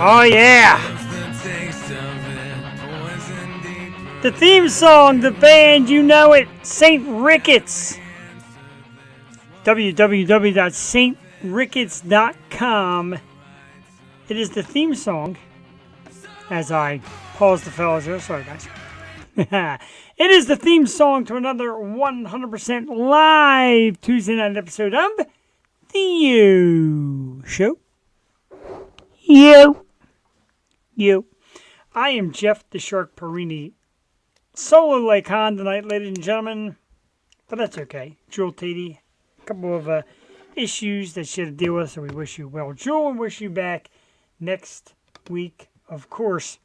Oh yeah! The theme song, the band, you know it, St. Ricketts. www.saintricketts.com. It is the theme song. As I pause the fellas here, sorry guys. It is the theme song to another 100% live Tuesday night episode of The You Show. You. I am Jeff the Shark Perini. Solo like Han tonight, ladies and gentlemen. But that's okay. Jewel Tatey, a couple of issues that she had to deal with, so we wish you well, Jewel, and wish you back next week, of course.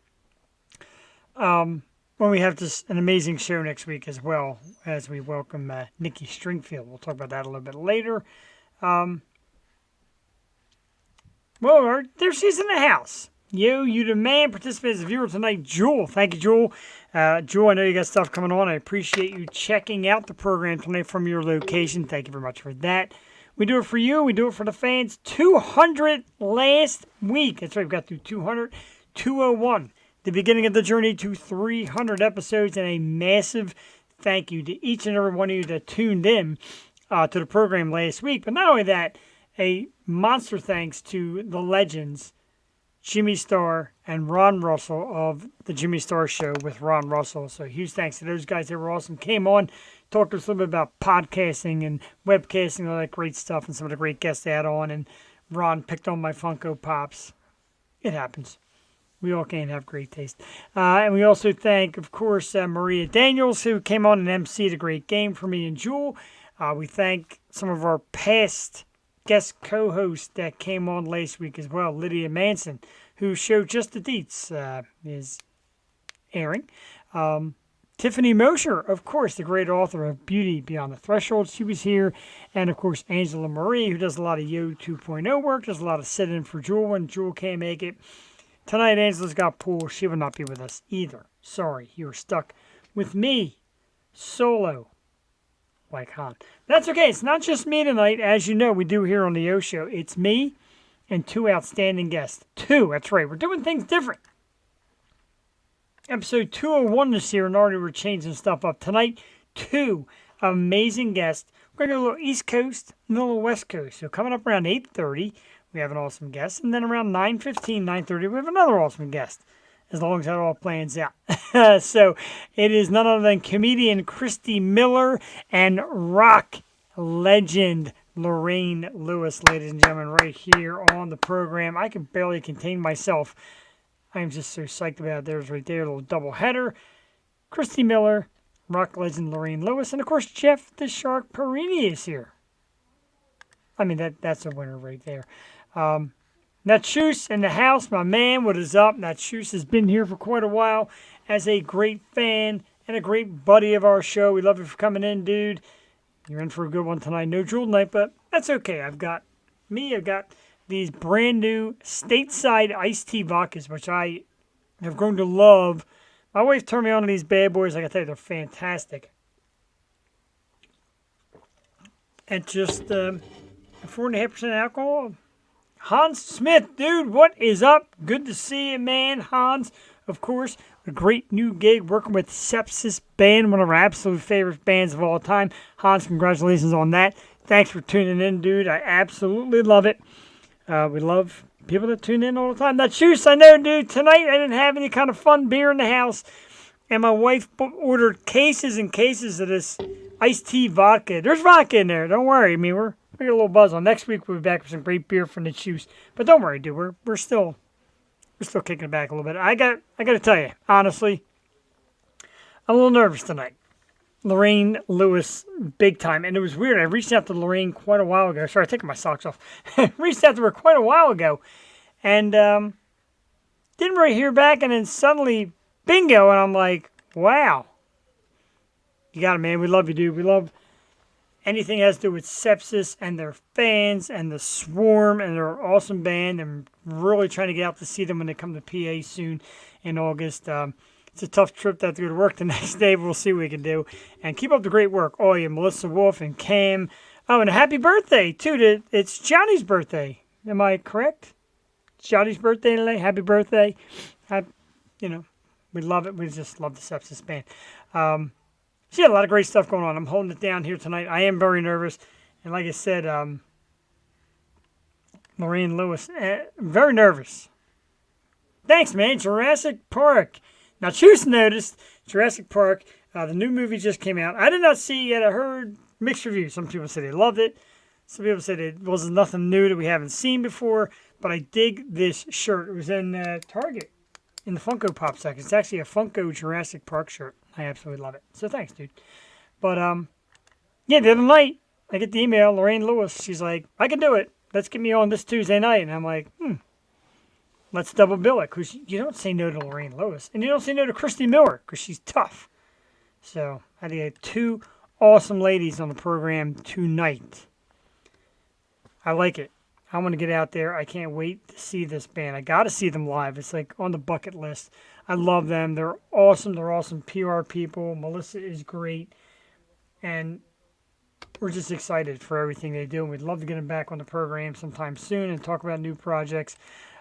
When we have just an amazing show next week as well, as we welcome Nikki Stringfield. We'll talk about that a little bit later. Well, there she's in the house. You the man, participate as a viewer tonight, Jewel. Thank you, Jewel. Jewel, I know you got stuff coming on. I appreciate you checking out the program tonight from your location. Thank you very much for that. We do it for you. We do it for the fans. 200 last week. That's right. We got through 200. 201. The beginning of the journey to 300 episodes. And a massive thank you to each and every one of you that tuned in to the program last week. But not only that, a monster thanks to the legends, Jimmy Starr and Ron Russell of the Jimmy Starr Show with Ron Russell. So huge thanks to those guys. They were awesome. Came on, talked to us a little bit about podcasting and webcasting, all that great stuff, and some of the great guests they had on. And Ron picked on my Funko Pops. It happens. We all can't have great taste. And we also thank, of course, Maria Daniels, who came on and emceed a great game for me and Jewel. We thank some of our past guest co-host that came on last week as well, Lydia Manson, whose show Just the Deets is airing. Tiffany Mosher, of course, the great author of Beauty Beyond the Threshold. She was here. And, of course, Angela Marie, who does a lot of Yo 2.0 work, does a lot of sit-in for Jewel when Jewel can't make it. Tonight, Angela's got pool. She will not be with us either. Sorry, you were stuck with me, solo. Like Han. That's okay. It's not just me tonight. As you know, we do here on the Yo Show. It's me and two outstanding guests. Two. That's right. We're doing things different. Episode 201 this year, and already we're changing stuff up. Tonight, two amazing guests. We're going to do a little East Coast and a little West Coast. So coming up around 8:30, we have an awesome guest. And then around 9:15, 9:30, we have another awesome guest. As long as that all plans out. So it is none other than comedian Christy Miller and rock legend Lorraine Lewis, ladies and gentlemen, right here on the program. I can barely contain myself. I am just so psyched about it. There's right there, a little double header. Christy Miller, rock legend Lorraine Lewis, and of course Jeff the Shark Perini is here. I mean, that's a winner right there. Natchus in the house, my man, what is up? Natchus has been here for quite a while as a great fan and a great buddy of our show. We love you for coming in, dude. You're in for a good one tonight. No Jewel night, but that's okay. I've got these brand new stateside iced tea vodkas, which I have grown to love. My wife turned me on to these bad boys. Like I tell you, they're fantastic. And just 4.5% alcohol. Hans Smith, dude, what is up? Good to see you, man. Hans, of course, a great new gig working with Sepsis Band, one of our absolute favorite bands of all time. Hans, congratulations on that. Thanks for tuning in, dude. I absolutely love it. We love people that tune in all the time. That juice, I know, dude. Tonight, I didn't have any kind of fun beer in the house, and my wife ordered cases and cases of this iced tea vodka. There's vodka in there. Don't worry. I mean, we got a little buzz on. Next week, we'll be back with some great beer from the juice. But don't worry, dude. We're still kicking it back a little bit. I got to tell you, honestly, I'm a little nervous tonight. Lorraine Lewis, big time. And it was weird. I reached out to Lorraine quite a while ago. Sorry, taking my socks off. Reached out to her quite a while ago. And didn't really hear back. And then suddenly, bingo. And I'm like, wow. You got it, man. We love you, dude. We love anything that has to do with Sepsis and their fans and the Swarm and their awesome band. I'm really trying to get out to see them when they come to PA soon in August. It's a tough trip to have to go to work the next day, but we'll see what we can do. And keep up the great work. Oh, yeah, Melissa Wolf and Cam. Oh, and a happy birthday, too. It's Johnny's birthday. Am I correct? Johnny's birthday today. Happy birthday. We love it. We just love the Sepsis Band. So yeah, a lot of great stuff going on. I'm holding it down here tonight. I am very nervous. And like I said, Lorraine Lewis, very nervous. Thanks, man. Jurassic Park. Now, choose noticed Jurassic Park. The new movie just came out. I did not see it yet. I heard mixed reviews. Some people said they loved it. Some people said it wasn't nothing new that we haven't seen before. But I dig this shirt. It was in Target in the Funko Pop section. It's actually a Funko Jurassic Park shirt. I absolutely love it. So thanks, dude. But yeah, the other night I get the email. Lorraine Lewis. She's like, I can do it. Let's get me on this Tuesday night. And I'm like, let's double bill it. Because you don't say no to Lorraine Lewis. And you don't say no to Christy Miller. Because she's tough. So I had to get two awesome ladies on the program tonight. I like it. I want to get out there. I can't wait to see this band. I got to see them live. It's like on the bucket list. I love them. They're awesome. They're awesome PR people. Melissa is great. And we're just excited for everything they do. And we'd love to get them back on the program sometime soon and talk about new projects.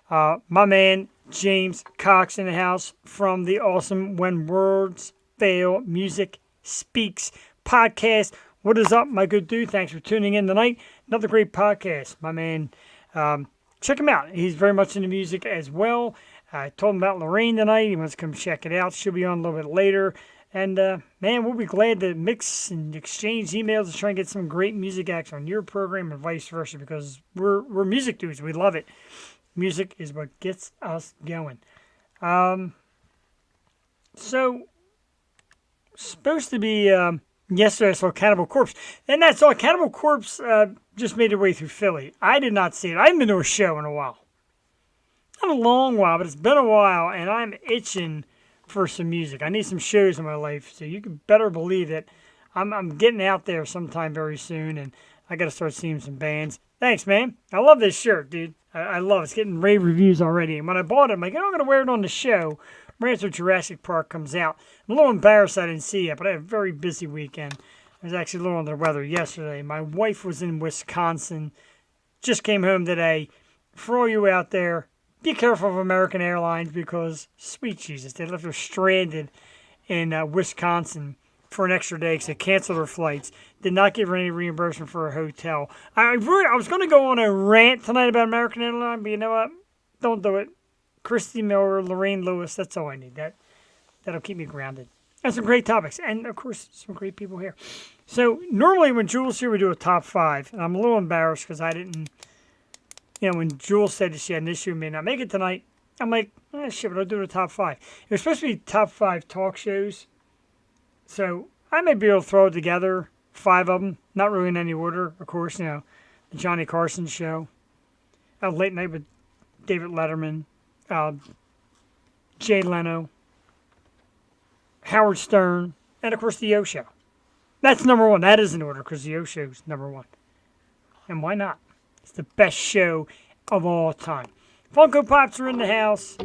My man, James Cox in the house from the awesome When Words Fail Music Speaks podcast. What is up, my good dude? Thanks for tuning in tonight. Another great podcast, my man. Check him out. He's very much into music as well. I told him about Lorraine tonight. He wants to come check it out. She'll be on a little bit later. And, man, we'll be glad to mix and exchange emails to try and get some great music acts on your program and vice versa because we're music dudes. We love it. Music is what gets us going. So, supposed to be... yesterday I saw Cannibal Corpse. And that's all. Cannibal Corpse just made their way through Philly. I did not see it. I haven't been to a show in a while. Not a long while, but it's been a while, and I'm itching for some music. I need some shows in my life, so you can better believe that I'm getting out there sometime very soon, and I got to start seeing some bands. Thanks, man. I love this shirt, dude. I love it. It's getting rave reviews already. And when I bought it, I'm like, I'm going to wear it on the show. Right after Jurassic Park comes out. I'm a little embarrassed I didn't see it, but I had a very busy weekend. I was actually a little under the weather yesterday. My wife was in Wisconsin. Just came home today. For all you out there, be careful of American Airlines because, sweet Jesus, they left her stranded in Wisconsin for an extra day because they canceled her flights. Did not give her any reimbursement for her hotel. I was going to go on a rant tonight about American Airlines, but you know what? Don't do it. Christy Miller, Lorraine Lewis, that's all I need. That'll keep me grounded. And some great topics. And, of course, some great people here. So, normally when Jules here, we do a top 5. And I'm a little embarrassed because I didn't, when Jules said that she had an issue and may not make it tonight, I'm like, shit, but I'll do the top 5. It was supposed to be top 5 talk shows. So, I may be able to throw it together, 5 of them. Not really in any order, of course, the Johnny Carson show. Late Night with David Letterman. Jay Leno, Howard Stern, and of course the O Show. That's number 1. That is in order because the O Show is number 1. And why not? It's the best show of all time. Funko Pops are in the house.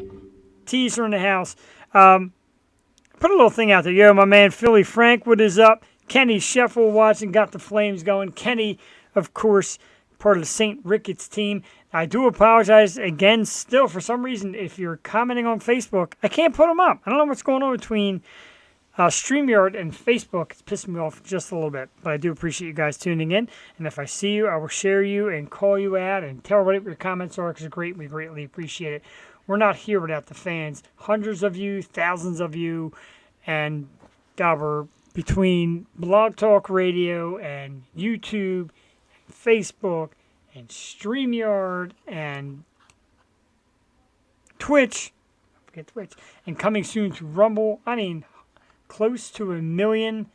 Tees are in the house. Put a little thing out there. Yo, my man Philly Frank, what is up? Kenny Sheffield watching, got the flames going. Kenny, of course, part of the St. Ricketts team. I do apologize again still for some reason if you're commenting on Facebook. I can't put them up. I don't know what's going on between StreamYard and Facebook. It's pissing me off just a little bit. But I do appreciate you guys tuning in. And if I see you, I will share you and call you out and tell everybody what your comments are because they're great. We greatly appreciate it. We're not here without the fans. Hundreds of you, thousands of you. And God, we're between Blog Talk Radio and YouTube, and Facebook, and StreamYard, and Twitch, forget Twitch, and coming soon to Rumble. I mean, close to 1 million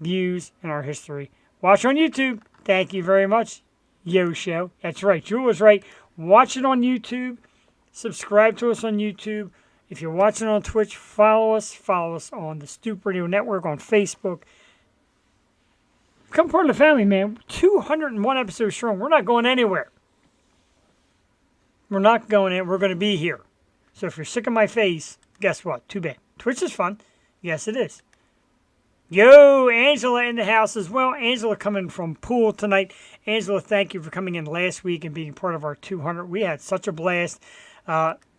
views in our history. Watch on YouTube. Thank you very much, Yo Show. That's right. Jewel was right. Watch it on YouTube. Subscribe to us on YouTube. If you're watching on Twitch, follow us. Follow us on the Stoop Radio Network on Facebook. Become part of the family, man. 201 episodes strong. We're not going anywhere. We're not going in. We're going to be here. So if you're sick of my face, guess what? Too bad. Twitch is fun. Yes, it is. Yo, Angela in the house as well. Angela coming from pool tonight. Angela, thank you for coming in last week and being part of our 200. We had such a blast.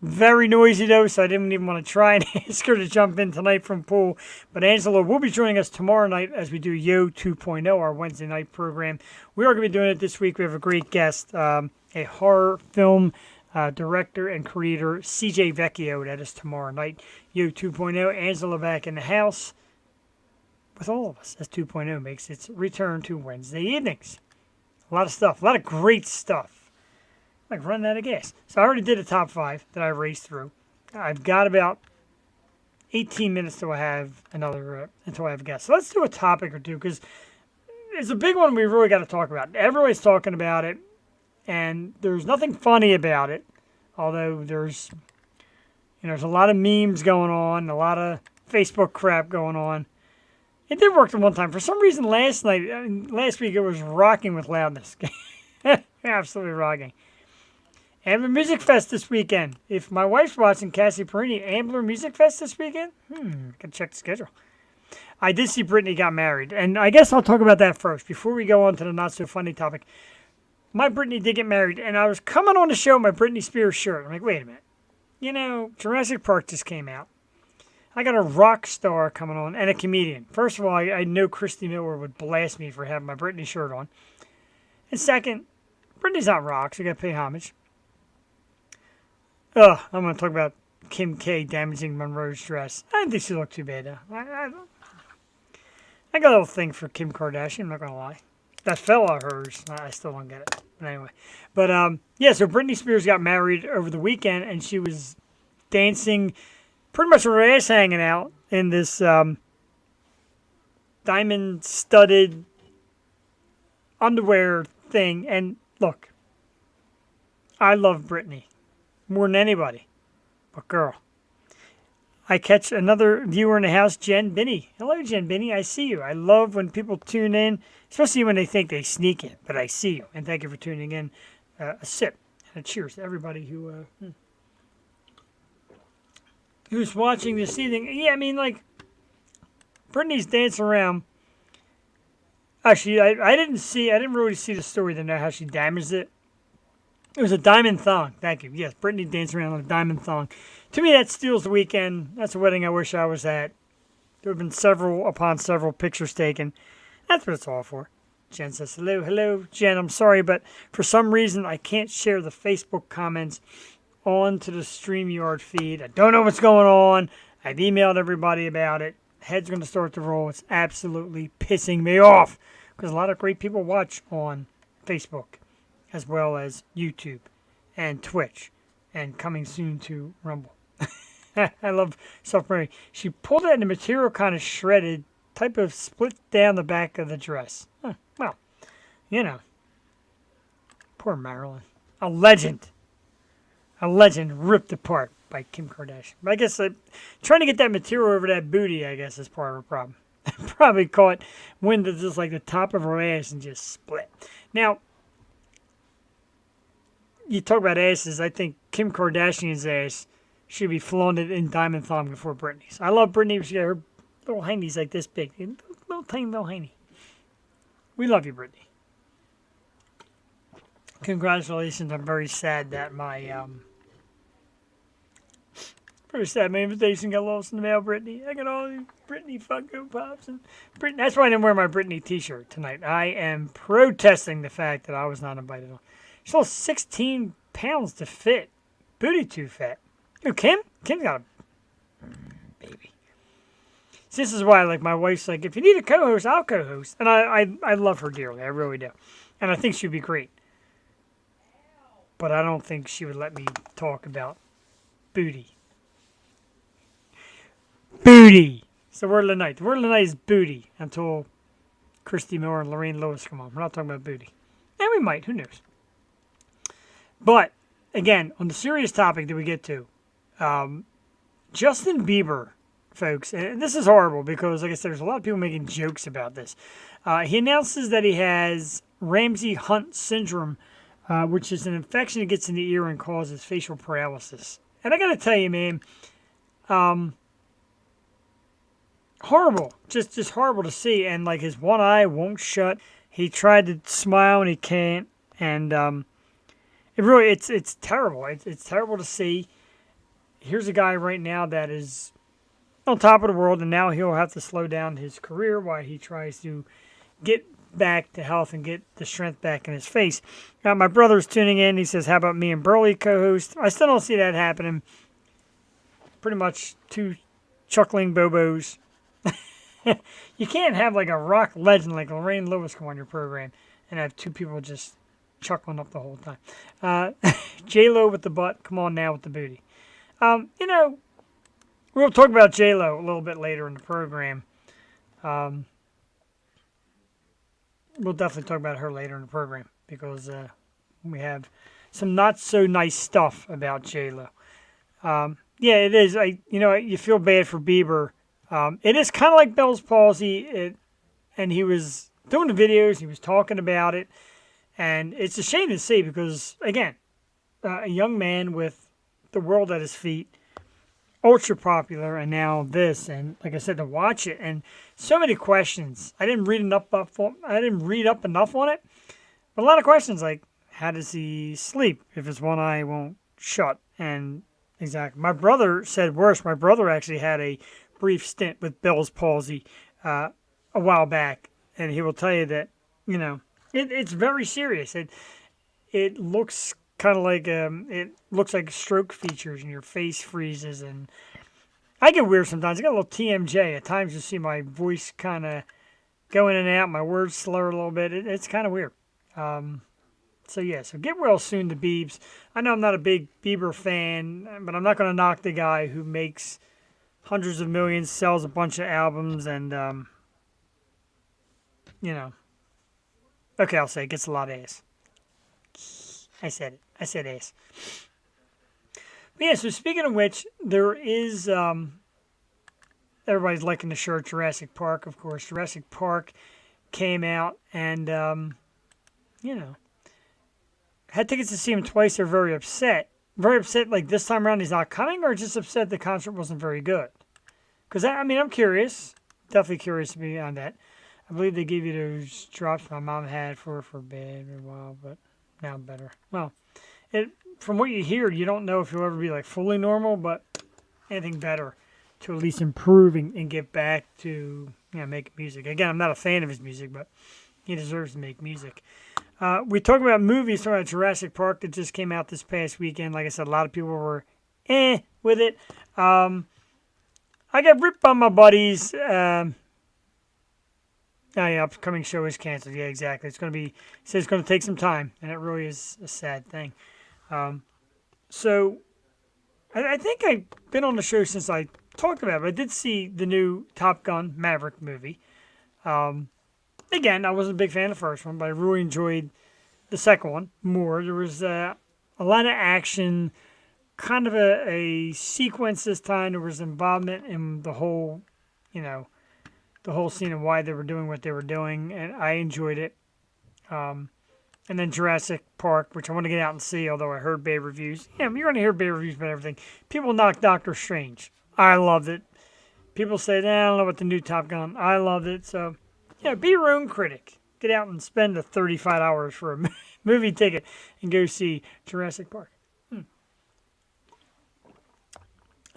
Very noisy though, so I didn't even want to try and ask her to jump in tonight from pool. But Angela will be joining us tomorrow night as we do Yo 2.0, our Wednesday night program. We are going to be doing it this week. We have a great guest, a horror film director and creator, CJ Vecchio. That is tomorrow night, Yo 2.0. Angela back in the house with all of us as 2.0 makes its return to Wednesday evenings. A lot of stuff, a lot of great stuff. Like running out of gas. So I already did a top 5 that I raced through. I've got about 18 minutes till I have another, until I have a guest. So let's do a topic or two, because it's a big one we really got to talk about. Everybody's talking about it, and there's nothing funny about it, although there's a lot of memes going on, a lot of Facebook crap going on. It did work the one time. For some reason last week it was rocking with loudness. Absolutely rocking. Ambler Music Fest this weekend. If my wife's watching, Cassie Perini, Ambler Music Fest this weekend? Gotta check the schedule. I did see Brittany got married, and I guess I'll talk about that first before we go on to the not-so-funny topic. My Brittany did get married, and I was coming on the show in my Britney Spears shirt. I'm like, wait a minute. Jurassic Park just came out. I got a rock star coming on and a comedian. First of all, I know Christy Miller would blast me for having my Britney shirt on. And second, Britney's not rock, so you got to pay homage. I'm going to talk about Kim K damaging Monroe's dress. I didn't think she looked too bad, though. I got a little thing for Kim Kardashian, I'm not going to lie. That fella of hers, I still don't get it. But anyway. But, so Britney Spears got married over the weekend, and she was dancing, pretty much with her ass hanging out in this diamond-studded underwear thing. And, look, I love Britney more than anybody. But girl, I catch another viewer in the house, Jen Binney. Hello, Jen Binney. I see you. I love when people tune in, especially when they think they sneak in. But I see you, and thank you for tuning in. A sip and a cheers to everybody who's watching this evening. Yeah, I mean, like, Britney's dancing around. Actually, I didn't really see the story to know how she damaged it. It was a diamond thong. Thank you. Yes, Britney dancing around on a diamond thong. To me, that steals the weekend. That's a wedding I wish I was at. There have been several pictures taken. That's what it's all for. Jen says, hello, Jen. I'm sorry, but for some reason, I can't share the Facebook comments onto the StreamYard feed. I don't know what's going on. I've emailed everybody about it. Head's going to start to roll. It's absolutely pissing me off because a lot of great people watch on Facebook, as well as YouTube and Twitch, and coming soon to Rumble. I love self-promoting. She pulled it in the material kind of shredded, type of split down the back of the dress. Well, poor Marilyn. A legend ripped apart by Kim Kardashian. But I guess trying to get that material over that booty, I guess, is part of her problem. Probably caught wind of just like the top of her ass and just split. Now, you talk about asses, I think Kim Kardashian's ass should be flaunted in diamond thong before Britney's. I love Britney. She got her little heinies like this big. Little tiny little heiny. We love you, Britney. Congratulations. I'm very sad that my invitation got lost in the mail, Britney. I got all these Britney Funko Pops. And Britney. That's why I didn't wear my Britney t-shirt tonight. I am protesting the fact that I was not invited on. She's still 16 pounds to fit. Booty too fat. Who, Kim? Kim's got a baby. So this is why, like, my wife's like, if you need a co-host, I'll co-host. And I love her dearly. I really do. And I think she'd be great. But I don't think she would let me talk about booty. Booty! It's the word of the night. The word of the night is booty until Christy Miller and Lorraine Lewis come on. We're not talking about booty. And we might. Who knows? But, again, on the serious topic that we get to, Justin Bieber, folks, and this is horrible because, like I said, there's a lot of people making jokes about this. He announces that he has Ramsay-Hunt syndrome, which is an infection that gets in the ear and causes facial paralysis. And I got to tell you, man, horrible. Just horrible to see. And, like, his one eye won't shut. He tried to smile and he can't. And it's terrible. It's terrible to see. Here's a guy right now that is on top of the world, and now he'll have to slow down his career while he tries to get back to health and get the strength back in his face. My brother's tuning in. He says, how about me and Burley co-host? I still don't see that happening. Pretty much two chuckling bobos. You can't have like a rock legend like Lorraine Lewis come on your program and have two people just chuckling up the whole time. J-Lo with the butt. Come on now with the booty. We'll talk about J-Lo a little bit later in the program. We'll definitely talk about her later in the program because we have some not so nice stuff about J-Lo. Yeah, it is. You feel bad for Bieber. It is kind of like Bell's palsy, and he was doing the videos, he was talking about it, and it's a shame to see because, again, a young man with the world at his feet, ultra popular, and now this, and like I said, to watch it, and so many questions. I didn't read enough on it, but a lot of questions like, how does he sleep if his one eye won't shut? And exactly, my brother said worse. My brother actually had a brief stint with Bell's palsy a while back, and he will tell you that it's very serious. It looks kind of like stroke features, and your face freezes, and I get weird sometimes. I got a little TMJ. At times you see my voice kind of go in and out, my words slur a little bit. It's kind of weird. So get well soon to Biebs. I know I'm not a big Bieber fan, but I'm not going to knock the guy who makes hundreds of millions, sells a bunch of albums, and, okay, I'll say it gets a lot of ass. I said it. I said ass. But yeah, so speaking of which, there is, everybody's liking the shirt Jurassic Park, of course. Jurassic Park came out, and, had tickets to see him twice. They're very upset. Very upset, like this time around he's not coming, or just upset the concert wasn't very good? Because, I'm curious. Definitely curious to be on that. I believe they gave you those drops my mom had for bed for a while, but now better. Well, from what you hear, you don't know if you'll ever be like fully normal, but anything better to at least improve and get back to making music. Again, I'm not a fan of his music, but he deserves to make music. We talk about movies, talking about Jurassic Park that just came out this past weekend. Like I said, a lot of people were with it. I got ripped by my buddies. Upcoming show is canceled. Yeah, exactly. It says it's going to take some time, and it really is a sad thing. So I think I've been on the show since I talked about it, but I did see the new Top Gun Maverick movie. Again, I wasn't a big fan of the first one, but I really enjoyed the second one more. There was a lot of action, kind of a sequence this time. There was involvement in the whole scene and why they were doing what they were doing, and I enjoyed it. And then Jurassic Park, which I want to get out and see, although I heard bad reviews. Yeah, you're going to hear bad reviews about everything. People knock Doctor Strange. I loved it. People say, I don't know about the new Top Gun. I loved it, so... be your own critic. Get out and spend the $35 for a movie ticket and go see Jurassic Park.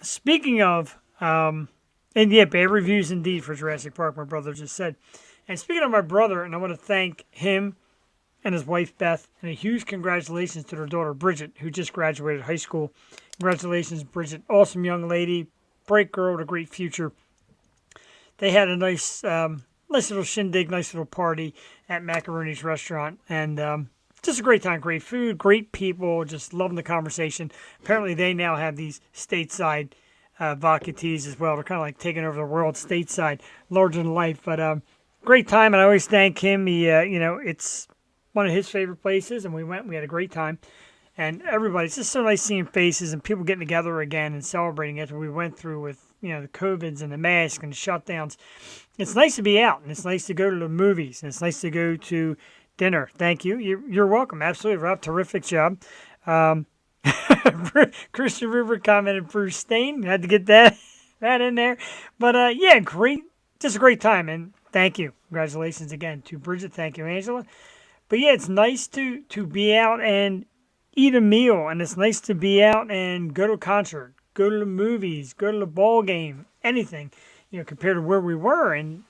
Speaking of, bad reviews indeed for Jurassic Park, my brother just said. And speaking of my brother, and I want to thank him and his wife Beth, and a huge congratulations to their daughter Bridget, who just graduated high school. Congratulations, Bridget. Awesome young lady, bright girl with a great future. They had a nice little shindig, nice little party at Macaroni's restaurant, and just a great time, great food, great people, just loving the conversation. Apparently they now have these stateside vodka teas as well. They're kind of like taking over the world stateside, larger than life, but great time, and I always thank him. He, it's one of his favorite places, and we had a great time, and everybody, it's just so nice seeing faces and people getting together again and celebrating after we went through with the COVIDs and the masks and the shutdowns. It's nice to be out, and it's nice to go to the movies, and it's nice to go to dinner. Thank you. You're welcome. Absolutely, Rob. Terrific job. Christian River commented Bruce Stain. Had to get that in there. But, great. Just a great time, and thank you. Congratulations again to Bridget. Thank you, Angela. But yeah, it's nice to be out and eat a meal, and it's nice to be out and go to a concert, go to the movies, go to the ball game, anything, compared to where we were. And,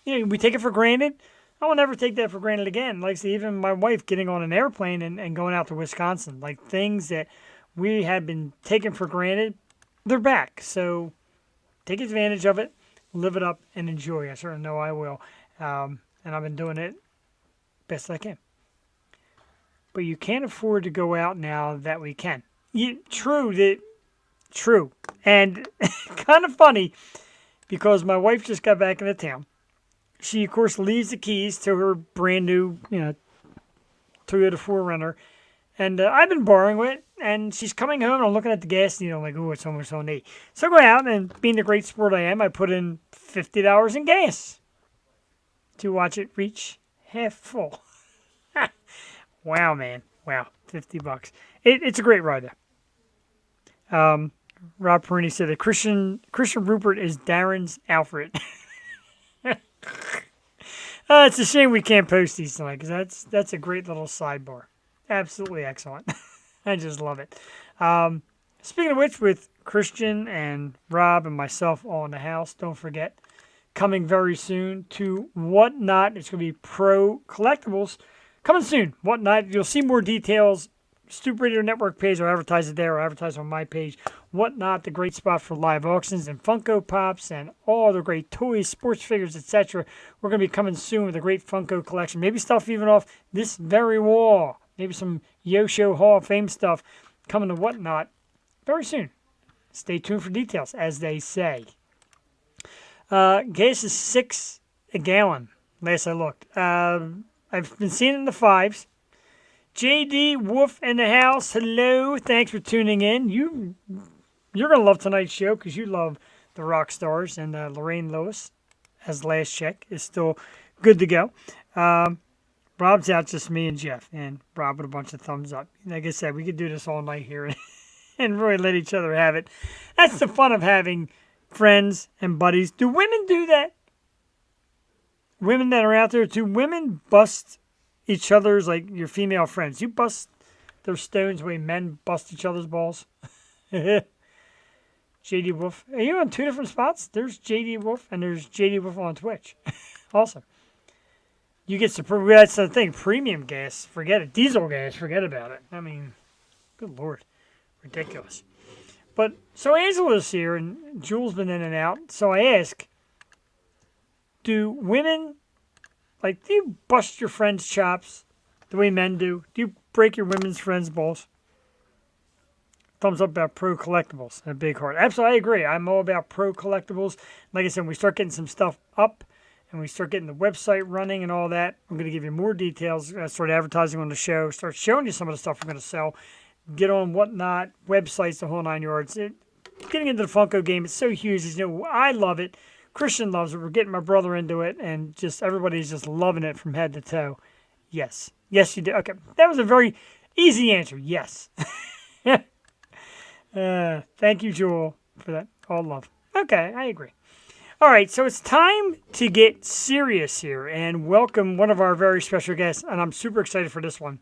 we take it for granted. I will never take that for granted again. Like, see, even my wife getting on an airplane and going out to Wisconsin, like things that we had been taking for granted, they're back. So take advantage of it, live it up, and enjoy. I certainly know I will. And I've been doing it best I can. But you can't afford to go out now that we can. True. And kind of funny, because my wife just got back into town. She, of course, leaves the keys to her brand new, Toyota 4Runner. And I've been borrowing it, and she's coming home, and I'm looking at the gas needle, like, ooh, it's almost on E. So I go out, and being the great sport I am, I put in $50 in gas to watch it reach half full. Wow, man. Wow, $50. It's a great ride, though. Rob Perini said that Christian Rupert is Darren's Alfred. It's a shame we can't post these tonight, because that's a great little sidebar. Absolutely excellent. I just love it. Speaking of which, with Christian and Rob and myself all in the house, don't forget, coming very soon to Whatnot. It's going to be Pro Collectibles. Coming soon. Whatnot. You'll see more details. Stoop Radio Network page. I'll advertise it there. I'll advertise on my page. Whatnot, the great spot for live auctions and Funko Pops and all the great toys, sports figures, etc. We're going to be coming soon with a great Funko collection. Maybe stuff even off this very wall. Maybe some Yosho Hall of Fame stuff coming to Whatnot very soon. Stay tuned for details, as they say. Gas is $6 a gallon, last I looked. I've been seeing it in the fives. JD Wolf in the house. Hello. Thanks for tuning in. You're going to love tonight's show because you love the rock stars. And Lorraine Lewis, as last check, is still good to go. Rob's out, just me and Jeff. And Rob with a bunch of thumbs up. Like I said, we could do this all night here and really let each other have it. That's the fun of having friends and buddies. Do women do that? Women that are out there, do women bust each other's, like your female friends? You bust their stones the way men bust each other's balls? JD Wolf. Are you on two different spots? There's JD Wolf and there's JD Wolf on Twitch. Awesome. You get some, that's the thing, premium gas, forget it. Diesel gas, forget about it. I mean, good Lord. Ridiculous. But, so Angela's here and Jules been in and out. So I ask, do women, like, do you bust your friends' chops the way men do? Do you break your women's friends' balls? Thumbs up about Pro Collectibles and a big heart. Absolutely, I agree. I'm all about Pro Collectibles. Like I said, when we start getting some stuff up and we start getting the website running and all that, I'm going to give you more details. Start advertising on the show. Start showing you some of the stuff we're going to sell. Get on Whatnot, websites, the whole 9 yards. Getting into the Funko game, it's so huge. I love it. Christian loves it. We're getting my brother into it, and just everybody's just loving it from head to toe. Yes. Yes, you do. Okay. That was a very easy answer. Yes. Thank you, Joel, for that. All love. Okay, I agree. All right, so it's time to get serious here and welcome one of our very special guests, and I'm super excited for this one.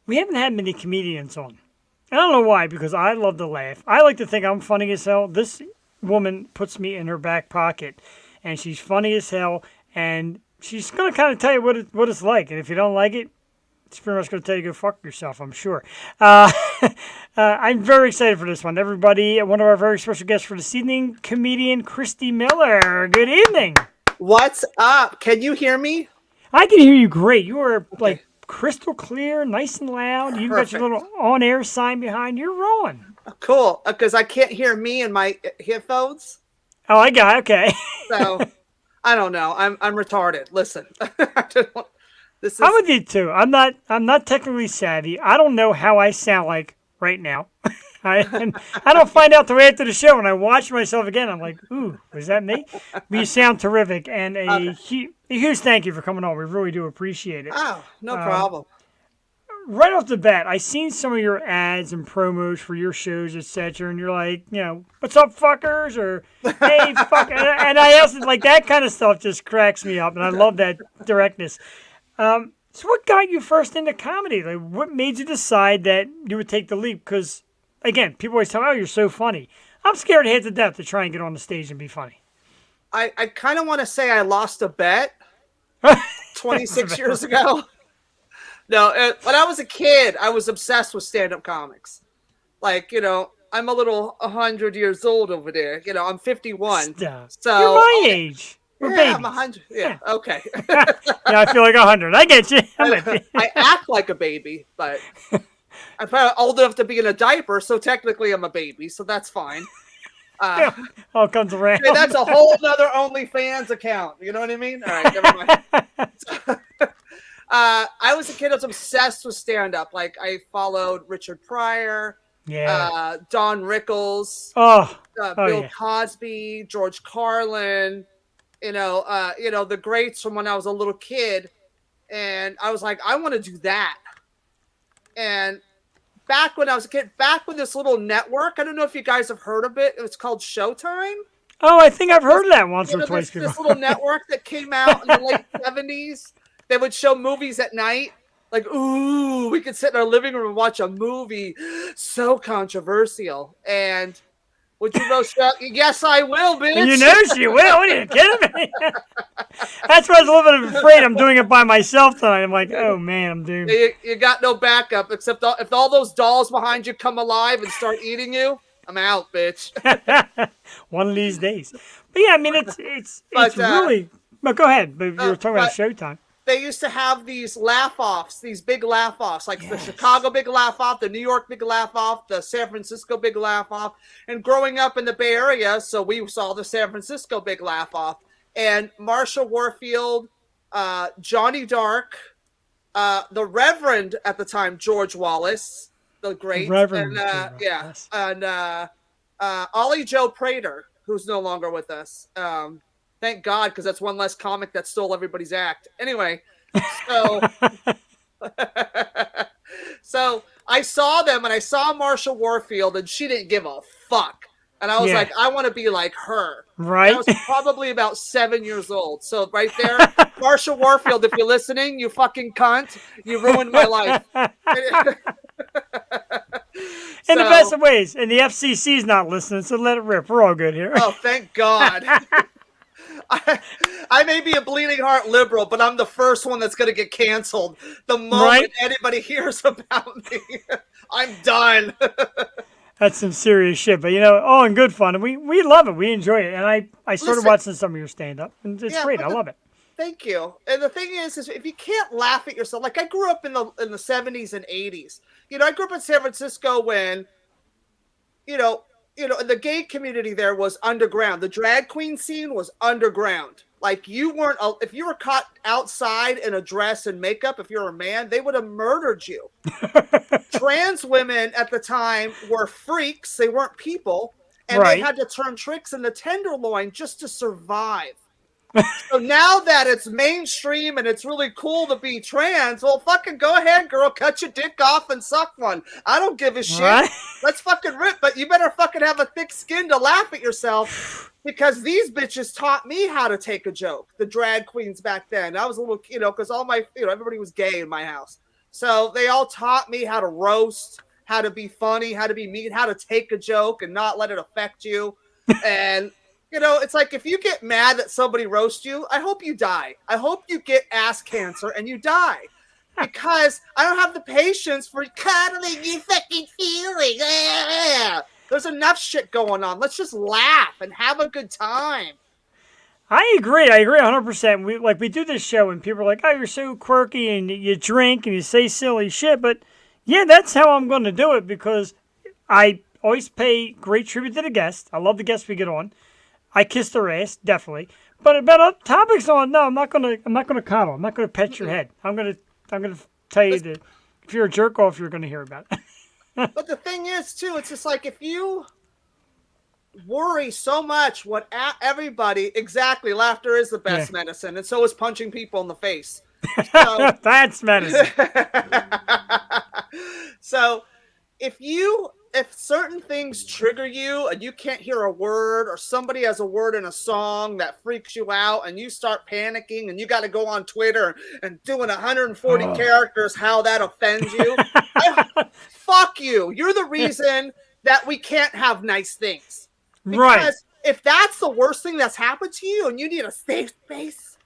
We haven't had many comedians on. I don't know why, because I love to laugh. I like to think I'm funny as hell. This woman puts me in her back pocket, and she's funny as hell, and she's going to kind of tell you what it's like, and if you don't like it, it's pretty much going to tell you to go fuck yourself, I'm sure. I'm very excited for this one. Everybody, one of our very special guests for this evening, comedian Christy Miller. Good evening. What's up? Can you hear me? I can hear you great. You are like crystal clear, nice and loud. You've got your little on-air sign behind. You're rolling. Cool, because I can't hear me in my headphones. Oh, I got it. Okay. So, I don't know. I'm retarded. Listen. I'm with you too. I'm not technically savvy. I don't know how I sound like right now. I don't find out till after the show. When I watch myself again, I'm like, ooh, was that me? But you sound terrific, and a huge thank you for coming on. We really do appreciate it. Oh, no problem. right off the bat, I seen some of your ads and promos for your shows, etc. And you're like, what's up, fuckers? Or hey, fuck. And I asked, like, that kind of stuff just cracks me up, and I love that directness. So, what got you first into comedy? Like, what made you decide that you would take the leap? Because, again, people always tell me, "Oh, you're so funny." I'm scared to death to try and get on the stage and be funny. I kind of want to say I lost a bet 26 years ago. No, when I was a kid, I was obsessed with stand-up comics. Like, I'm a little 100 years old over there. I'm 51. Stop. So you're my age. We're babies. I'm 100. Yeah, okay. Yeah, I feel like 100. I get you. I act like a baby, but I'm probably old enough to be in a diaper, so technically I'm a baby, so that's fine. All comes around. Hey, that's a whole other OnlyFans account. You know what I mean? All right, never mind. I was a kid. I was obsessed with stand-up. Like, I followed Richard Pryor, Don Rickles, Bill Cosby, George Carlin. The greats from when I was a little kid, and I was like, I want to do that. And back when I was a kid, back when this little network, I don't know if you guys have heard of it. It was called Showtime. Oh, I think I've heard of that once or twice. This little network that came out in the late 70s. They would show movies at night. Like, ooh, we could sit in our living room and watch a movie. So controversial. And would you roast up? Yes, I will, bitch. You know she will. What are you kidding me? That's why I was a little bit afraid. I'm doing it by myself tonight. I'm like, oh, man, I'm doomed. You got no backup, except if all those dolls behind you come alive and start eating you, I'm out, bitch. One of these days. But, yeah, I mean, it's really... But go ahead. But you were talking about Showtime. They used to have these laugh-offs, these big laugh-offs, like the Chicago big laugh-off, the New York big laugh-off, the San Francisco big laugh-off. And growing up in the Bay Area, so we saw the San Francisco big laugh-off. And Marsha Warfield, Johnny Dark, the Reverend at the time, George Wallace, the great. Reverend. And Ollie Joe Prater, who's no longer with us. Thank God, because that's one less comic that stole everybody's act. Anyway, so I saw them, and I saw Marsha Warfield, and she didn't give a fuck. And I was like, I want to be like her. Right. I was probably about 7 years old. So right there, Marsha Warfield, if you're listening, you fucking cunt, you ruined my life. In the best of ways. And the FCC's not listening, so let it rip. We're all good here. Oh, thank God. I may be a bleeding heart liberal, but I'm the first one that's going to get canceled the moment anybody hears about me. I'm done. That's some serious shit, but all in good fun, and we love it. We enjoy it, and I started watching some of your stand-up, and it's great. I love it. Thank you. And the thing is if you can't laugh at yourself, like I grew up in the 70s and 80s. I grew up in San Francisco when, the gay community there was underground. The drag queen scene was underground. Like, if you were caught outside in a dress and makeup, if you're a man, they would have murdered you. Trans women at the time were freaks. They weren't people. And they had to turn tricks in the tenderloin just to survive. So now that it's mainstream and it's really cool to be trans, well, fucking go ahead, girl, cut your dick off and suck one. I don't give a shit. Right? Let's fucking rip, but you better fucking have a thick skin to laugh at yourself, because these bitches taught me how to take a joke. The drag queens back then. I was a little, because all my, everybody was gay in my house. So they all taught me how to roast, how to be funny, how to be mean, how to take a joke and not let it affect you. And it's like, if you get mad that somebody roasts you, I hope you die. I hope you get ass cancer and you die. Because I don't have the patience for cuddling you fucking feeling. There's enough shit going on. Let's just laugh and have a good time. I agree 100%. We do this show and people are like, oh, you're so quirky and you drink and you say silly shit. But yeah, that's how I'm going to do it, because I always pay great tribute to the guests. I love the guests we get on. I kiss their ass, definitely. But about topics on, no, I'm not gonna coddle. I'm not gonna pet your head. I'm gonna tell you that if you're a jerk off, you're gonna hear about it. But the thing is, too, it's just like, if you worry so much what everybody, exactly, laughter is the best medicine, and so is punching people in the face. So, That's medicine. so if certain things trigger you and you can't hear a word, or somebody has a word in a song that freaks you out and you start panicking and you got to go on Twitter and doing 140 characters how that offends you, fuck you. You're the reason that we can't have nice things. Because if that's the worst thing that's happened to you and you need a safe space,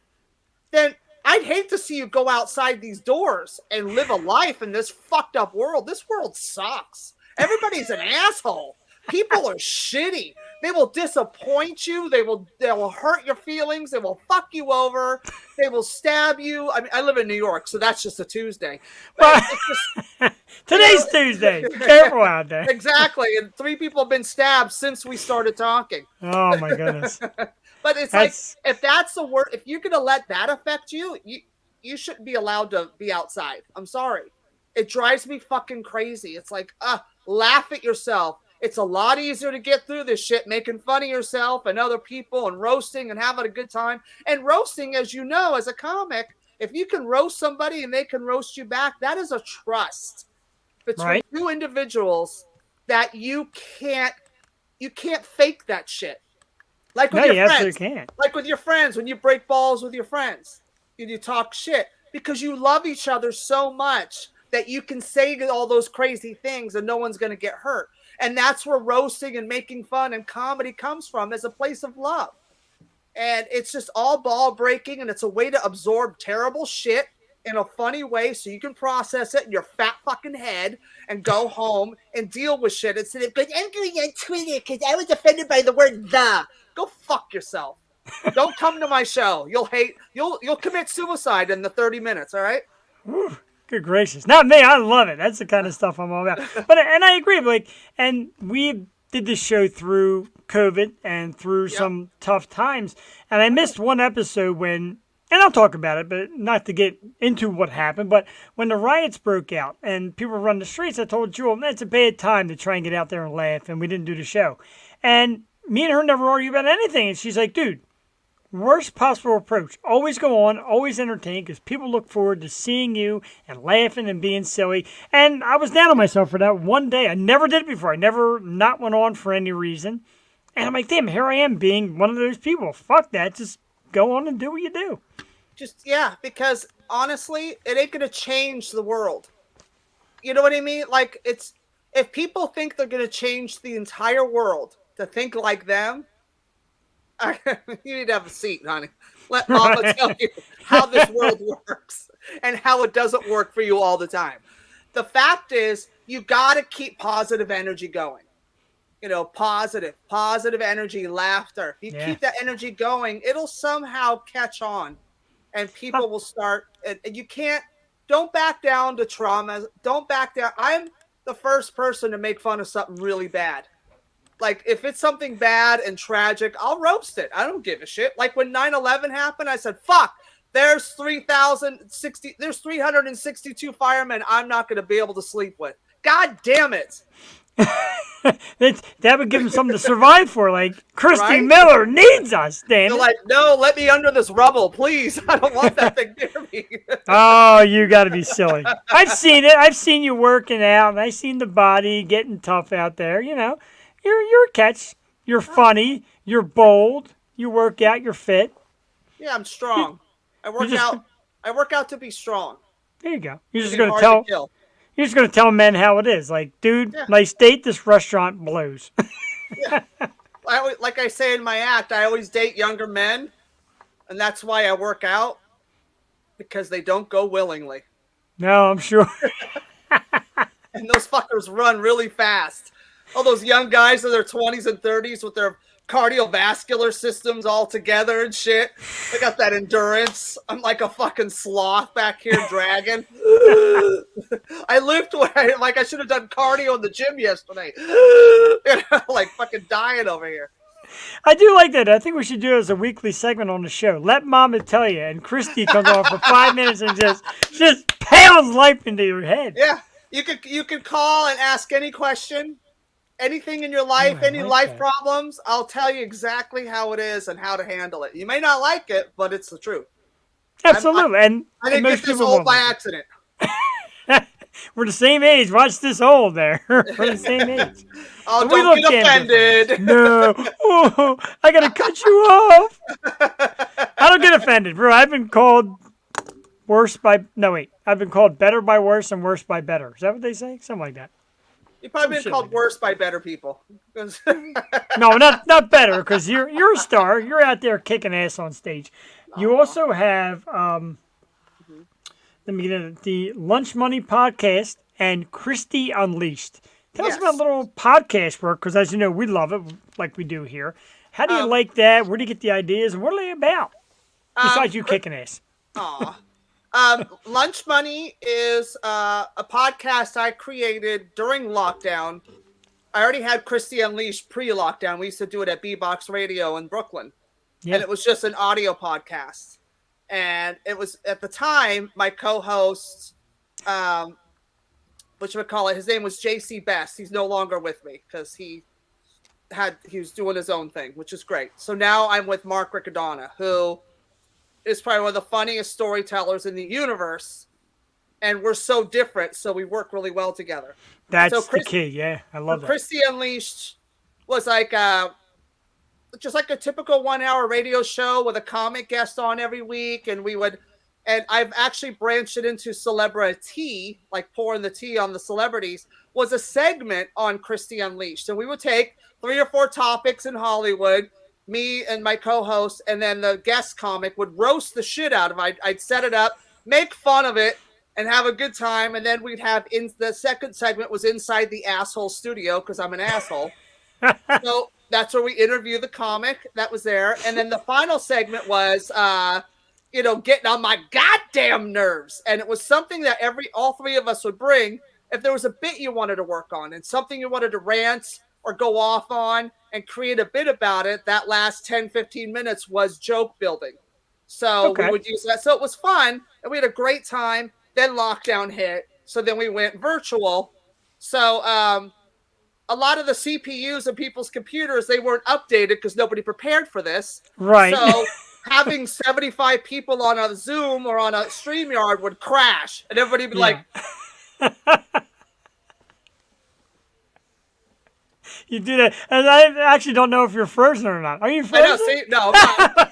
then I'd hate to see you go outside these doors and live a life in this fucked up world. This world sucks. Everybody's an asshole. People are shitty. They will disappoint you. They will hurt your feelings. They will fuck you over. They will stab you. I mean, I live in New York, so that's just a Tuesday. But today's Tuesday. Careful out there. Exactly. And 3 people have been stabbed since we started talking. Oh my goodness. But it's like, if that's the word, if you're gonna let that affect you, you shouldn't be allowed to be outside. I'm sorry. It drives me fucking crazy. It's like, laugh at yourself. It's a lot easier to get through this shit, making fun of yourself and other people and roasting and having a good time. And roasting, as you know, as a comic, if you can roast somebody and they can roast you back, that is a trust between 2 individuals that you can't fake that shit. Like with your friends. Can't. Like with your friends, when you break balls with your friends and you talk shit because you love each other so much that you can say all those crazy things and no one's going to get hurt. And that's where roasting and making fun and comedy comes from, as a place of love. And it's just all ball breaking, and it's a way to absorb terrible shit in a funny way so you can process it in your fat fucking head and go home and deal with shit instead of going, I'm going on Twitter because I was offended by the word the. Go fuck yourself. Don't come to my show. You'll commit suicide in the 30 minutes, all right? Ooh. Good gracious. Not me. I love it. That's the kind of stuff I'm all about. And I agree. And we did this show through COVID and through some tough times. And I missed one episode and I'll talk about it, but not to get into what happened, but when the riots broke out and people were running the streets, I told Jewel, that's a bad time to try and get out there and laugh. And we didn't do the show. And me and her never argue about anything. And she's like, dude, worst possible approach. Always go on, always entertain, because people look forward to seeing you and laughing and being silly. And I was down on myself for that one day. I never did it before. I never not went on for any reason. And I'm like, damn, here I am being one of those people. Fuck that. Just go on and do what you do. Because honestly, it ain't going to change the world. You know what I mean? Like, if people think they're going to change the entire world to think like them, you need to have a seat, honey. Let Mama tell you how this world works and how it doesn't work for you all the time. The fact is, you got to keep positive energy going. You know, positive energy, laughter. If you keep that energy going, it'll somehow catch on and people will start. And don't back down to trauma. Don't back down. I'm the first person to make fun of something really bad. Like, if it's something bad and tragic, I'll roast it. I don't give a shit. Like, when 9/11 happened, I said, fuck, there's 362 firemen I'm not going to be able to sleep with. God damn it. That would give them something to survive for. Like, Christy Miller needs us, Dan. They're like, no, let me under this rubble, please. I don't want that thing near me. Oh, you got to be silly. I've seen it. I've seen you working out, and I've seen the body getting tough out there, you know. You're a catch. You're funny. You're bold. You work out. You're fit. Yeah, I'm strong. I work out to be strong. There you go. You're just gonna tell men how it is. Like, dude, nice date. This restaurant blows. Yeah. Like I say in my act, I always date younger men, and that's why I work out, because they don't go willingly. No, I'm sure. And those fuckers run really fast. All those young guys in their 20s and 30s with their cardiovascular systems all together and shit. They got that endurance. I'm like a fucking sloth back here dragging. I lived like I should have done cardio in the gym yesterday. Like fucking dying over here. I do like that. I think we should do it as a weekly segment on the show. Let Mama tell you, and Christy comes on for 5 minutes and just pounds life into your head. Yeah, you could call and ask any question. Anything in your life, any life problems, I'll tell you exactly how it is and how to handle it. You may not like it, but it's the truth. Absolutely. And I didn't most get this people old won't by like accident. it. We're the same age. Watch this old there. We're the same age. Oh, And we don't look get damn different. offended. No. Oh, I got to cut you off. I don't get offended, bro. I've been called worse by... No, wait. I've been called better by worse and worse by better. Is that what they say? Something like that. You've probably been called worse by better people. No, not better, because you're a star. You're out there kicking ass on stage. You also have... Let me get into the Lunch Money podcast and Christy Unleashed. Tell us about little podcast work, because as you know, we love it like we do here. How do you like that? Where do you get the ideas? And what are they about? Besides you kicking ass. Lunch Money is a podcast I created during lockdown. I already had Christy Unleashed pre-lockdown. We used to do it at B-Box Radio in Brooklyn. Yeah. And it was just an audio podcast. And it was, at the time, my co-host, his name was JC Best. He's no longer with me because he was doing his own thing, which is great. So now I'm with Mark Riccadonna, who is probably one of the funniest storytellers in the universe. And we're so different, so we work really well together. That's the key, yeah. I love that. Christy Unleashed was like just like a typical 1 hour radio show with a comic guest on every week. And I've actually branched it into celebrity, like pouring the tea on the celebrities, was a segment on Christy Unleashed. And we would take 3 or 4 topics in Hollywood, me and my co-host, and then the guest comic would roast the shit out of it. I'd set it up, make fun of it, and have a good time. And then we'd have the second segment was inside the asshole studio, because I'm an asshole. So that's where we interview the comic that was there. And then the final segment was, getting on my goddamn nerves. And it was something that all 3 of us would bring. If there was a bit you wanted to work on and something you wanted to rant or go off on and create a bit about it, that last 10, 15 minutes was joke building. So we would use that. So it was fun. And we had a great time. Then lockdown hit. So then we went virtual. So, a lot of the CPUs and people's computers, they weren't updated because nobody prepared for this. Right. So having 75 people on a Zoom or on a StreamYard would crash. And everybody would be like... You do that. And I actually don't know if you're frozen or not. Are you frozen? I know, see? No, I'm not.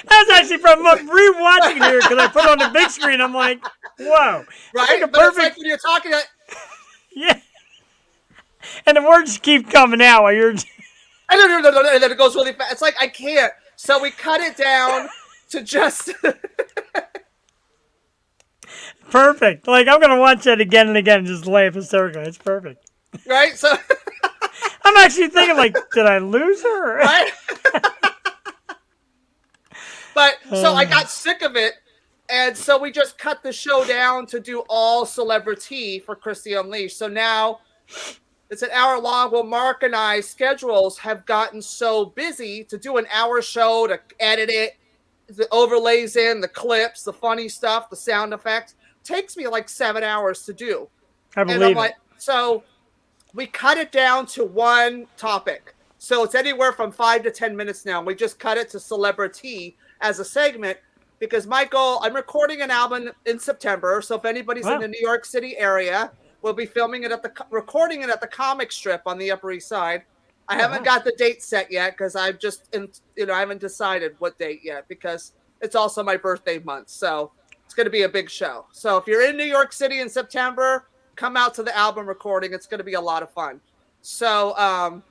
That's actually from rewatching here, because I put it on the big screen. I'm like, whoa. Right? But it's like when you're talking... Yeah. And the words keep coming out while you're... And then it goes really fast. It's like, I can't. So we cut it down to just... Perfect. Like, I'm going to watch that again and again and just laugh hysterically. It's perfect. Right? So... I'm actually thinking, like, did I lose her? Right? But, so I got sick of it. And so we just cut the show down to do all celebrity for Christy Unleashed. So now... It's an hour long. Well, Mark and I's schedules have gotten so busy to do an hour show, to edit it, the overlays in, the clips, the funny stuff, the sound effects. Takes me like 7 hours to do. I believe it. So we cut it down to one topic. So it's anywhere from 5 to 10 minutes now. We just cut it to celebrity as a segment because my goal, I'm recording an album in September. So if anybody's in the New York City area... We'll be filming it recording it at the comic strip on the Upper East Side. I haven't got the date set yet because I've just, I haven't decided what date yet because it's also my birthday month. So it's going to be a big show. So if you're in New York City in September, come out to the album recording. It's going to be a lot of fun. So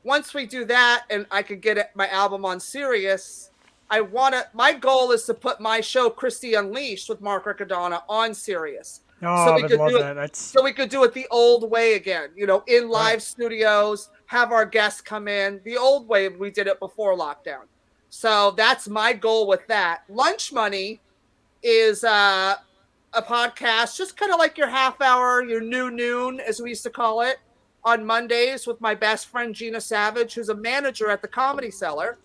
once we do that and I could get my album on Sirius, my goal is to put my show Christy Unleashed with Mark Riccadonna on Sirius. Oh, so I would love that. So we could do it the old way again, in live studios, have our guests come in the old way we did it before lockdown. So that's my goal with that. Lunch Money is a podcast, just kind of like your half hour, your new noon, as we used to call it, on Mondays with my best friend, Gina Savage, who's a manager at the Comedy Cellar.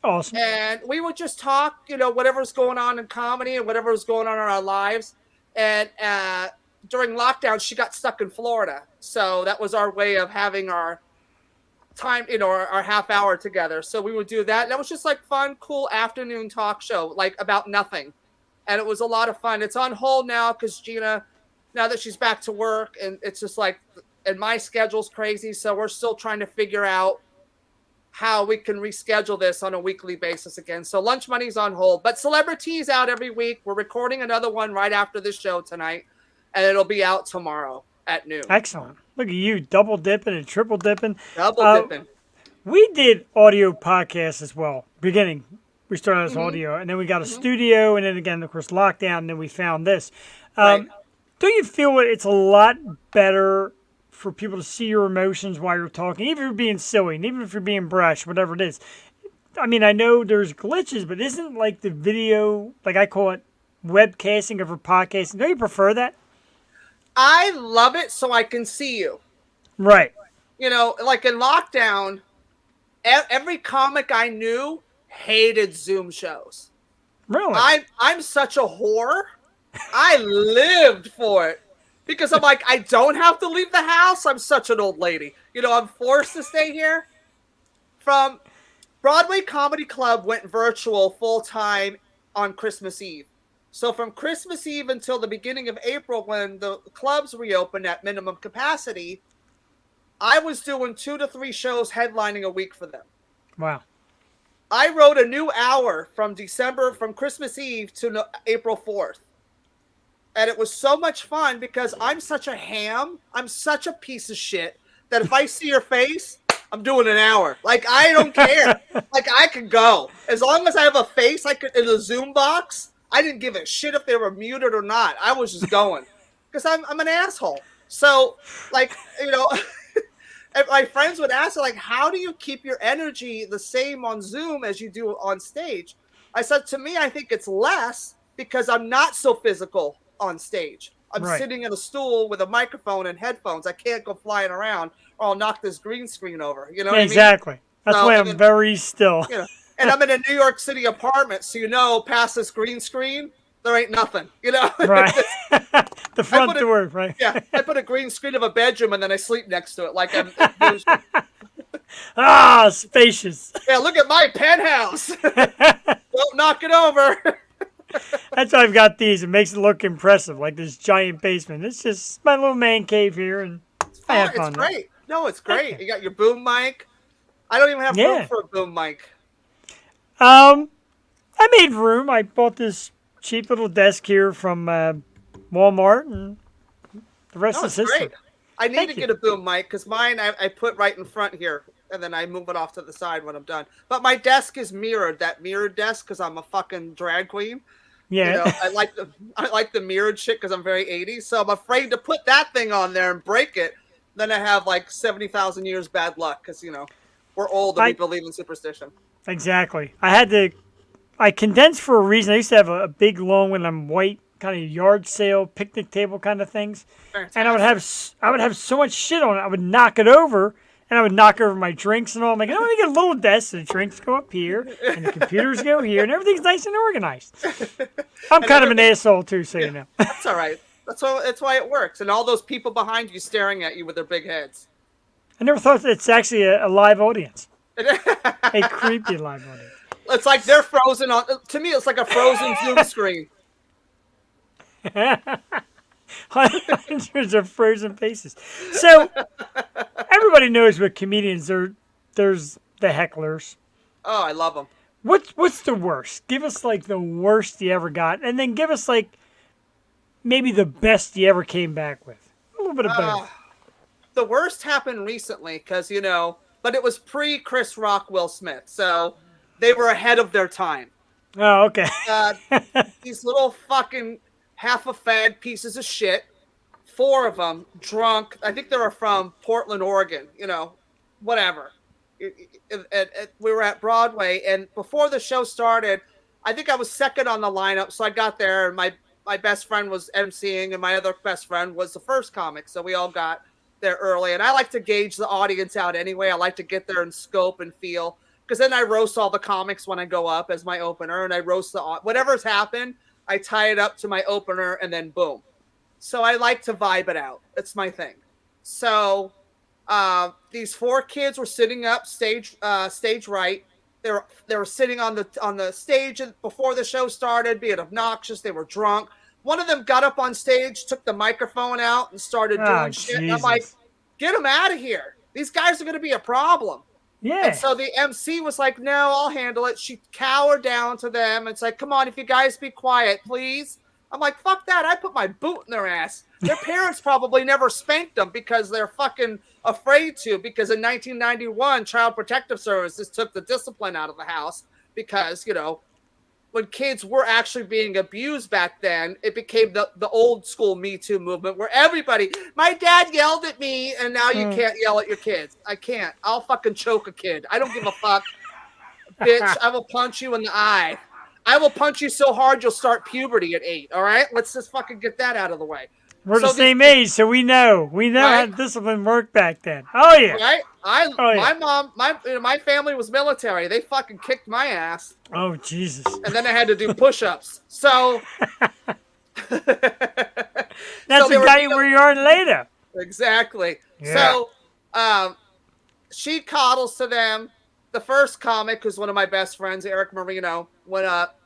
Awesome. And we would just talk, whatever's going on in comedy and whatever's going on in our lives. And during lockdown, she got stuck in Florida. So that was our way of having our time, our half hour together. So we would do that. That was just like fun, cool afternoon talk show, like about nothing. and it was a lot of fun. It's on hold now because Gina, now that she's back to work, and it's just like, and my schedule's crazy, so we're still trying to figure out how we can reschedule this on a weekly basis again. So Lunch Money's on hold, but Celebrity's out every week. We're recording another one right after this show tonight, and it'll be out tomorrow at noon. Excellent. Look at you, double dipping and triple dipping. Double dipping. We did audio podcasts as well. Beginning, we started as audio, and then we got a studio, and then again, of course, lockdown, and then we found this. Right. Don't you feel it's a lot better for people to see your emotions while you're talking, even if you're being silly, and even if you're being brash, whatever it is? I mean, I know there's glitches, but isn't like the video, like I call it webcasting over podcasting, don't you prefer that? I love it so I can see you. Right. You know, like in lockdown, every comic I knew hated Zoom shows. Really? I'm such a whore. I lived for it because I'm like, I don't have to leave the house. I'm such an old lady. You know, I'm forced to stay here. From Broadway Comedy Club went virtual full time on Christmas Eve. So from Christmas Eve until the beginning of April, when the clubs reopened at minimum capacity, I was doing 2 to 3 shows headlining a week for them. Wow. I wrote a new hour from Christmas Eve to April 4th. And it was so much fun because I'm such a ham. I'm such a piece of shit that if I see your face, I'm doing an hour. Like, I don't care. Like, I could go. As long as I have a face in a Zoom box, I didn't give a shit if they were muted or not. I was just going. Because I'm an asshole. So, like, you know, my friends would ask, like, how do you keep your energy the same on Zoom as you do on stage? I said, to me, I think it's less because I'm not so physical on stage. I'm sitting in a stool with a microphone and headphones. I can't go flying around or I'll knock this green screen over. You know what exactly. I mean? That's why I'm very still. You know, and I'm in a New York City apartment, so you know, past this green screen, there ain't nothing. You know? Right. The front door, right? Yeah. I put a green screen of a bedroom and then I sleep next to it. Like I'm spacious. Yeah, look at my penthouse. Don't knock it over. That's why I've got these. It makes it look impressive, like this giant basement. It's just my little man cave here, and I have fun. It's great. No, it's great. You got your boom mic. I don't even have room for a boom mic. I made room. I bought this cheap little desk here from Walmart, and the rest is history. Great. I need to get a boom mic because mine I put right in front here, and then I move it off to the side when I'm done. But my desk is mirrored, that mirrored desk, because I'm a fucking drag queen. Yeah, you know, I like the mirrored shit because I'm very 80s, so I'm afraid to put that thing on there and break it. Then I have like 70,000 years bad luck because, you know, we're old and we believe in superstition. Exactly. I condensed for a reason. I used to have a big, long one. I'm white, kind of yard sale, picnic table kind of things. Fantastic. And I would have so much shit on it. I would knock it over, and I would knock over my drinks and all. I'm like, I want to get a little desk. So the drinks go up here, and the computers go here, and everything's nice and organized. I'm kind of an asshole too, so you know. That's all right. That's why it works. And all those people behind you staring at you with their big heads. I never thought it's actually a live audience. A creepy live audience. It's like they're frozen on. To me, it's like a frozen Zoom screen. Hundreds of frozen faces. So everybody knows with comedians, there's the hecklers. Oh, I love them. What's the worst? Give us like the worst you ever got, and then give us like maybe the best you ever came back with. A little bit of both. The worst happened recently because, you know, but it was pre-Chris Rock, Will Smith, so they were ahead of their time. Oh, okay. These little fucking half-a-fad pieces of shit, 4 of them, drunk. I think they were from Portland, Oregon, you know, whatever. We were at Broadway, and before the show started, I think I was second on the lineup, so I got there, and my best friend was emceeing, and my other best friend was the first comic, so we all got there early. And I like to gauge the audience out anyway. I like to get there and scope and feel, because then I roast all the comics when I go up as my opener, and I roast whatever's happened, I tie it up to my opener, and then boom. So I like to vibe it out. It's my thing. So these 4 kids were sitting up stage right, They were sitting on the stage before the show started, being obnoxious. They were drunk. One of them got up on stage, took the microphone out, and started doing shit. And I'm like, get them out of here. These guys are going to be a problem. Yeah. And so the MC was like, no, I'll handle it. She cowered down to them. It's like, come on, if you guys be quiet, please. I'm like, fuck that. I put my boot in their ass. Their parents probably never spanked them because they're fucking afraid to, because in 1991, Child Protective Services took the discipline out of the house because, you know, when kids were actually being abused back then, it became the old school Me Too movement where everybody, my dad yelled at me, and now you can't yell at your kids. I can't. I'll fucking choke a kid. I don't give a fuck. Bitch, I will punch you in the eye. I will punch you so hard you'll start puberty at 8, all right? Let's just fucking get that out of the way. We're the same age, so we know. We know how discipline worked back then. Oh, yeah. Right? My mom, my family was military. They fucking kicked my ass. Oh, Jesus. And then I had to do push-ups. So... That's the guy where you are later. Exactly. Yeah. So she coddles to them. The first comic, who's one of my best friends, Eric Marino, went up.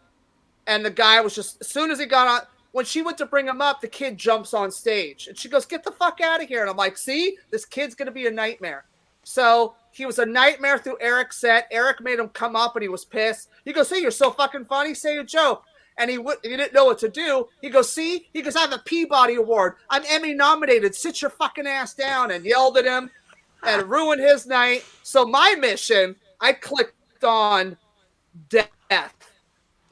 And the guy was just, as soon as he got on... When she went to bring him up, the kid jumps on stage. And she goes, get the fuck out of here. And I'm like, see? This kid's going to be a nightmare. So he was a nightmare through Eric's set. Eric made him come up, and he was pissed. He goes, hey, you're so fucking funny. Say a joke. And he didn't know what to do. He goes, see? He goes, I have a Peabody Award. I'm Emmy nominated. Sit your fucking ass down. And yelled at him and ruined his night. So my mission, I clicked on death.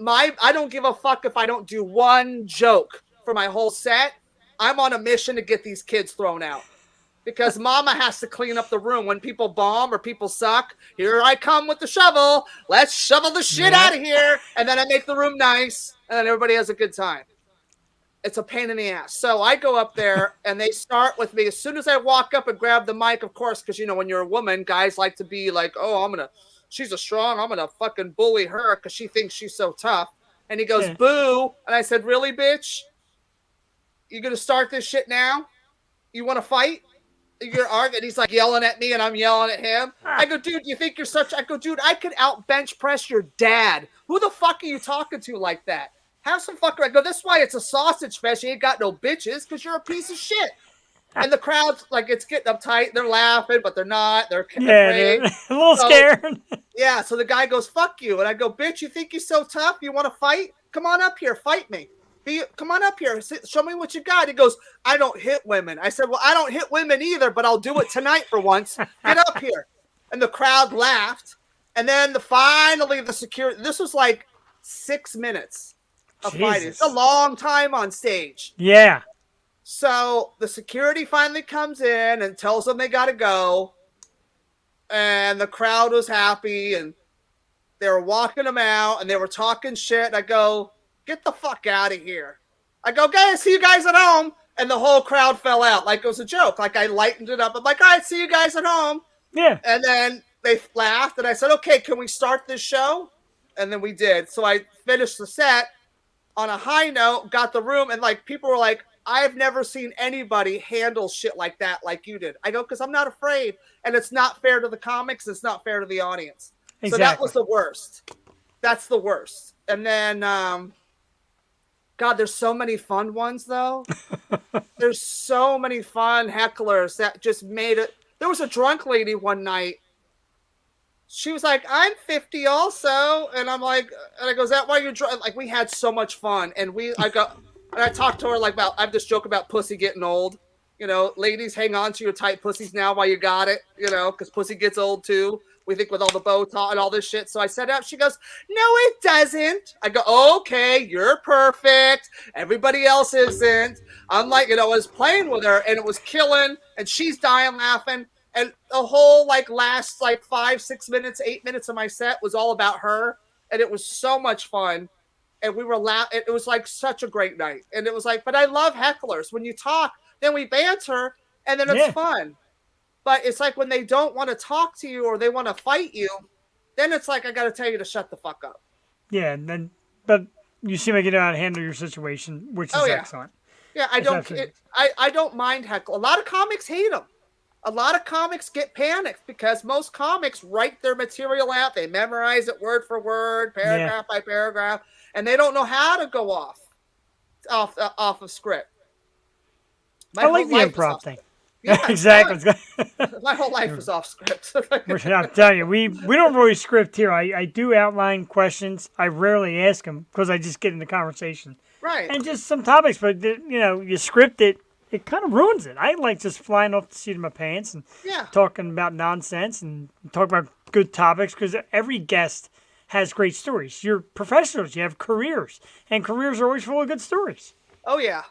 I don't give a fuck if I don't do one joke for my whole set. I'm on a mission to get these kids thrown out. Because mama has to clean up the room when people bomb or people suck. Here I come with the shovel. Let's shovel the shit out of here. And then I make the room nice. And then everybody has a good time. It's a pain in the ass. So I go up there and they start with me. As soon as I walk up and grab the mic, of course, because, you know, when you're a woman, guys like to be like, oh, she's a strong, I'm going to fucking bully her because she thinks she's so tough. And he goes, boo. And I said, really, bitch? You going to start this shit now? You want to fight? You're arguing. He's like yelling at me and I'm yelling at him. I go, dude, you think you're such... I go, dude, I could out bench press your dad. Who the fuck are you talking to like that? Have some fucker. I go, that's why it's a sausage fest. You ain't got no bitches because you're a piece of shit. And the crowd's like, it's getting uptight. They're laughing, but they're not. They're afraid. They're a little scared. Yeah, so the guy goes, fuck you. And I go, bitch, you think you're so tough? You want to fight? Come on up here. Fight me. Come on up here. Show me what you got. He goes, I don't hit women. I said, well, I don't hit women either, but I'll do it tonight for once. Get up here. And the crowd laughed. And then finally the security, this was like 6 minutes of fighting. It's a long time on stage. Yeah. So the security finally comes in and tells them they got to go. And the crowd was happy. And they were walking them out. And they were talking shit. I go, get the fuck out of here. I go, guys, see you guys at home. And the whole crowd fell out like it was a joke. Like I lightened it up. I'm like, all right, see you guys at home. Yeah. And then they laughed. And I said, okay, can we start this show? And then we did. So I finished the set on a high note, got the room. And like people were like, I've never seen anybody handle shit like that like you did. I go, because I'm not afraid. And it's not fair to the comics. It's not fair to the audience. Exactly. So that was the worst. That's the worst. And then... God, there's so many fun ones, though. There's so many fun hecklers that just made it. There was a drunk lady one night. She was like, I'm 50 also. And I'm like, and I go, is that why you're drunk? Like, we had so much fun. And I talked to her like I have this joke about pussy getting old. You know, ladies, hang on to your tight pussies now while you got it, you know, because pussy gets old too. We think with all the Botox and all this shit. So I said up. She goes, no, it doesn't. I go, okay, you're perfect. Everybody else isn't. I'm like, you know, I was playing with her and it was killing and she's dying laughing. And the whole last 5, 6 minutes, 8 minutes of my set was all about her. And it was so much fun. And we were laughing. It was like such a great night. And it was like, but I love hecklers. When you talk, then we banter and then it's fun. But it's like when they don't want to talk to you or they want to fight you, then it's like, I got to tell you to shut the fuck up. Yeah, but you seem like you know how to handle your situation, which is excellent. Yeah, I don't mind heckle. A lot of comics hate them. A lot of comics get panicked because most comics write their material out. They memorize it word for word, paragraph by paragraph, and they don't know how to go off of script. I like the improv thing. Yeah, exactly. My whole life is off script. I'm telling you, we don't really script here. I do outline questions. I rarely ask them because I just get into conversation. Right. And just some topics, but you script it. It kind of ruins it. I like just flying off the seat of my pants and talking about nonsense and talk about good topics because every guest has great stories. You're professionals. You have careers, and careers are always full of good stories. Oh yeah,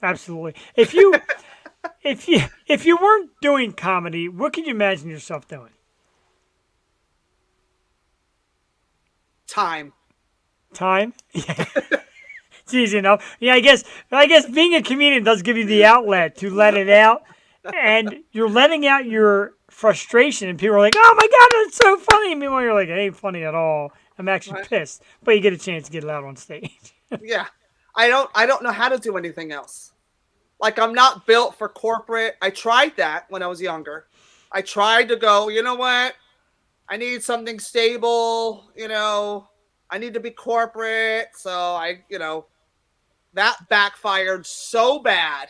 absolutely. If you if you weren't doing comedy, what could you imagine yourself doing? Time. Yeah. It's easy enough. Yeah, I guess being a comedian does give you the outlet to let it out, and you're letting out your frustration, and people are like, "Oh my God, that's so funny!" And meanwhile, you're like, "It ain't funny at all. I'm actually pissed." But you get a chance to get it out on stage. Yeah, I don't know how to do anything else. Like, I'm not built for corporate. I tried that when I was younger. I tried to go, you know what? I need something stable. I need to be corporate. So that backfired so bad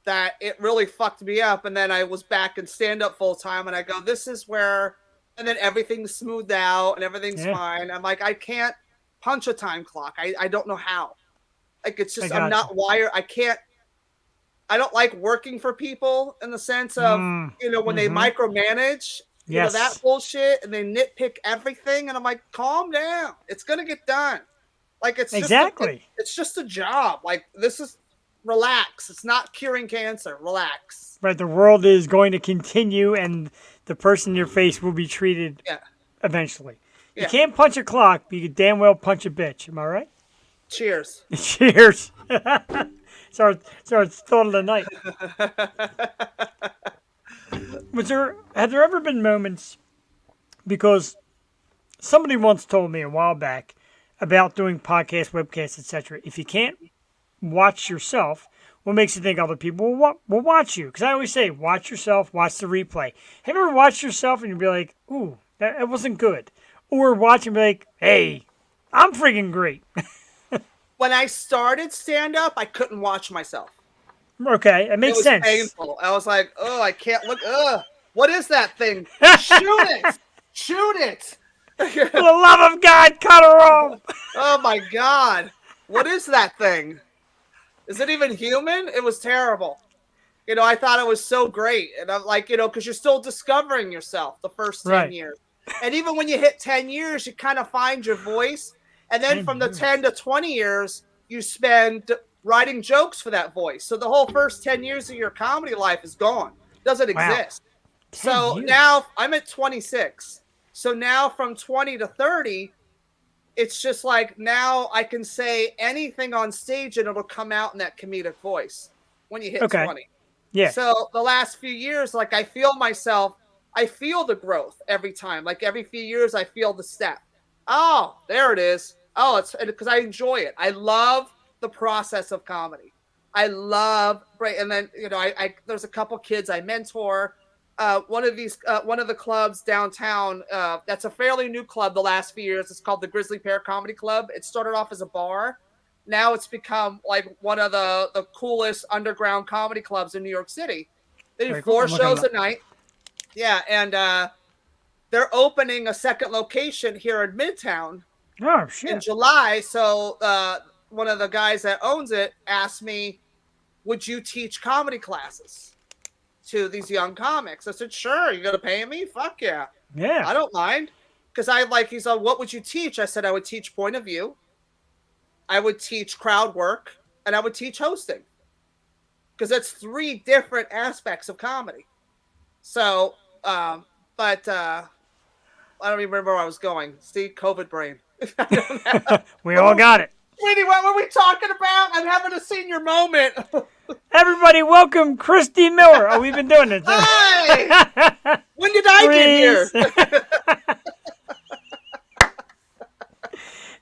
that it really fucked me up. And then I was back in stand-up full time, and I go, this is where, and then everything's smoothed out and everything's fine. I'm like, I can't punch a time clock. I don't know how. Like, it's just, I'm not wired. I don't like working for people in the sense of, when they micromanage, that bullshit, and they nitpick everything. And I'm like, calm down. It's going to get done. Like, it's it's just a job. Like, this is, relax. It's not curing cancer. Relax. Right. The world is going to continue, and the person in your face will be treated eventually. Yeah. You can't punch a clock, but you can damn well punch a bitch. Am I right? Cheers. Cheers. It's our thought of the night. Have there ever been moments, because somebody once told me a while back about doing podcasts, webcasts, etc. If you can't watch yourself, what makes you think other people will watch you? Because I always say, watch yourself, watch the replay. Have you ever watched yourself and you'd be like, ooh, that wasn't good? Or watch and be like, hey, I'm freaking great. When I started stand-up, I couldn't watch myself. Okay, it makes sense. It was painful. I was like, oh, I can't look. What is that thing? Shoot it! Shoot it! For the love of God, cut her off! Oh my God. What is that thing? Is it even human? It was terrible. I thought it was so great. And I'm like, because you're still discovering yourself the first 10 years. And even when you hit 10 years, you kind of find your voice. And then from the 10 to 20 years, you spend writing jokes for that voice. So the whole first 10 years of your comedy life is gone. Doesn't exist. So now I'm at 26. So now from 20 to 30, it's just like, now I can say anything on stage and it'll come out in that comedic voice when you hit 20. Yeah. So the last few years, like, I feel myself, I feel the growth every time. Like, every few years, I feel the step. Oh, there it is. Oh, it's because I enjoy it. I love the process of comedy. I love, and then, there's a couple kids I mentor. One of the clubs downtown, that's a fairly new club the last few years. It's called the Grizzly Comedy Club. It started off as a bar. Now it's become like one of the coolest underground comedy clubs in New York City. They do 4 shows a night. Yeah, and they're opening a second location here in Midtown in July. So one of the guys that owns it asked me, would you teach comedy classes to these young comics? I said, sure. You gonna pay me? Fuck yeah. Yeah. I don't mind. Because he's like, what would you teach? I said, I would teach point of view. I would teach crowd work, and I would teach hosting. Because that's 3 different aspects of comedy. So, I don't even remember where I was going. See, COVID brain. We all got it. Sweetie, what were we talking about? I'm having a senior moment. Everybody, welcome Christy Miller. Oh, we've been doing this. Hi! When did I get here?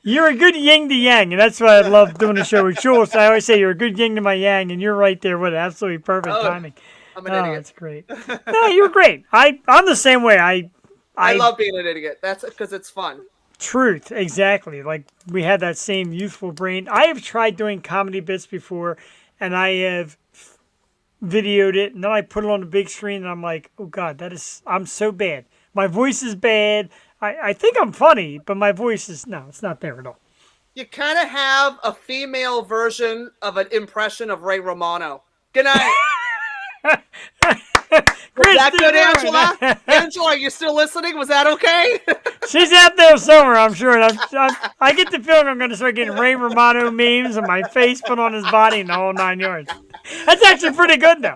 You're a good yin to yang, and that's why I love doing the show with Jules. I always say you're a good yin to my yang, and you're right there with it. Absolutely perfect timing. I'm an Oh, idiot. that's great. No, you were great. I'm the same way. I love being an idiot. That's because it's fun. Truth, exactly. Like we had that same youthful brain. I have tried doing comedy bits before, and I have videoed it, and then I put it on the big screen, and I'm like, oh God, I'm so bad. My voice is bad. I think I'm funny, but my voice is, no, it's not there at all. You kind of have a female version of an impression of Ray Romano. Good night. Was that good, Angela? Angela, are you still listening? Was that okay? She's out there somewhere, I'm sure. I get the feeling I'm going to start getting Ray Romano memes and my face put on his body and the whole 9 yards. That's actually pretty good, though.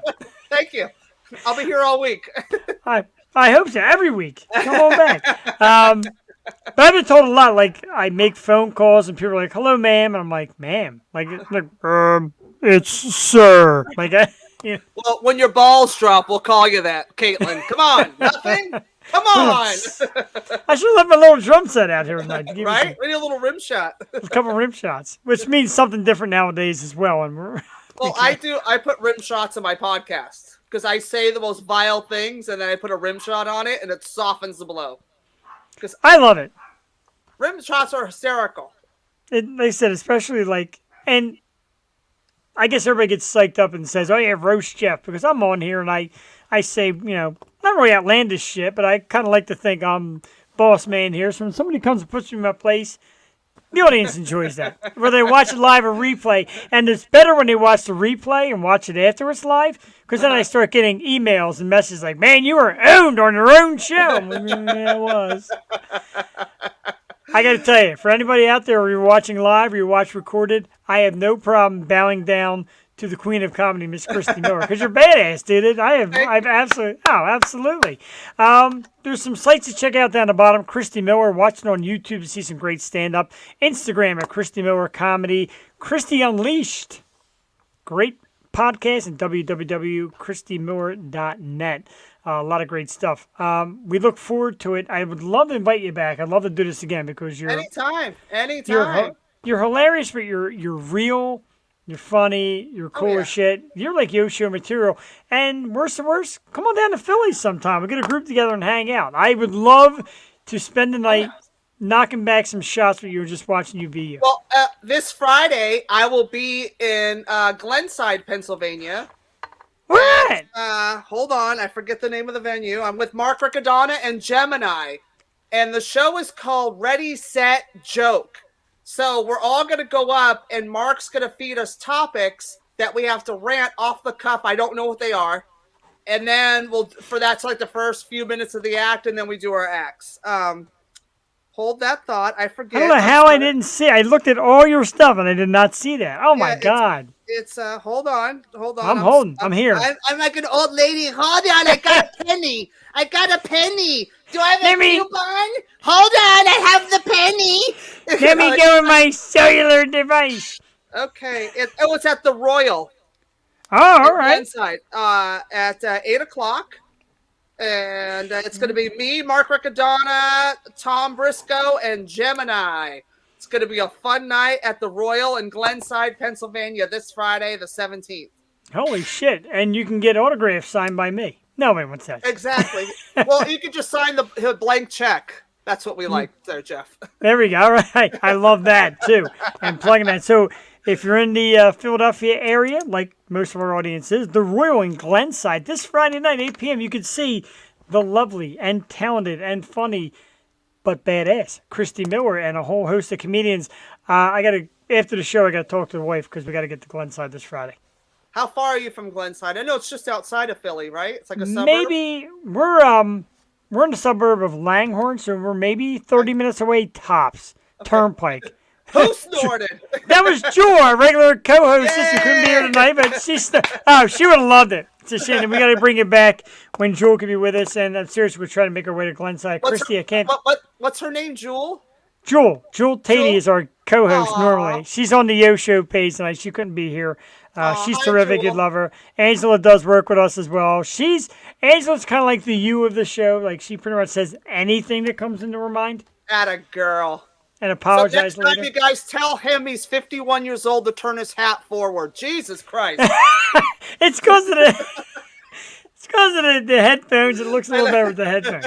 Thank you. I'll be here all week. I hope so. Every week. Come on back. But I've been told a lot. Like, I make phone calls and people are like, hello, ma'am. And I'm like, ma'am. Like it's sir. Like, yeah. Well, when your balls drop, we'll call you that, Caitlin. Come on. Nothing? Come on. I should have left my little drum set out here tonight. To give right? We need a little rim shot. A couple rim shots, which means something different nowadays as well. And well, I put rim shots in my podcast because I say the most vile things and then I put a rim shot on it and it softens the blow. Because I love it. Rim shots are hysterical. They said, especially like, and I guess everybody gets psyched up and says, oh yeah, roast Jeff, because I'm on here and I say, not really outlandish shit, but I kind of like to think I'm boss man here. So when somebody comes and puts me in my place, the audience enjoys that. Whether they watch it live or replay. And it's better when they watch the replay and watch it after it's live, because then I start getting emails and messages like, man, you were owned on your own show. I'm like, yeah, it was. I got to tell you, for anybody out there, or you're watching live or you watch recorded, I have no problem bowing down to the queen of comedy, Miss Christy Miller, because you're badass, dude. I've absolutely. There's some sites to check out down the bottom. Christy Miller, watching on YouTube to see some great stand-up. Instagram at Christy Miller Comedy. Christy Unleashed, great podcast, and www.christymiller.net. A lot of great stuff. We look forward to it. I would love to invite you back. I'd love to do this again because you're anytime. You're hilarious, but you're real. You're funny. You're cool as shit. You're like Yoshio material. And worse than worse, come on down to Philly sometime. We'll get a group together and hang out. I would love to spend the night knocking back some shots with you just watching you be you. Well, this Friday I will be in Glenside, Pennsylvania. What? Hold on, I forget the name of the venue. I'm with Mark Riccadonna and Gemini, and the show is called Ready, Set, Joke. So we're all going to go up, and Mark's going to feed us topics that we have to rant off the cuff. I don't know what they are. And then that's like the first few minutes of the act, and then we do our acts. Hold that thought. I forget. I don't know how I didn't see. I looked at all your stuff, and I did not see that. Oh, my God. It's hold on. I'm here. I'm like an old lady. Hold on, I got a penny. Do I have a coupon? Hold on, I have the penny. Let me go with my cellular device. Okay. It's at the Royal. Oh, all right. Inside at 8:00, and it's going to be me, Mark Riccadonna, Tom Briscoe, and Gemini. It's going to be a fun night at the Royal in Glenside, Pennsylvania this Friday, the 17th. Holy shit. And you can get autographs signed by me. No, wait, what's that? Exactly. Well, you can just sign the blank check. That's what we like there, Jeff. There we go. All right. I love that, too. And plugging that. So if you're in the Philadelphia area, like most of our audience is, the Royal in Glenside, this Friday night, 8 p.m., you can see the lovely and talented and funny but badass Christy Miller and a whole host of comedians. After the show, I got to talk to the wife because we got to get to Glenside this Friday. How far are you from Glenside? I know it's just outside of Philly, right? It's like a suburb. Maybe we're in the suburb of Langhorne, so we're maybe 30 minutes away tops. Okay. Turnpike. Who snorted? That was Jewel, our regular co-host. She couldn't be here tonight, but she would have loved it. It's a shame. We got to bring it back when Jewel can be with us. And I'm serious, we're trying to make our way to Glenside. Christy, I can't. What's her name? Jewel. Jewel Tatey is our co-host normally. She's on the Yo Show page tonight. She couldn't be here. She's terrific. You'd love her. Angela does work with us as well. Angela's kind of like the you of the show. Like she pretty much says anything that comes into her mind. Atta girl. And apologize later. So next time later. you guys tell him he's 51 years old to turn his hat forward. Jesus Christ. It's because of the... It's because of the headphones. It looks a little better with the headphones.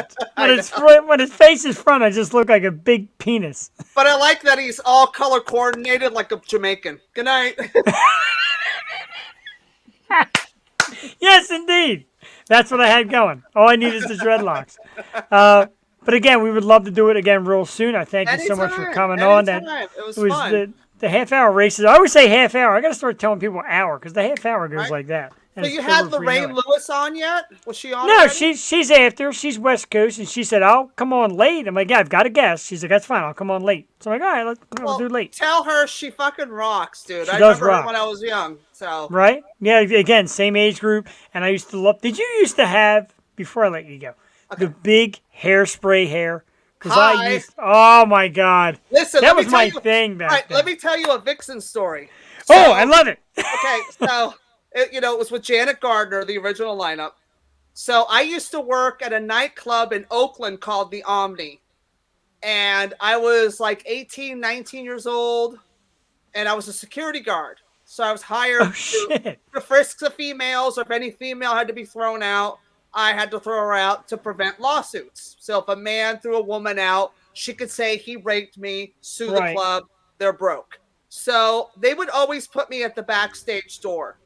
When his face is front, I just look like a big penis. But I like that he's all color coordinated like a Jamaican. Good night. Yes, indeed. That's what I had going. All I need is the dreadlocks. But again, we would love to do it again real soon. I thank you so much for coming on. It was fun. The half-hour races. I always say half-hour. I got to start telling people hour because the half-hour goes like that. So you had Lorraine Lewis on yet? Was she on? No, already? she's after. She's West Coast, and she said, "I'll come on late." I'm like, "Yeah, I've got a guest." She's like, "That's fine. I'll come on late." So I'm like, "All right, we'll do late." Tell her she fucking rocks, dude. I does remember rock. her when I was young. So right? Yeah. Again, same age group, and I used to love. Did you used to have before I let you go the big hairspray hair? Because oh my God. Listen, that was my thing back then. Let me tell you a Vixen story. So, I love it. Okay, so, it was with Janet Gardner, the original lineup. So I used to work at a nightclub in Oakland called the Omni. And I was like 18, 19 years old. And I was a security guard. So I was hired to frisk the females, or if any female had to be thrown out, I had to throw her out to prevent lawsuits. So if a man threw a woman out, she could say he raped me, sue the club, they're broke. So they would always put me at the backstage door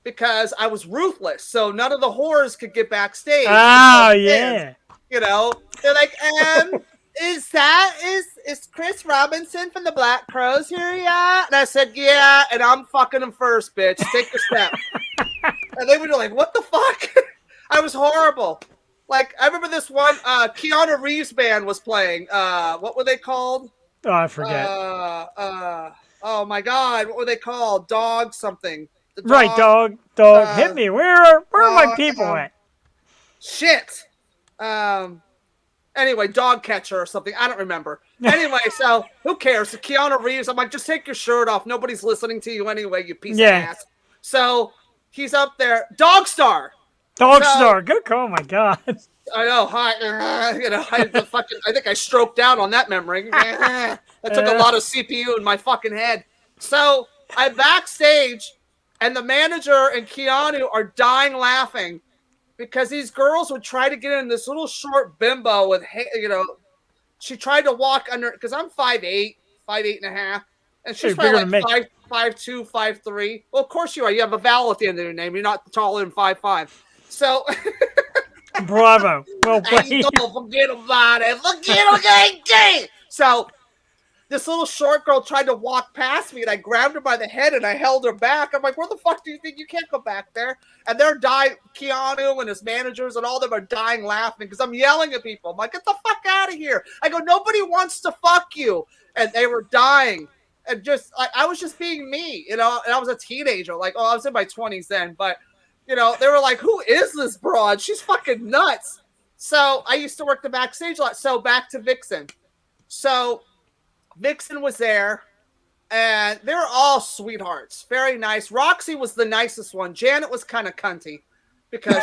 because I was ruthless. So none of the whores could get backstage. Oh, yeah. They're like, is Chris Robinson from the Black Crows here yet? And I said, yeah, and I'm fucking him first, bitch. Take a step. And they would be like, what the fuck? I was horrible. Like, I remember this one, Keanu Reeves band was playing. What were they called? Oh, I forget. Oh my God, what were they called? Dog something. Dog. Hit me. Where are my people at? Shit. Anyway, Dog Catcher or something. I don't remember. Anyway, so who cares? So Keanu Reeves, I'm like, just take your shirt off. Nobody's listening to you anyway, you piece of ass. So he's up there. Dog Star. Good call. Oh my God. I know. I think I stroked out on that memory. I took a lot of CPU in my fucking head. So I'm backstage, and the manager and Keanu are dying laughing because these girls would try to get in this little short bimbo with, she tried to walk under, because I'm 5'8", 5'8.5", and she's probably like 5'2", 5'3". Well, of course you are. You have a vowel at the end of your name. You're not taller than 5'5". So, bravo. Well played. Don't forget about it. Forget. So, this little short girl tried to walk past me, and I grabbed her by the head and I held her back. I'm like, where the fuck do you think? You can't go back there. And they're dying. Keanu and his managers and all of them are dying laughing because I'm yelling at people. I'm like, get the fuck out of here. I go, nobody wants to fuck you. And they were dying. And I was just being me, and I was a teenager. Like, I was in my 20s then, but they were like, who is this broad? She's fucking nuts. So I used to work the backstage a lot. So back to Vixen. So Vixen was there, and they were all sweethearts. Very nice. Roxy was the nicest one. Janet was kind of cunty because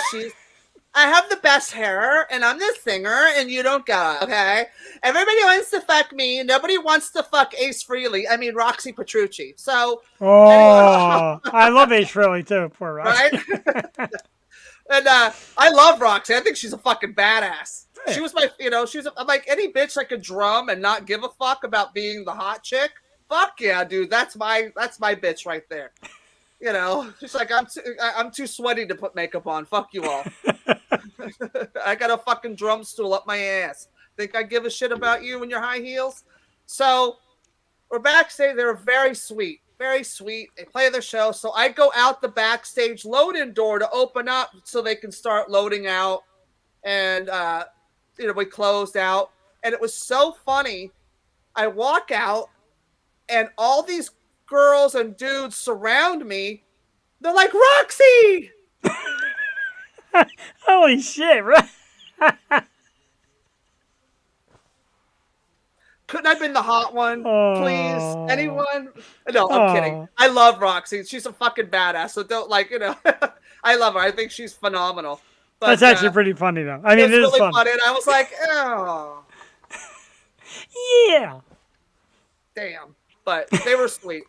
I have the best hair, and I'm the singer, and you don't got it, okay? Everybody wants to fuck me. Nobody wants to fuck Ace Frehley. I mean, Roxy Petrucci. So, I love Ace Frehley, too. Poor Roxy. Right? And I love Roxy. I think she's a fucking badass. She was my, I'm like, any bitch that could drum and not give a fuck about being the hot chick. Fuck yeah, dude. That's my bitch right there. She's like, I'm too sweaty to put makeup on. Fuck you all. I got a fucking drum stool up my ass. Think I give a shit about you and your high heels? So we're backstage. They were very sweet. Very sweet. They play their show. So I go out the backstage load-in door to open up so they can start loading out. And, we closed out. And it was so funny. I walk out, and all these girls and dudes surround me. They're like, Roxy! Holy shit, right? Couldn't I have been the hot one? Please? Anyone? No, I'm kidding. I love Roxy. She's a fucking badass. So don't, I love her. I think she's phenomenal. But, that's actually pretty funny, though. I mean, it is really funny. And I was like, oh. Yeah. Damn. But they were sweet.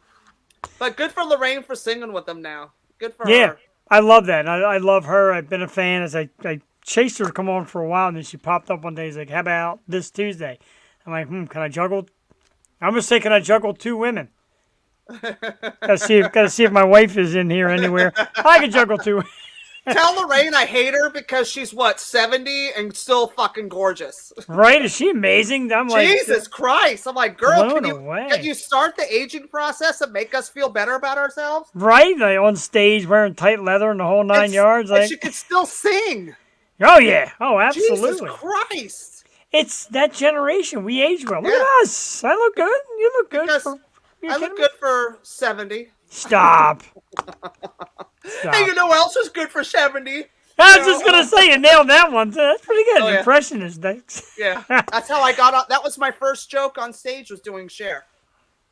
But good for Lorraine for singing with them now. Good for her. I love that. I love her. I've been a fan as I chased her to come on for a while, and then she popped up one day. She's like, how about this Tuesday? I'm like, can I juggle? I'm going to say, can I juggle 2 women? Gotta see if my wife is in here anywhere. I can juggle 2. Tell Lorraine I hate her because she's, 70 and still fucking gorgeous. Right? Is she amazing? I'm like, Jesus Christ. I'm like, girl, blown can away. you start the aging process and make us feel better about ourselves? Right? Like on stage wearing tight leather and the whole 9 yards. And Like, she could still sing. oh, yeah. Oh, absolutely. Jesus Christ. It's that generation. We age well. Look at us. I look good. You look good. I look good for 70. Stop. Hey, you know what else is good for 70? I was just going to say, you nailed that one. That's pretty good. Oh, yeah. Impressionist. Yeah. That's how I got on. That was my first joke on stage, was doing Cher.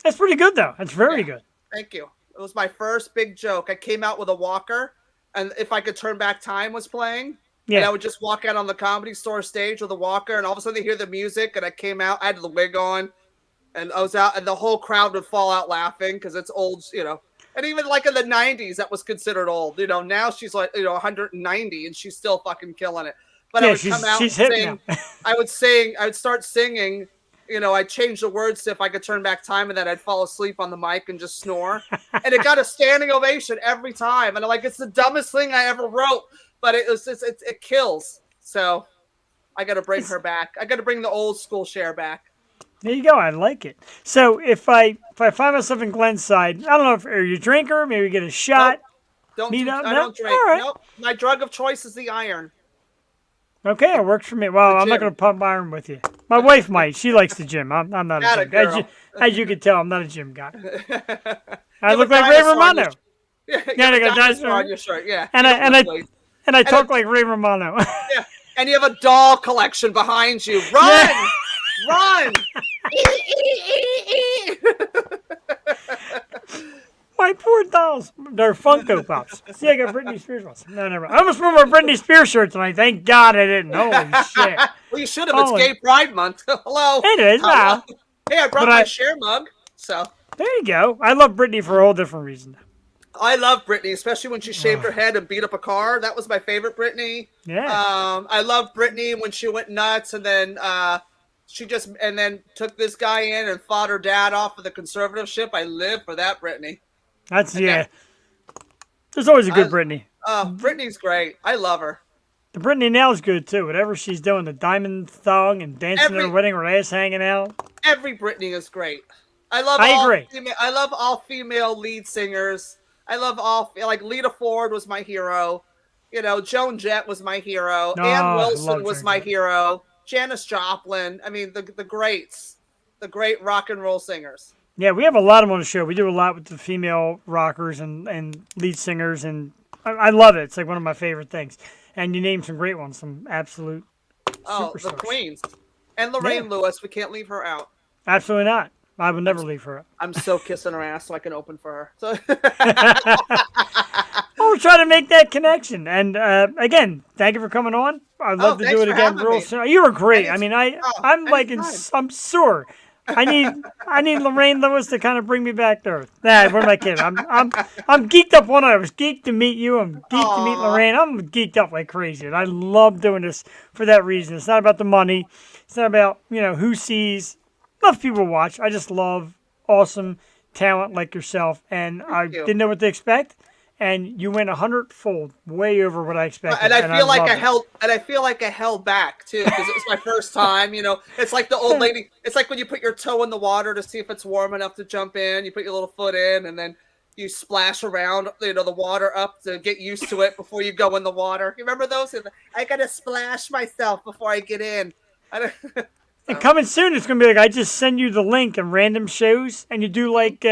That's pretty good, though. That's very good. Thank you. It was my first big joke. I came out with a walker, and If I Could Turn Back Time was playing. Yeah. And I would just walk out on the Comedy Store stage with a walker, and all of a sudden they hear the music, and I came out. I had the wig on, and I was out, and the whole crowd would fall out laughing because it's old, And even like in the 90s, that was considered old. Now she's like, 190 and she's still fucking killing it. But I would come out and sing. I would start singing. I'd change the words to If I Could Turn Back Time, and then I'd fall asleep on the mic and just snore. And it got a standing ovation every time. And I'm like, it's the dumbest thing I ever wrote, but it kills. So I got to bring her back. I got to bring the old school Cher back. There you go. I like it. So if I find myself in Glenn's side, I don't know if are you a drinker, maybe get a shot. Nope. I don't drink. All right. Nope. My drug of choice is the iron. Okay, it works for me. Well, I'm not going to pump iron with you. My wife might. She likes the gym. I'm not a gym guy. As you can tell, I'm not a gym guy. I look like Ray Romano. Yeah, I got a dinosaur on your shirt. Yeah. And I talk like Ray Romano. Yeah. And you have a doll collection behind you. Run! Yeah. Run! My poor dolls. They're Funko Pops. See, I got Britney Spears ones. No, never. I almost wore my Britney Spears shirt tonight. Thank God I didn't. Holy shit. Well, you should have. It's Gay Pride Month. Hello. It is. Wow. Hey, I brought my Cher mug. So. There you go. I love Britney for a whole different reason. I love Britney, especially when she shaved her head and beat up a car. That was my favorite Britney. Yeah. I love Britney when she went nuts and then then took this guy in and fought her dad off of the conservatorship. I live for that Britney. Yeah. There's always a good Britney. Britney's great. I love her. The Britney now is good too. Whatever she's doing, the diamond thong and dancing at her wedding, her ass hanging out. Every Britney is great. I agree. I love all female lead singers. I love Lita Ford was my hero. Joan Jett was my hero. Ann Wilson was my hero. Janis Joplin. I mean, the greats, the great rock and roll singers. Yeah, we have a lot of them on the show. We do a lot with the female rockers and lead singers, and I love it. It's like one of my favorite things. And you named some great ones, some absolute superstars. The queens. And Lorraine Lewis. We can't leave her out. Absolutely not. I would never leave her out. I'm so kissing her ass so I can open for her. So. We're trying to make that connection. And again, thank you for coming on. I'd love to do it again real soon. You were great. I'm sore. I need Lorraine Lewis to kind of bring me back to earth. Nah, what am I kidding? I'm geeked up one night. I was geeked to meet you. I'm geeked to meet Lorraine. I'm geeked up like crazy. And I love doing this for that reason. It's not about the money. It's not about, who sees. Love people watch. I just love awesome talent like yourself. And I didn't know what to expect. And you went 100-fold, way over what I expected. And I feel like I held back too, because it was my first time. It's like the old lady. It's like when you put your toe in the water to see if it's warm enough to jump in. You put your little foot in, and then you splash around, the water up to get used to it before you go in the water. You remember those? I gotta splash myself before I get in. And coming soon, it's going to be like I just send you the link and random shows, and you do like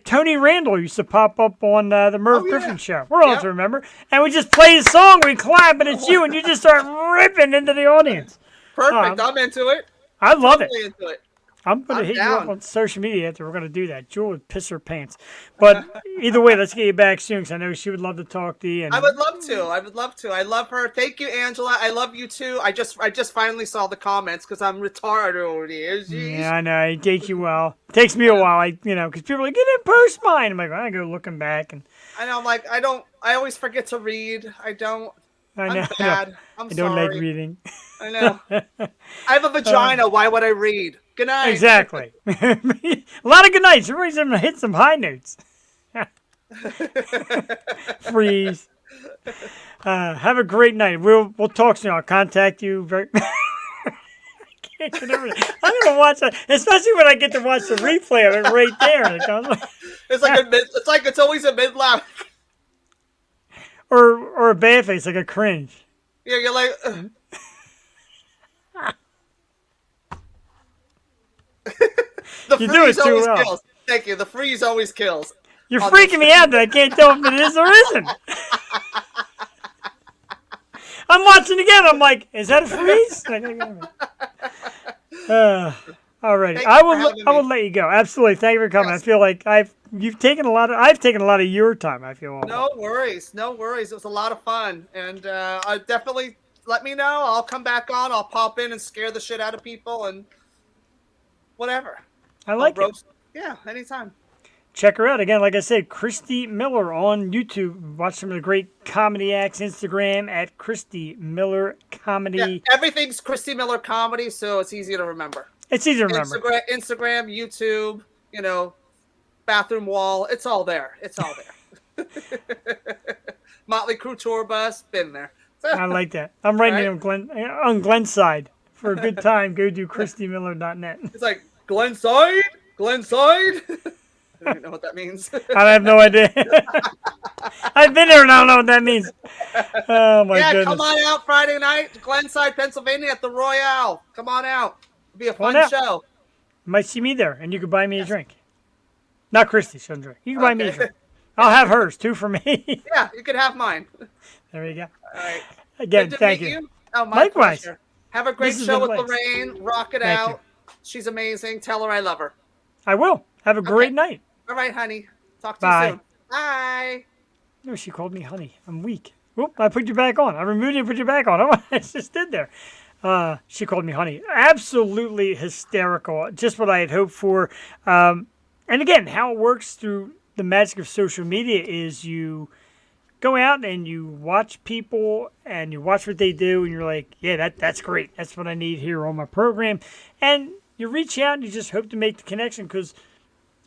Tony Randall used to pop up on the Merv Griffin show. We're all to remember. And we just play the song, we clap, and it's you, and you just start ripping into the audience. Perfect. I'm into it. I love it. Into it. I'm going to hit you up on social media after we're going to do that. Jewel would piss her pants. But either way, let's get you back soon because I know she would love to talk to you. And I would love to. I love her. Thank you, Angela. I love you too. I just finally saw the comments because I'm retarded over here. Yeah, I know. It takes you a while. It takes me a while. Because people are like, get in post mine. I'm like, I go looking back. And I know. I'm like, I don't I always forget to read. I don't. I know. I'm bad. I'm I don't sorry. like reading. I know. I have a vagina. Why would I read? Good night. Exactly. A lot of good nights. Everybody's going to hit some high notes. Freeze. Have a great night. We'll talk soon. I'll contact you. I can't get over it. I'm going to watch that, especially when I get to watch the replay of it right there. It's like it's always a mid laugh. Or a bad face, like a cringe. Yeah, you're like. The you freeze do it too always well. kills. Thank you. The freeze always kills. You're freaking me out that I can't tell if it is or isn't. I'm watching again. I'm like, is that a freeze? Alrighty. I will let you go. Absolutely. Thank you for coming. Yes. I feel like I've taken a lot of your time. I feel. No worries. No worries. It was a lot of fun, and I definitely let me know. I'll come back on. I'll pop in and scare the shit out of people and whatever. I like it. Yeah, anytime. Check her out. Again, like I said, Christy Miller on YouTube. Watch some of the great comedy acts. Instagram at Christy Miller Comedy. Yeah, everything's Christy Miller Comedy, so it's easy to remember. It's easy to remember. Instagram, YouTube, bathroom wall. It's all there. It's all there. Motley Crue tour bus. Been there. I like that. I'm writing it on Glenn's side. For a good time, go to ChristyMiller.net. It's like, Glenside? Glenside? I don't even know what that means. I have no idea. I've been there and I don't know what that means. Oh, my goodness. Come on out Friday night, Glenside, Pennsylvania at the Royale. Come on out. It'll be a fun show. You might see me there, and you could buy me a drink. Not Christy, she'll drink. You can buy me a drink. I'll have hers, too, for me. Yeah, you could have mine. There you go. All right. Again, thank you. Oh, my Likewise. Pleasure. Have a great show with Lorraine. Rock it out. She's amazing. Tell her I love her. I will. Have a great night. All right, honey. Talk to you soon. Bye. No, she called me honey. I'm weak. Oop, I put you back on. I removed you and put you back on. Oh, I just did there. She called me honey. Absolutely hysterical. Just what I had hoped for. And again, how it works through the magic of social media is you go out and you watch people and you watch what they do and you're like, yeah, that's great. That's what I need here on my program. And you reach out and you just hope to make the connection because,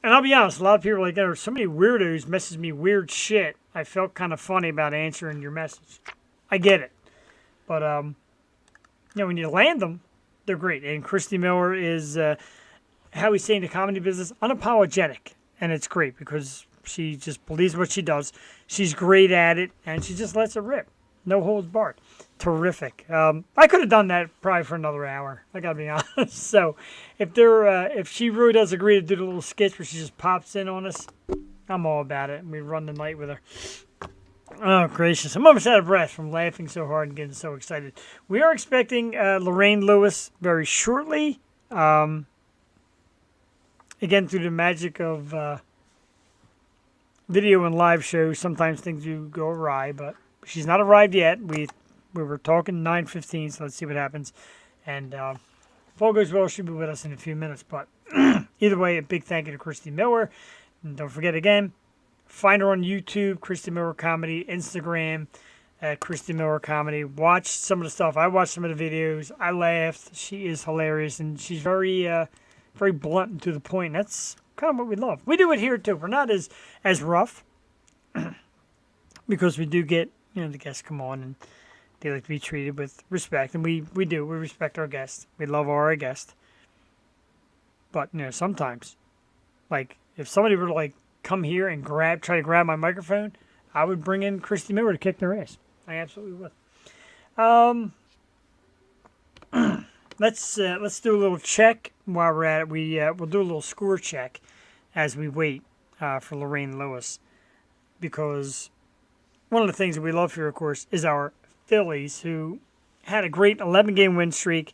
and I'll be honest, a lot of people are like, there are so many weirdos message me weird shit. I felt kind of funny about answering your message. I get it. But, when you land them, they're great. And Christy Miller is, how we say in the comedy business, unapologetic. And it's great because she just believes what she does. She's great at it, and she just lets it rip. No holds barred. Terrific. I could have done that probably for another hour. I gotta be honest. So, if she really does agree to do the little sketch where she just pops in on us, I'm all about it. And we run the night with her. Oh, gracious. I'm almost out of breath from laughing so hard and getting so excited. We are expecting Lorraine Lewis very shortly. Again, through the magic of video and live shows, sometimes things do go awry, but she's not arrived yet. We were talking 9:15, so let's see what happens. And if all goes well, she'll be with us in a few minutes. But either way, a big thank you to Christy Miller. And don't forget again, find her on YouTube, Christy Miller Comedy, Instagram at Christy Miller Comedy. Watch some of the stuff. I watched some of the videos. I laughed. She is hilarious, and she's very blunt and to the point. That's kind of what we love. We do it here too. We're not as rough because we do get the guests come on and they like to be treated with respect, and we respect our guests. We love our guests. But sometimes, like if somebody were to like come here and try to grab my microphone, I would bring in Christy Miller to kick their ass. I absolutely would. Let's do a little check while we're at it. We'll do a little score check as we wait for Lorraine Lewis, because one of the things that we love here, of course, is our Phillies, who had a great 11-game win streak,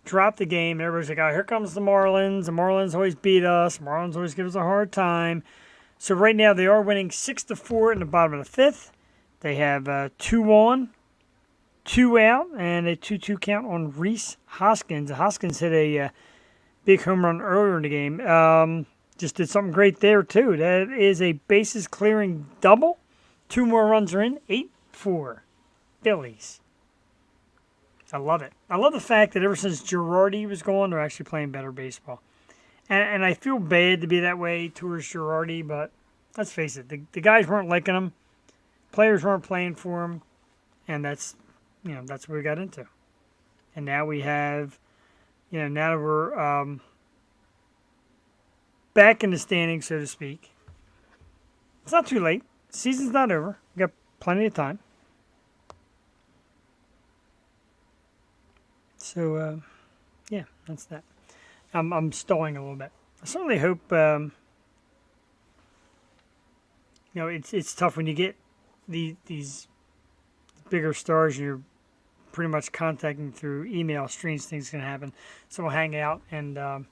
dropped the game. Everybody's like, oh, here comes the Marlins. The Marlins always beat us. The Marlins always give us a hard time. So right now they are winning 6-4 in the bottom of the fifth. They have 2 on, 2 out, and a 2-2 count on Rhys Hoskins. Hoskins hit a big home run earlier in the game. Just did something great there, too. That is a bases-clearing double 2 more runs are in. 8-4. Phillies. I love it. I love the fact that ever since Girardi was gone, they're actually playing better baseball. And I feel bad to be that way towards Girardi, but let's face it, the guys weren't liking him. Players weren't playing for him. And that's what we got into. And now we have, now that we're back in the standings, so to speak. It's not too late. Season's not over. We got plenty of time. So, yeah, that's that. I'm stalling a little bit. I certainly hope, it's tough when you get these bigger stars and you're pretty much contacting through email. Strange things can happen. So we'll hang out, and we're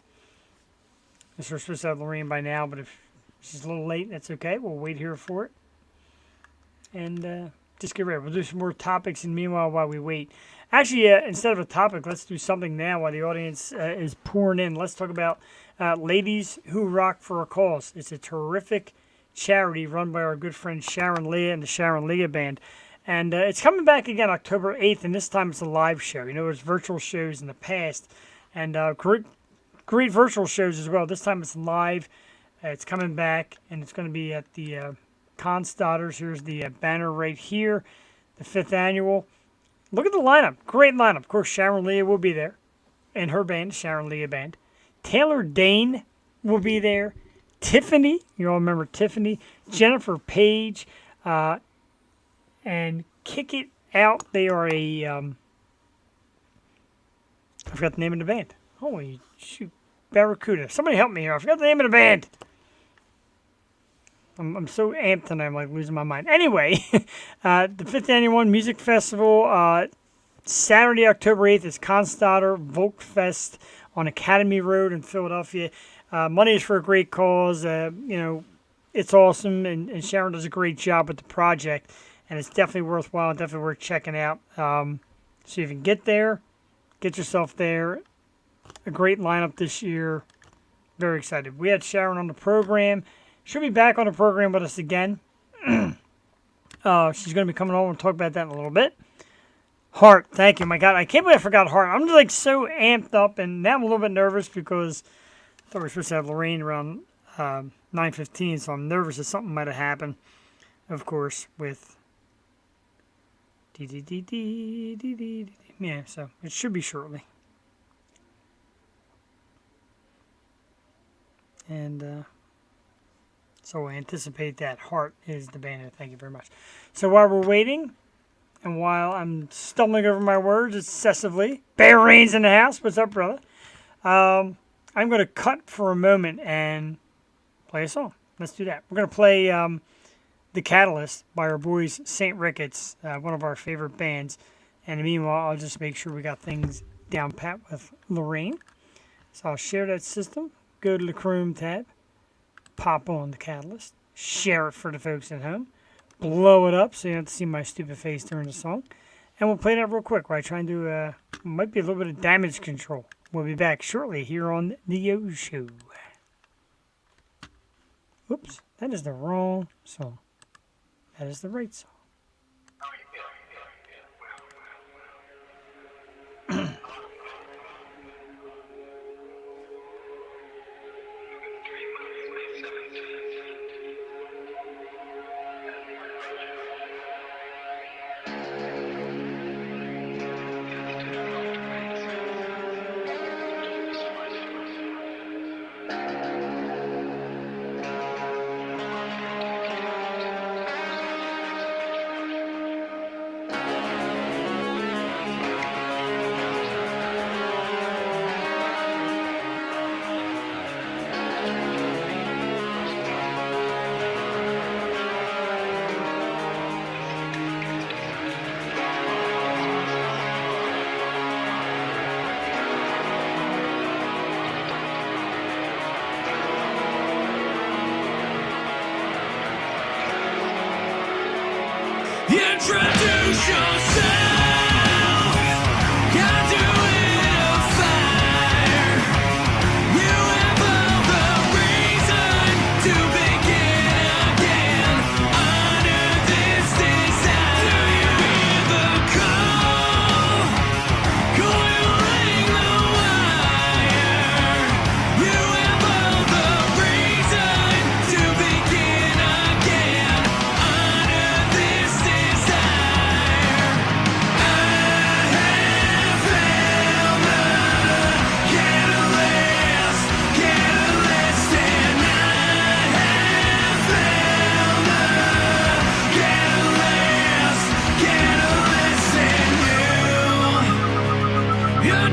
supposed to have Lorraine by now, but if she's a little late, that's okay. We'll wait here for it. And just get ready. We'll do some more topics, and meanwhile, while we wait. Actually, instead of a topic, let's do something now while the audience is pouring in. Let's talk about Ladies Who Rock for a Cause. It's a terrific charity run by our good friend Sharon Leah and the Sharon Leah Band. And it's coming back again October 8th, and this time it's a live show. There's virtual shows in the past, and great virtual shows as well. This time it's live. It's coming back, and it's going to be at the Constadters. Here's the banner right here, the 5th annual. Look at the lineup. Great lineup. Of course, Sharon Leah will be there, and her band, Sharon Leah Band. Taylor Dane will be there. Tiffany, you all remember Tiffany. Jennifer Page, and Kick It Out. They are I forgot the name of the band. Holy shoot. Barracuda. Somebody help me here. I forgot the name of the band. I'm so amped tonight. I'm like losing my mind. Anyway, the 5th Annual Music Festival, Saturday, October 8th is Constadter Volkfest on Academy Road in Philadelphia. Money is for a great cause. It's awesome, and Sharon does a great job with the project, and it's definitely worthwhile, definitely worth checking out. So if you can get there, get yourself there. A great lineup this year. Very excited. We had Sharon on the program. She'll be back on the program with us again. She's going to be coming on. We'll talk about that in a little bit. Heart. Thank you. My God, I can't believe I forgot Heart. I'm just like so amped up, and now I'm a little bit nervous because I thought we were supposed to have Lorraine around 9:15, so I'm nervous that something might have happened, of course, with yeah, so it should be shortly. And so I anticipate that Heart is the banner. Thank you very much. So while we're waiting, and while I'm stumbling over my words excessively, Bear Rain's in the house. What's up, brother? I'm going to cut for a moment and play a song. Let's do that. We're going to play The Catalyst by our boys St. Ricketts, one of our favorite bands. And meanwhile, I'll just make sure we got things down pat with Lorraine. So I'll share that system. Go to the Chrome tab, pop on The Catalyst, share it for the folks at home, blow it up so you don't have to see my stupid face during the song, and we'll play that real quick while I try and do, might be a little bit of damage control. We'll be back shortly here on The Yo Show. Oops, that is the wrong song. That is the right song. Introduce yourself. Gotta do it on fire. You have all the reason to begin again under this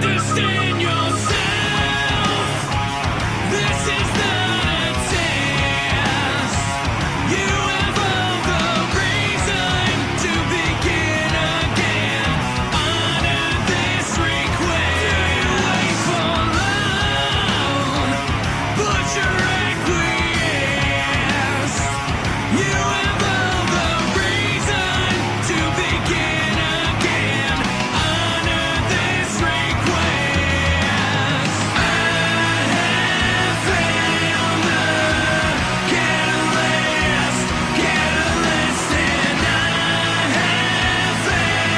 understand yourself. This is not a test. You have all the reason to begin again. Honor this request. Do you wait for love? Put your acquiesce. You have all the reason to begin again. Honor this request. I have found the catalyst, and I have found the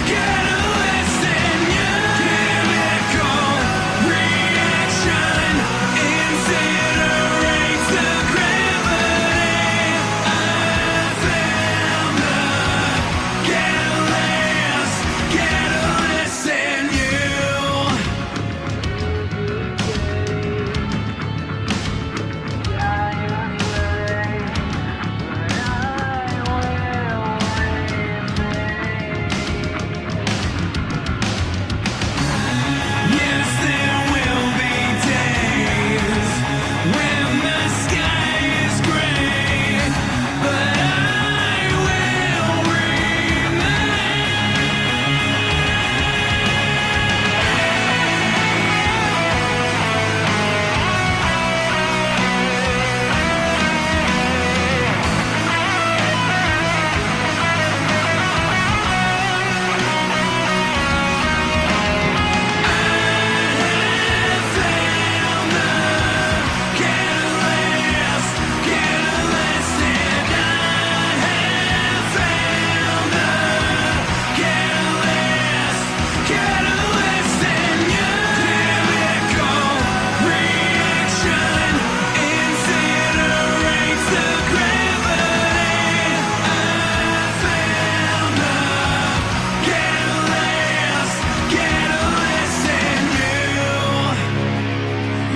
catalyst in you. Chemical reaction incinerates the gravity. I found the catalyst in you. Yes, there will be days when the sky is gray, but I will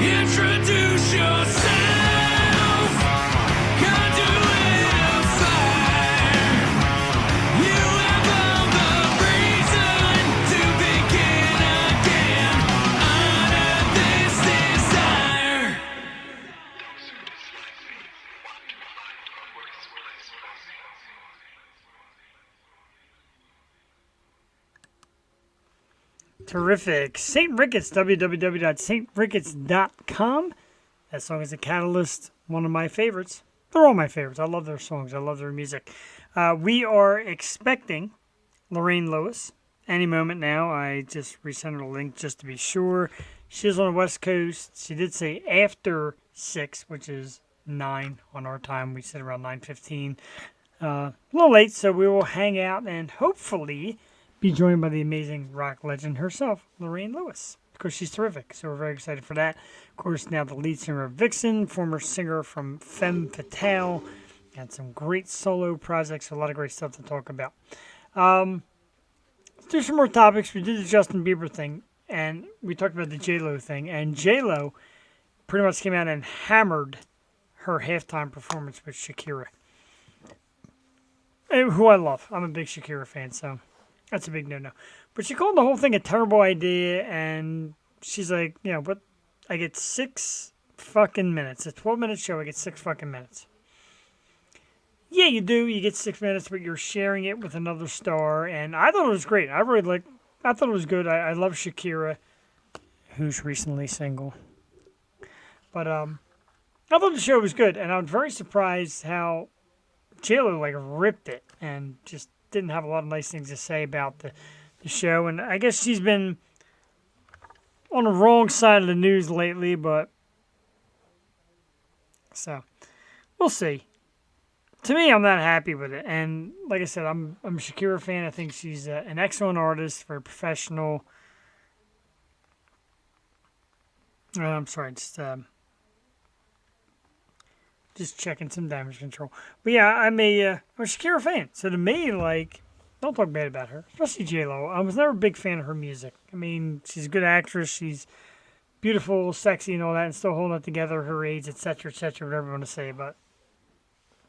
introduce yourself, conduit of fire. You have all the reason to begin again. Honor this desire. Terrific. St. Ricketts, www.stricketts.com. That song is a catalyst, one of my favorites. They're all my favorites. I love their songs. I love their music. We are expecting Lorraine Lewis any moment now. I just resent her a link just to be sure. She's on the West Coast. She did say after 6, which is 9 on our time. We said around 9:15. A little late, so we will hang out and hopefully be joined by the amazing rock legend herself, Lorraine Lewis. Of course, she's terrific, so we're very excited for that. Of course, now the lead singer of Vixen, former singer from Femme Fatale, and some great solo projects, a lot of great stuff to talk about. Let's do some more topics. We did the Justin Bieber thing, and we talked about the J-Lo thing, and J-Lo pretty much came out and hammered her halftime performance with Shakira, who I love. I'm a big Shakira fan, so that's a big no-no. But she called the whole thing a terrible idea, and she's like, you know, but I get 6 fucking minutes. A 12-minute show, I get 6 fucking minutes. Yeah, you do. You get 6 minutes, but you're sharing it with another star, and I thought it was great. I thought it was good. I love Shakira, who's recently single. But I thought the show was good, and I'm very surprised how J-Lo, ripped it and just didn't have a lot of nice things to say about the show. And I guess she's been on the wrong side of the news lately, but so we'll see. To me, I'm not happy with it. And like I said, I'm a Shakira fan. I think she's an excellent artist, very professional. I'm sorry, just checking some damage control. But yeah, I'm a Shakira fan. So to me, don't talk bad about her, especially J-Lo. I was never a big fan of her music. I mean, she's a good actress. She's beautiful, sexy, and all that, and still holding it together at her age, etc., whatever you want to say. But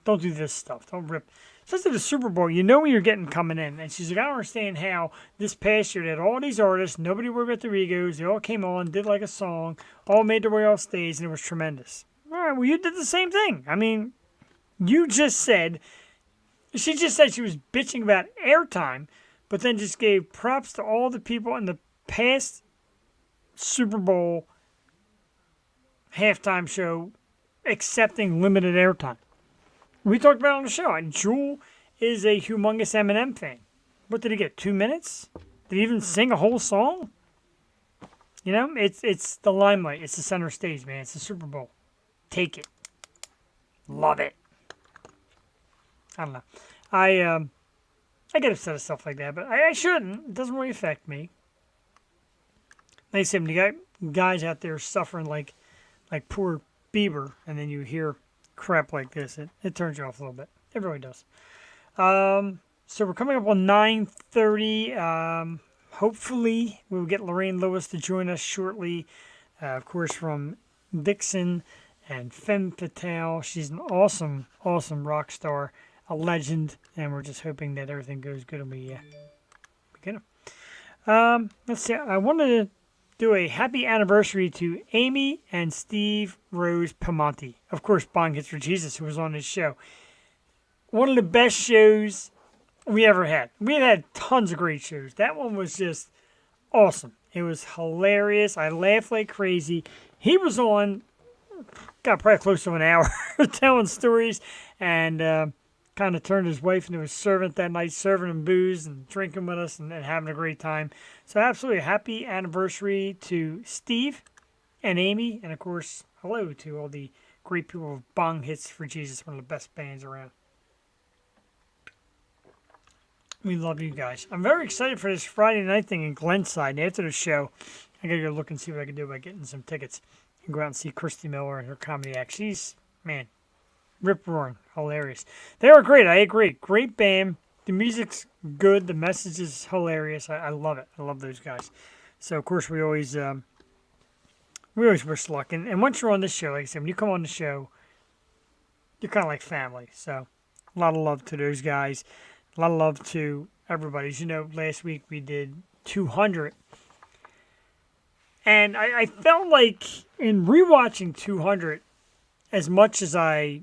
don't do this stuff. Don't rip. especially the Super Bowl, you know when you're getting coming in. And she's like, I don't understand how this past year they had all these artists, nobody worried about their egos. They all came on, did like a song, all made their way off stage, and it was tremendous. All right, well, you did the same thing. I mean, she just said she was bitching about airtime, but then just gave props to all the people in the past Super Bowl halftime show accepting limited airtime. We talked about it on the show. And Jewel is a humongous Eminem fan. What did he get? 2 minutes? Did he even sing a whole song? You know, it's the limelight. It's the center stage, man. It's the Super Bowl. Take it. Love it. I don't know. I get upset at stuff like that, but I shouldn't. It doesn't really affect me. Like I said, when you got guys out there suffering like poor Bieber, and then you hear crap like this, it turns you off a little bit. It really does. So we're coming up on 9:30. Hopefully we'll get Lorraine Lewis to join us shortly. Of course, from Vixen and Femme Fatale. She's an awesome, awesome rock star, a legend, and we're just hoping that everything goes good and we get her. Let's see. I wanted to do a happy anniversary to Amy and Steve Rose Piemonte. Of course, Bong Hits for Jesus, who was on this show. One of the best shows we ever had. We had tons of great shows. That one was just awesome. It was hilarious. I laughed like crazy. He was on, got probably close to an hour, telling stories, and kind of turned his wife into a servant that night, serving him booze and drinking with us and having a great time. So absolutely happy anniversary to Steve and Amy. And, of course, hello to all the great people of Bong Hits for Jesus, one of the best bands around. We love you guys. I'm very excited for this Friday night thing in Glenside. After the show, I got to go look and see what I can do by getting some tickets and go out and see Christy Miller and her comedy act. She's, man, rip-roaring, hilarious. They are great. I agree. Great band. The music's good. The message is hilarious. I love it. I love those guys. So, of course, we always wish luck. And once you're on this show, like I said, when you come on the show, you're kind of like family. So, a lot of love to those guys. A lot of love to everybody. As you know, last week we did 200. And I felt like in rewatching 200, as much as I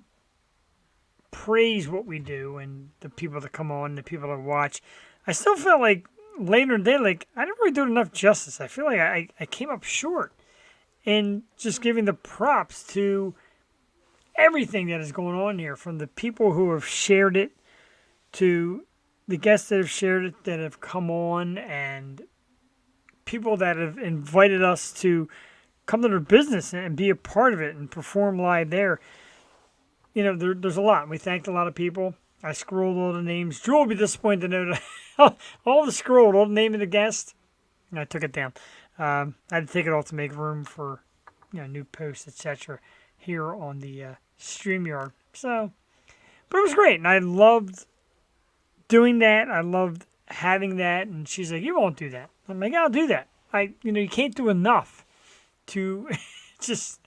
praise what we do and the people that come on, the people that watch, I still felt like later in the day, like I didn't really do it enough justice. I feel like I came up short in just giving the props to everything that is going on here, from the people who have shared it to the guests that have shared it, that have come on, and people that have invited us to come to their business and be a part of it and perform live there. You know, there's a lot. We thanked a lot of people. I scrolled all the names. Drew will be disappointed to know that all the name of the guest, and I took it down. I had to take it off to make room for, new posts, etc. here on the StreamYard. So, but it was great, and I loved doing that. I loved having that. And she's like, "You won't do that." I'm like, "I'll do that." You can't do enough to just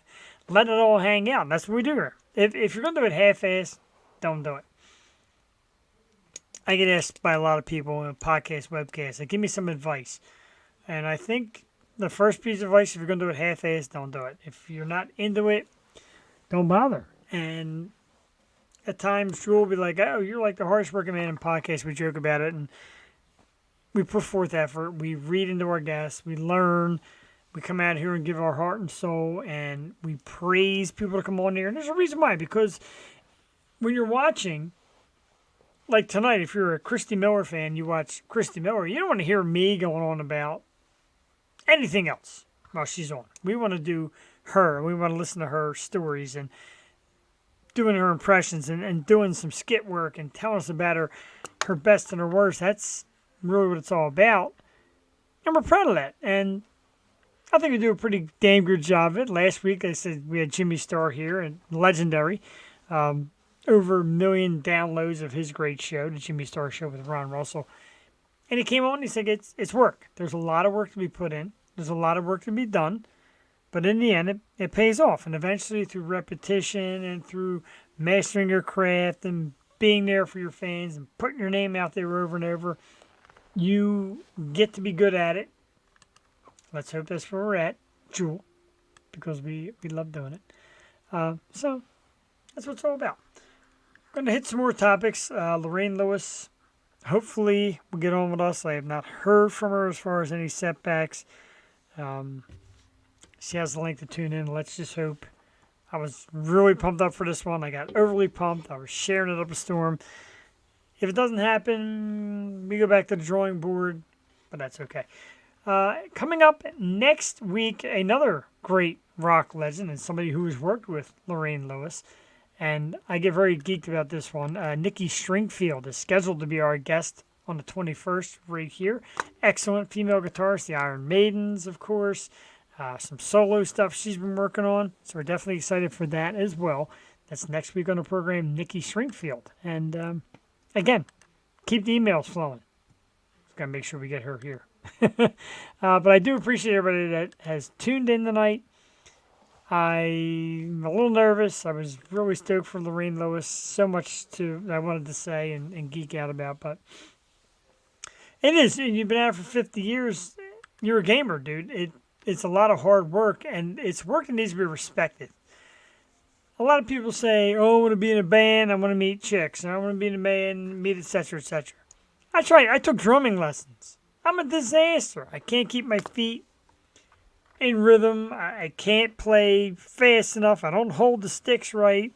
let it all hang out. And that's what we do here. If you're going to do it half-assed, don't do it. I get asked by a lot of people in podcasts, webcasts, like, give me some advice. And I think the first piece of advice, if you're going to do it half-assed, don't do it. If you're not into it, don't bother. And at times, Drew will be like, "Oh, you're like the hardest working man in podcasts." We joke about it, and we put forth effort. We read into our guests. We learn. We come out here and give our heart and soul, and we praise people to come on here. And there's a reason why, because when you're watching, like tonight, if you're a Christy Miller fan, you watch Christy Miller, you don't want to hear me going on about anything else while she's on. We want to do her. We want to listen to her stories and doing her impressions and doing some skit work and telling us about her best and her worst. That's really what it's all about. And we're proud of that. And I think we do a pretty damn good job of it. Last week, I said we had Jimmy Starr here, and legendary. Over 1 million downloads of his great show, the Jimmy Starr Show with Ron Russell. And he came on and he said, it's work. There's a lot of work to be put in. There's a lot of work to be done. But in the end, it pays off. And eventually, through repetition and through mastering your craft and being there for your fans and putting your name out there over and over. You get to be good at it. Let's hope that's where we're at, Jewel, because we love doing it. So that's what it's all about. Going to hit some more topics. Lorraine Lewis, hopefully, will get on with us. I have not heard from her as far as any setbacks. She has the link to tune in. Let's just hope. I was really pumped up for this one. I got overly pumped. I was sharing it up a storm. If it doesn't happen, we go back to the drawing board, but that's okay. Coming up next week, another great rock legend and somebody who has worked with Lorraine Lewis. And I get very geeked about this one. Nikki Stringfield is scheduled to be our guest on the 21st right here. Excellent female guitarist, the Iron Maidens, of course. Some solo stuff she's been working on. So we're definitely excited for that as well. That's next week on the program, Nikki Stringfield. And again, keep the emails flowing. Just got to make sure we get her here. But I do appreciate everybody that has tuned in tonight. I'm a little nervous. I was really stoked for Lorraine Lewis. So much I wanted to say and geek out about. But it is. You've been at it for 50 years. You're a gamer, dude. It's a lot of hard work, and it's work that needs to be respected. A lot of people say, oh, I want to be in a band, I want to meet chicks, and I want to be in a band, meet etc., etc. I tried. I took drumming lessons. I'm a disaster. I can't keep my feet in rhythm. I can't play fast enough. I don't hold the sticks right.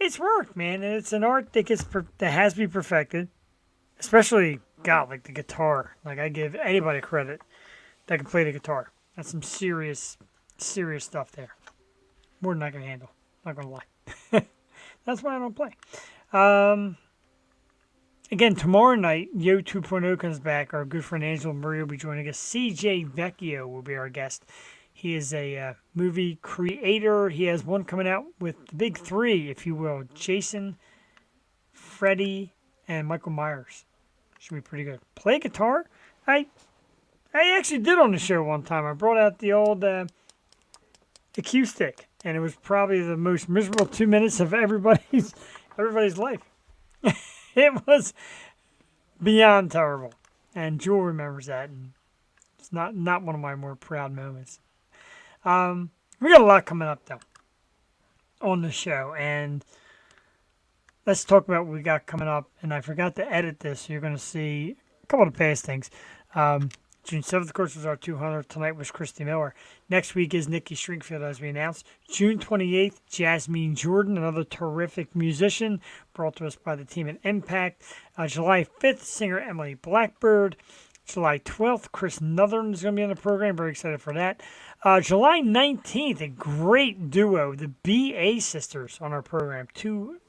It's work, man, and it's an art that has to be perfected. Especially, God, like the guitar. Like, I give anybody credit that can play the guitar. That's some serious, serious stuff there. More than I can handle. Not going to lie. That's why I don't play. Again, tomorrow night, Yo 2.0 comes back. Our good friend Angela Murray will be joining us. CJ Vecchio will be our guest. He is a movie creator. He has one coming out with the big three, if you will. Jason, Freddy, and Michael Myers. Should be pretty good. Play guitar? I actually did on the show one time. I brought out the old Q stick, and it was probably the most miserable 2 minutes of everybody's life. It was beyond terrible, and Jewel remembers that, and it's not one of my more proud moments. We got a lot coming up though on the show, and let's talk about what we got coming up. And I forgot to edit this, so you're going to see a couple of past things. June 7th, of course, was our 200th. Tonight was Christy Miller. Next week is Nikki Stringfield, as we announced. June 28th, Jasmine Jordan, another terrific musician, brought to us by the team at Impact. July 5th, singer Emily Blackbird. July 12th, Chris Northern is going to be on the program. Very excited for that. July 19th, a great duo, the B.A. Sisters, on our program. Two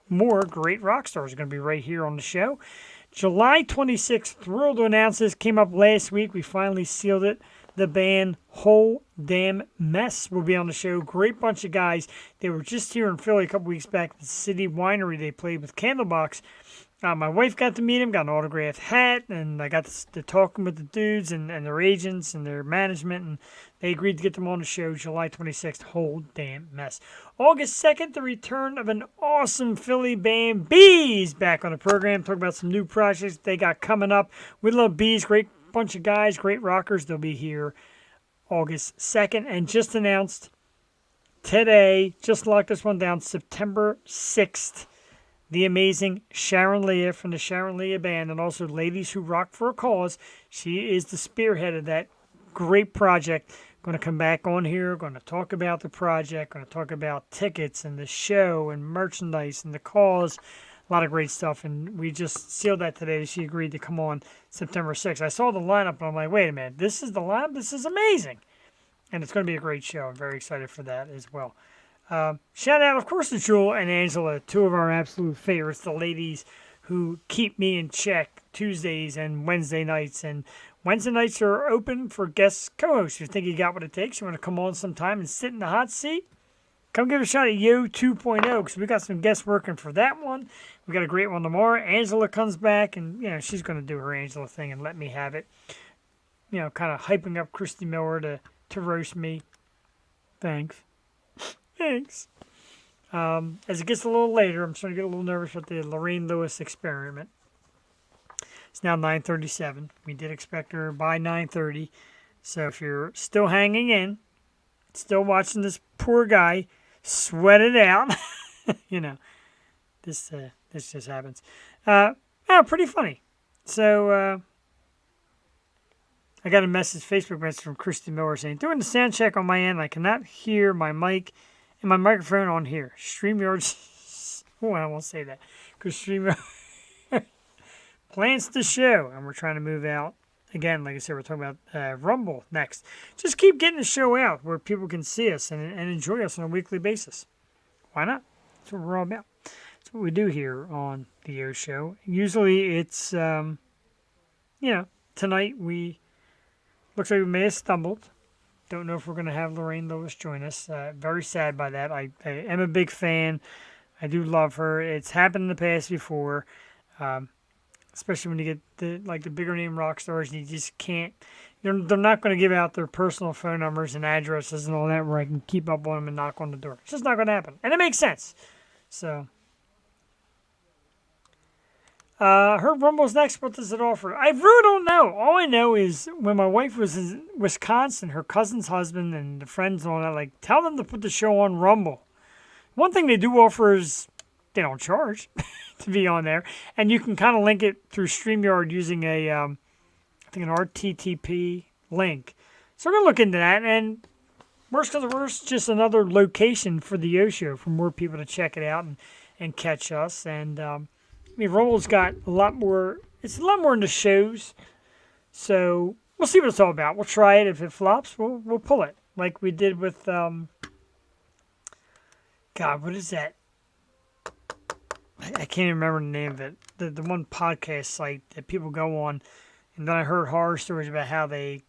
more great rock stars are going to be right here on the show. July 26th, thrilled to announce this, came up last week. We finally sealed it. The band Whole Damn Mess will be on the show. Great bunch of guys. They were just here in Philly a couple weeks back at the City Winery. They played with Candlebox. My wife got to meet him, got an autographed hat, and I got to talking with the dudes and their agents and their management, and they agreed to get them on the show July 26th, Whole Damn Mess. August 2nd, the return of an awesome Philly band, Bees, back on the program. Talk about some new projects they got coming up. We love Bees, great bunch of guys, great rockers. They'll be here August 2nd, and just announced today, just locked this one down, September 6th. The amazing Sharon Leah from the Sharon Leah Band, and also Ladies Who Rock for a Cause. She is the spearhead of that great project. Going to come back on here, going to talk about the project, going to talk about tickets and the show and merchandise and the cause. A lot of great stuff, and we just sealed that today. She agreed to come on September 6th. I saw the lineup, and I'm like, wait a minute, this is the lineup? This is amazing. And it's going to be a great show. I'm very excited for that as well. Shout out, of course, to Jewel and Angela, two of our absolute favorites, the ladies who keep me in check Tuesdays and Wednesday nights. And Wednesday nights are open for guest co-hosts. If you think you got what it takes, you want to come on sometime and sit in the hot seat, come give a shot at Yo 2.0, because we got some guests working for that one. We got a great one tomorrow. Angela comes back, and she's going to do her Angela thing and let me have it. Kind of hyping up Christy Miller to roast me. Thanks. As it gets a little later, I'm starting to get a little nervous with the Lorraine Lewis experiment. It's now 9:37. We did expect her by 9:30. So if you're still hanging in, still watching this poor guy sweat it out, you know, this just happens. Pretty funny. So I got a Facebook message from Christy Miller saying, doing the sound check on my end, I cannot hear my mic and my microphone on here. StreamYard, I won't say that, because StreamYard plans to show, and we're trying to move out. Again, like I said, we're talking about Rumble next. Just keep getting the show out where people can see us and enjoy us on a weekly basis. Why not? That's what we're all about. That's what we do here on the O Show. Usually it's, tonight looks like we may have stumbled. Don't know if we're going to have Lorraine Lewis join us. Very sad by that. I am a big fan. I do love her. It's happened in the past before. Especially when you get the bigger name rock stars, and you just can't. They're not going to give out their personal phone numbers and addresses and all that where I can keep up on them and knock on the door. It's just not going to happen, and it makes sense. So, her Rumble's next. What does it offer? I really don't know. All I know is when my wife was in Wisconsin, her cousin's husband and the friends and all that, tell them to put the show on Rumble. One thing they do offer is they don't charge to be on there, and you can kind of link it through StreamYard using an RTTP link. So we're gonna look into that, and worst comes to worst, just another location for the O Show for more people to check it out and catch us. And Rumble's got a lot more. It's a lot more into shows, so we'll see what it's all about. We'll try it. If it flops, we'll pull it like we did with God. What is that? I can't even remember the name of it. The one podcast site that people go on, and then I heard horror stories about how they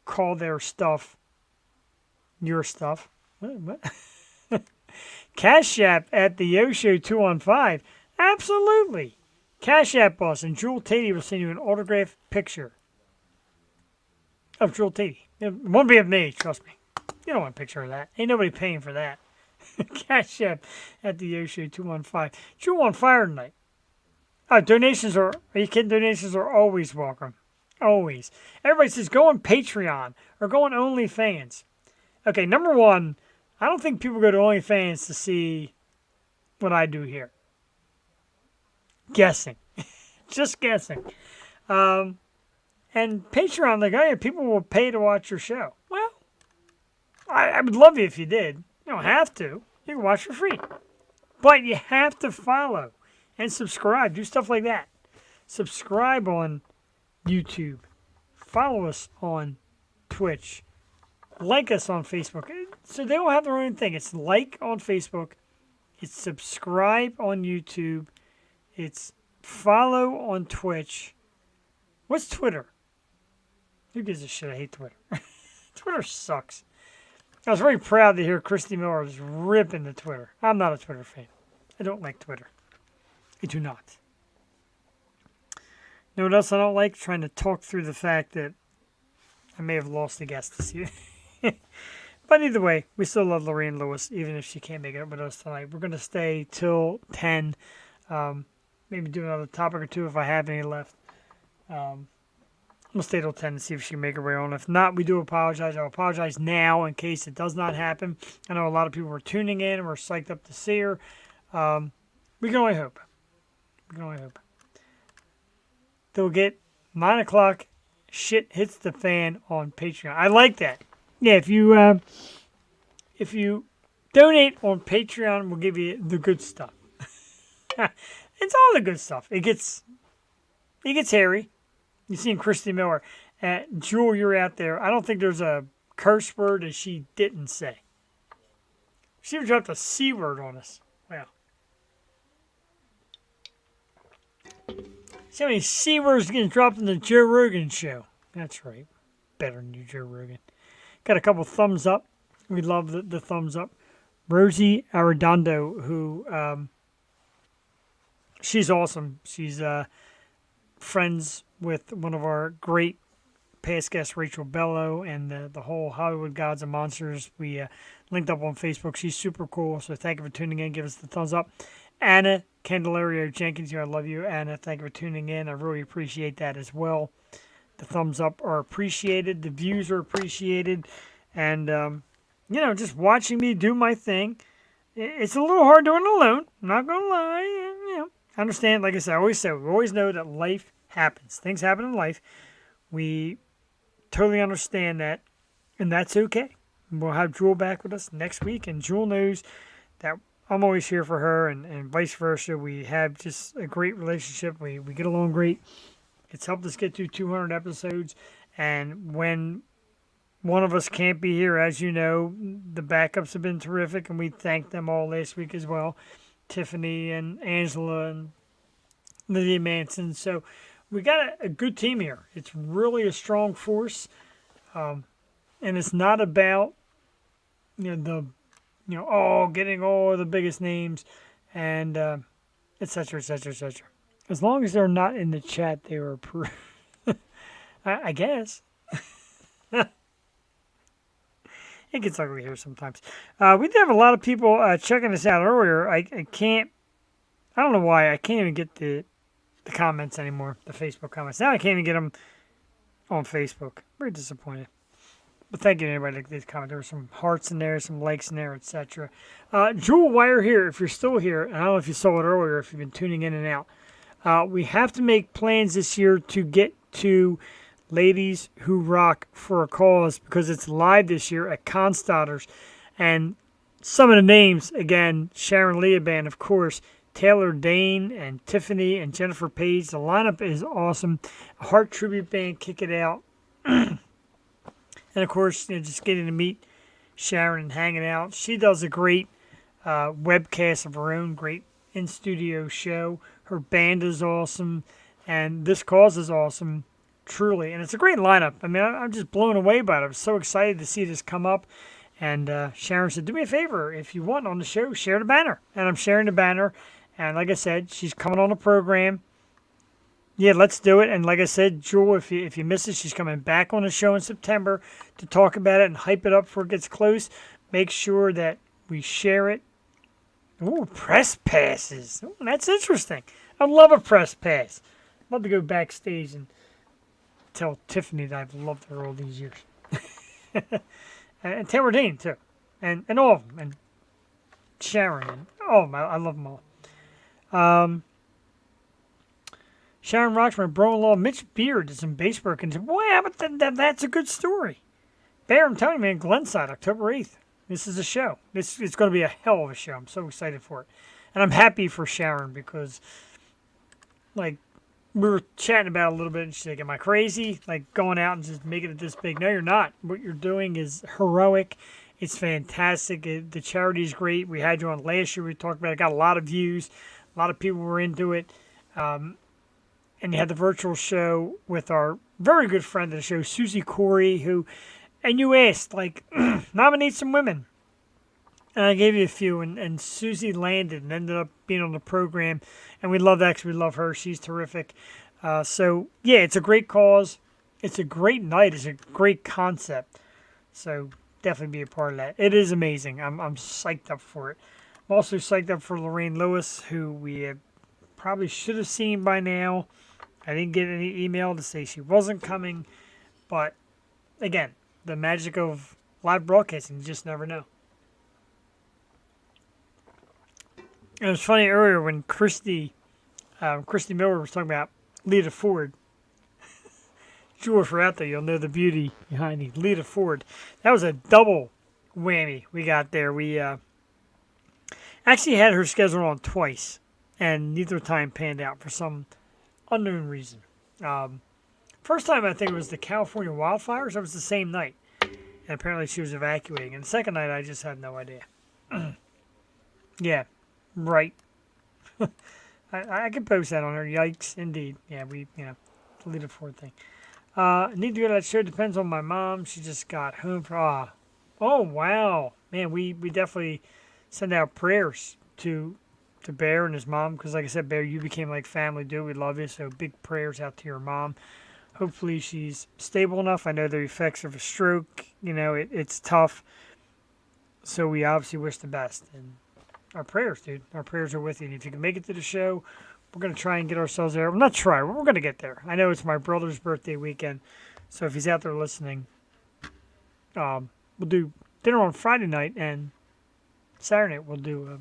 call their stuff your stuff. What? Cash App at the Yo Show 215. Absolutely. Cash App us, and Jewel Tatey will send you an autographed picture of Jewel Tatey. It won't be of me, trust me. You don't want a picture of that. Ain't nobody paying for that. Cash App at the Yo Show 215. Jewel on fire tonight. Donations are you kidding? Donations are always welcome. Always. Everybody says go on Patreon or go on OnlyFans. Okay, number one, I don't think people go to OnlyFans to see what I do here. Guessing. Just guessing. And Patreon, people will pay to watch your show. Well, I would love you if you did. You don't have to. You can watch for free. But you have to follow and subscribe. Do stuff like that. Subscribe on YouTube. Follow us on Twitch. Like us on Facebook. So they all have their own thing. It's like on Facebook. It's subscribe on YouTube. It's follow on Twitch. What's Twitter? Who gives a shit? I hate Twitter. Twitter sucks. I was very proud to hear Christy Miller was ripping the Twitter. I'm not a Twitter fan. I don't like Twitter. I do not. You know what else I don't like? Trying to talk through the fact that I may have lost a guest this year. But either way, we still love Lorraine Lewis, even if she can't make it up with us tonight. We're going to stay till 10. Maybe do another topic or two if I have any left. We'll stay till 10 and see if she can make her way on. If not, we do apologize. I'll apologize now in case it does not happen. I know a lot of people are tuning in and we're psyched up to see her. We can only hope. We can only hope. They'll get 9 o'clock. Shit hits the fan on Patreon. I like that. Yeah, if you donate on Patreon, we'll give you the good stuff. It's all the good stuff. It gets hairy. You've seen Christy Miller. Jewel, you're out there. I don't think there's a curse word that she didn't say. She dropped a C word on us. Wow. See how many C words getting dropped in the Joe Rogan show. That's right. Better than you, Joe Rogan. Got a couple thumbs up. We love the thumbs up. Rosie Arredondo, who she's awesome. She's friends with one of our great past guest Rachel Bello and the whole Hollywood Gods and Monsters. We linked up on Facebook. She's super cool. So thank you for tuning in. Give us the thumbs up. Anna Candelario Jenkins here. I love you, Anna. Thank you for tuning in. I really appreciate that as well. The thumbs up are appreciated. The views are appreciated. And, just watching me do my thing. It's a little hard doing it alone. I'm not going to lie. I understand. Like I said, we always know that life happens. Things happen in life. We totally understand that. And that's okay. We'll have Jewel back with us next week. And Jewel knows that I'm always here for her and vice versa. We have just a great relationship. We get along great. It's helped us get through 200 episodes. And when one of us can't be here, as you know, the backups have been terrific, and we thanked them all last week as well. Tiffany and Angela and Lydia Manson. So we got a good team here. It's really a strong force. And it's not about, getting all the biggest names and et cetera, et cetera, et cetera. As long as they're not in the chat, they were approved. I guess. It gets ugly here sometimes. We did have a lot of people checking us out earlier. I don't know why. I can't even get the comments anymore, the Facebook comments. Now I can't even get them on Facebook. Very disappointed. But thank you to everybody that did comment. There were some hearts in there, some likes in there, etc. Jewel, while you're here, if you're still here, and I don't know if you saw it earlier, if you've been tuning in and out, we have to make plans this year to get to Ladies Who Rock for a Cause, because it's live this year at Constadter's. And some of the names, again, Sharon Leoban, of course, Taylor Dane and Tiffany and Jennifer Page. The lineup is awesome. A Heart Tribute Band, Kick It Out. And, of course, just getting to meet Sharon and hanging out. She does a great webcast of her own, great in-studio show. Her band is awesome. And this cause is awesome. Truly, and it's a great lineup. I mean, I'm just blown away by it. I'm so excited to see this come up. And Sharon said, do me a favor. If you want on the show, share the banner. And I'm sharing the banner. And like I said, she's coming on the program. Yeah, let's do it. And like I said, Jewel, if you miss it, she's coming back on the show in September to talk about it and hype it up before it gets close. Make sure that we share it. Ooh, press passes. Ooh, that's interesting. I love a press pass. I'd love to go backstage and tell Tiffany that I've loved her all these years. And Taylor Dane, too. And all of them. And Sharon. And all of them. I love them all. Sharon rocks my bro-in-law, Mitch Beard, did some bass work. And wow, but that's a good story. Bear, I'm telling you, man, Glenside, October 8th. This is a show. It's going to be a hell of a show. I'm so excited for it. And I'm happy for Sharon because, we were chatting about it a little bit, and she's like, am I crazy? Going out and just making it this big? No, you're not. What you're doing is heroic. It's fantastic. The charity is great. We had you on last year. We talked about it. Got a lot of views. A lot of people were into it. And you had the virtual show with our very good friend of the show, Susie Corey, and you asked, nominate some women. And I gave you a few, and Susie landed and ended up being on the program. And we love that because we love her. She's terrific. So, yeah, it's a great cause. It's a great night. It's a great concept. So, definitely be a part of that. It is amazing. I'm psyched up for it. I'm also psyched up for Lorraine Lewis, who we probably should have seen by now. I didn't get any email to say she wasn't coming. But, again, the magic of live broadcasting, you just never know. It was funny earlier when Christy Miller was talking about Lita Ford. Jewel, if you're out there, you'll know the beauty behind the Lita Ford. That was a double whammy we got there. We actually had her scheduled on twice, and neither time panned out for some unknown reason. First time, I think it was the California wildfires. That was the same night. And apparently she was evacuating. And the second night, I just had no idea. Yeah, right. I can post that on her. Yikes, indeed. Yeah, delete it for a thing. Need to go to that show. Depends on my mom. She just got home from... Oh, wow. Man, we definitely send out prayers to Bear and his mom. Because like I said, Bear, you became like family, dude. We love you. So big prayers out to your mom. Hopefully she's stable enough. I know the effects of a stroke, it's tough. So we obviously wish the best. And our prayers, dude. Our prayers are with you. And if you can make it to the show, we're going to try and get ourselves there. Well, not try. We're going to get there. I know it's my brother's birthday weekend. So if he's out there listening, we'll do dinner on Friday night. And Saturday night we'll do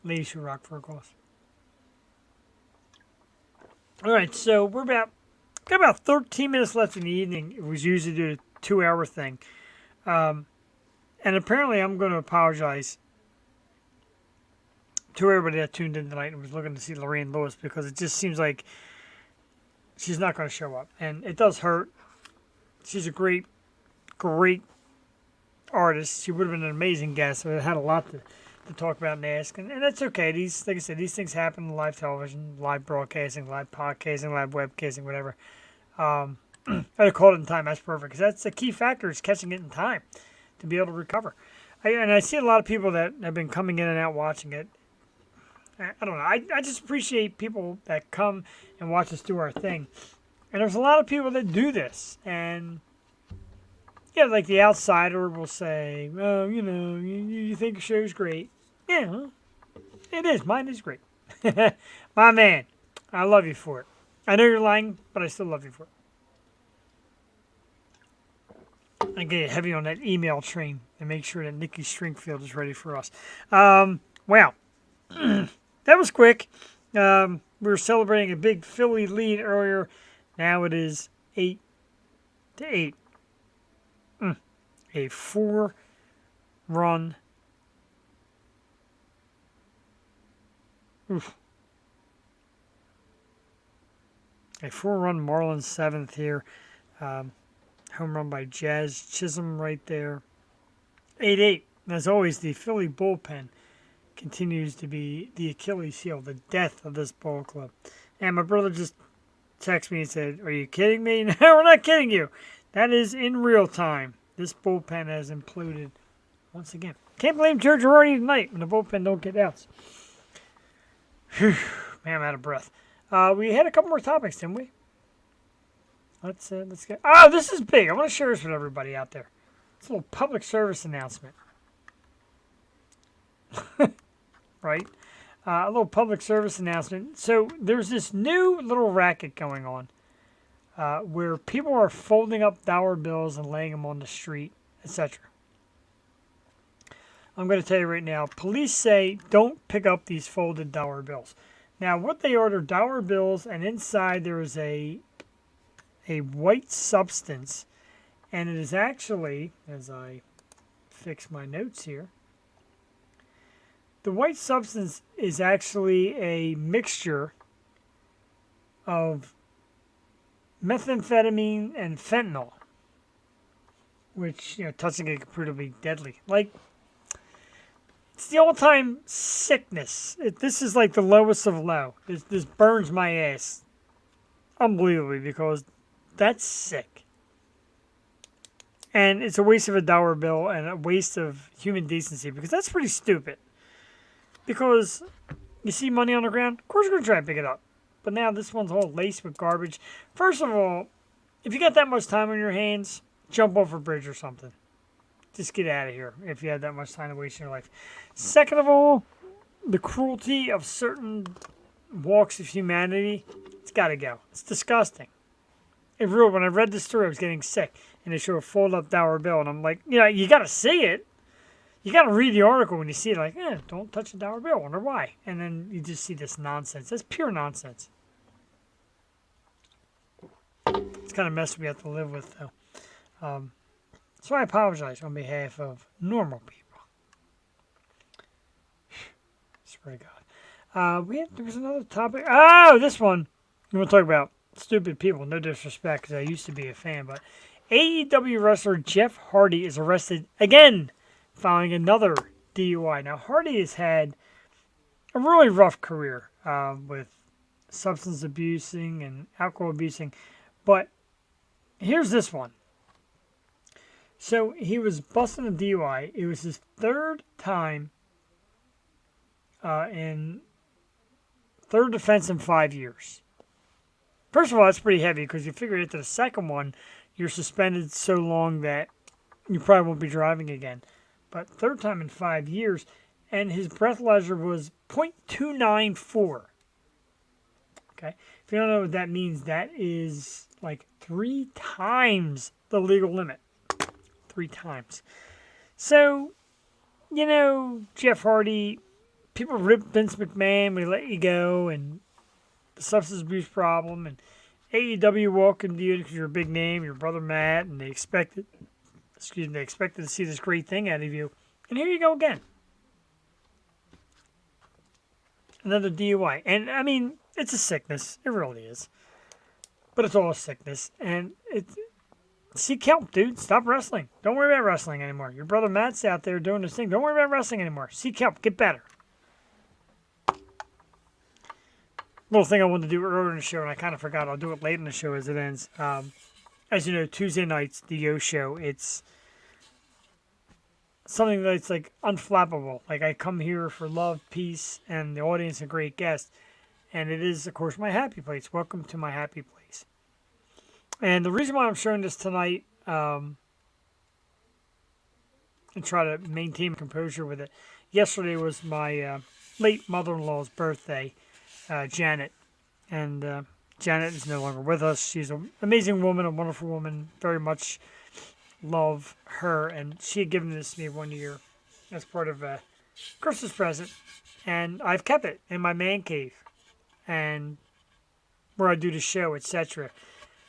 Ladies Who Rock for a Cause. All right, so got about 13 minutes left in the evening. It was usually do a 2-hour thing. And apparently I'm going to apologize to everybody that tuned in tonight and was looking to see Lorraine Lewis, because it just seems like she's not going to show up. And it does hurt. She's a great, great artist. She would have been an amazing guest. So it had a lot to talk about and ask, and that's okay. Like I said, these things happen in live television, live broadcasting, live podcasting, live webcasting, whatever. I'd have called it in time. That's perfect, because that's the key factor, is catching it in time to be able to recover. I see a lot of people that have been coming in and out watching it. I don't know. I just appreciate people that come and watch us do our thing. And there's a lot of people that do this, and like the outsider will say, well, you think your show's great. Yeah, well, it is. Mine is great. My man, I love you for it. I know you're lying, but I still love you for it. I get heavy on that email train and make sure that Nikki Stringfield is ready for us. Wow. That was quick. We were celebrating a big Philly lead earlier. Now it is 8-8. A 4-run. A 4-run Marlins 7th here. Home run by Jazz Chisholm right there. 8-8. As always, the Philly bullpen continues to be the Achilles heel, the death of this ball club. And my brother just texted me and said, "Are you kidding me?" No, we're not kidding you. That is in real time. This bullpen has imploded once again. Can't blame Joe Girardi tonight when the bullpen don't get outs. Whew, man, I'm out of breath. We had a couple more topics, didn't we? Let's get. Oh, this is big. I want to share this with everybody out there. It's a little public service announcement. Right? A little public service announcement. So there's this new little racket going on where people are folding up dollar bills and laying them on the street, etc. I'm going to tell you right now, police say don't pick up these folded dollar bills. Now, what they are, they're dollar bills, and inside there is a white substance, and it is actually, as I fix my notes here, the white substance is actually a mixture of methamphetamine and fentanyl, which, touching it could prove to be deadly. Like, it's the all-time sickness. This is like the lowest of low. This burns my ass unbelievably, because that's sick. And it's a waste of a dollar bill and a waste of human decency, because that's pretty stupid. Because you see money on the ground, of course you're going to try and pick it up. But now this one's all laced with garbage. First of all, if you got that much time on your hands, jump off a bridge or something. Just get out of here if you had that much time to waste in your life. Second of all, the cruelty of certain walks of humanity, it's got to go. It's disgusting. When I read this story, I was getting sick. And they show a fold-up dollar bill. And I'm like, you got to see it. You got to read the article when you see it. Like, don't touch a dollar bill. Wonder why. And then you just see this nonsense. That's pure nonsense. It's kind of mess we have to live with, though. So I apologize on behalf of normal people. Swear to God. There was another topic. Oh, this one. We want to talk about stupid people. No disrespect, because I used to be a fan. But AEW wrestler Jeff Hardy is arrested again following another DUI. Now, Hardy has had a really rough career with substance abusing and alcohol abusing. But here's this one. So he was busting a DUI. It was his third time third offense in 5 years. First of all, that's pretty heavy because you figure after the second one, you're suspended so long that you probably won't be driving again. But third time in 5 years, and his breathalyzer was .294. Okay, if you don't know what that means, that is like 3 times the legal limit. 3 times. So, you know, Jeff Hardy, people rip Vince McMahon, we let you go, and the substance abuse problem, and AEW welcomed you because you're a big name, your brother Matt, and they expected to see this great thing out of you. And here you go again. Another DUI. And, I mean, it's a sickness. It really is. But it's all a sickness. And seek help, dude. Stop wrestling. Don't worry about wrestling anymore. Your brother Matt's out there doing this thing. Don't worry about wrestling anymore. Seek help. Get better. Little thing I wanted to do earlier in the show, and I kind of forgot. I'll do it late in the show as it ends. As you know, Tuesday nights, the Yo Show, it's something that's like unflappable. Like I come here for love, peace, and the audience, a great guest. And it is, of course, my happy place. Welcome to my happy place. And the reason why I'm showing this tonight, and try to maintain composure with it. Yesterday was my late mother-in-law's birthday, Janet. And Janet is no longer with us. She's an amazing woman, a wonderful woman. Very much love her. And she had given this to me 1 year as part of a Christmas present. And I've kept it in my man cave. And where I do the show, etc.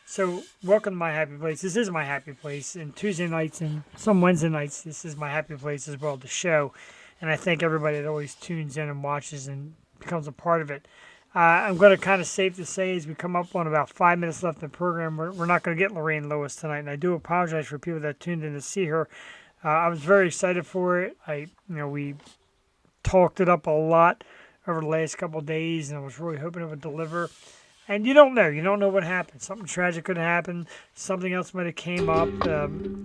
So, welcome to my happy place. This is my happy place. And Tuesday nights and some Wednesday nights, this is my happy place as well, the show. And I thank everybody that always tunes in and watches and becomes a part of it. I'm going to kind of safe to say as we come up on about 5 minutes left in the program, we're not going to get Lorraine Lewis tonight. And I do apologize for people that tuned in to see her. I was very excited for it. We talked it up a lot over the last couple of days, and I was really hoping it would deliver. And you don't know. You don't know what happened. Something tragic could happen. Something else might have came up.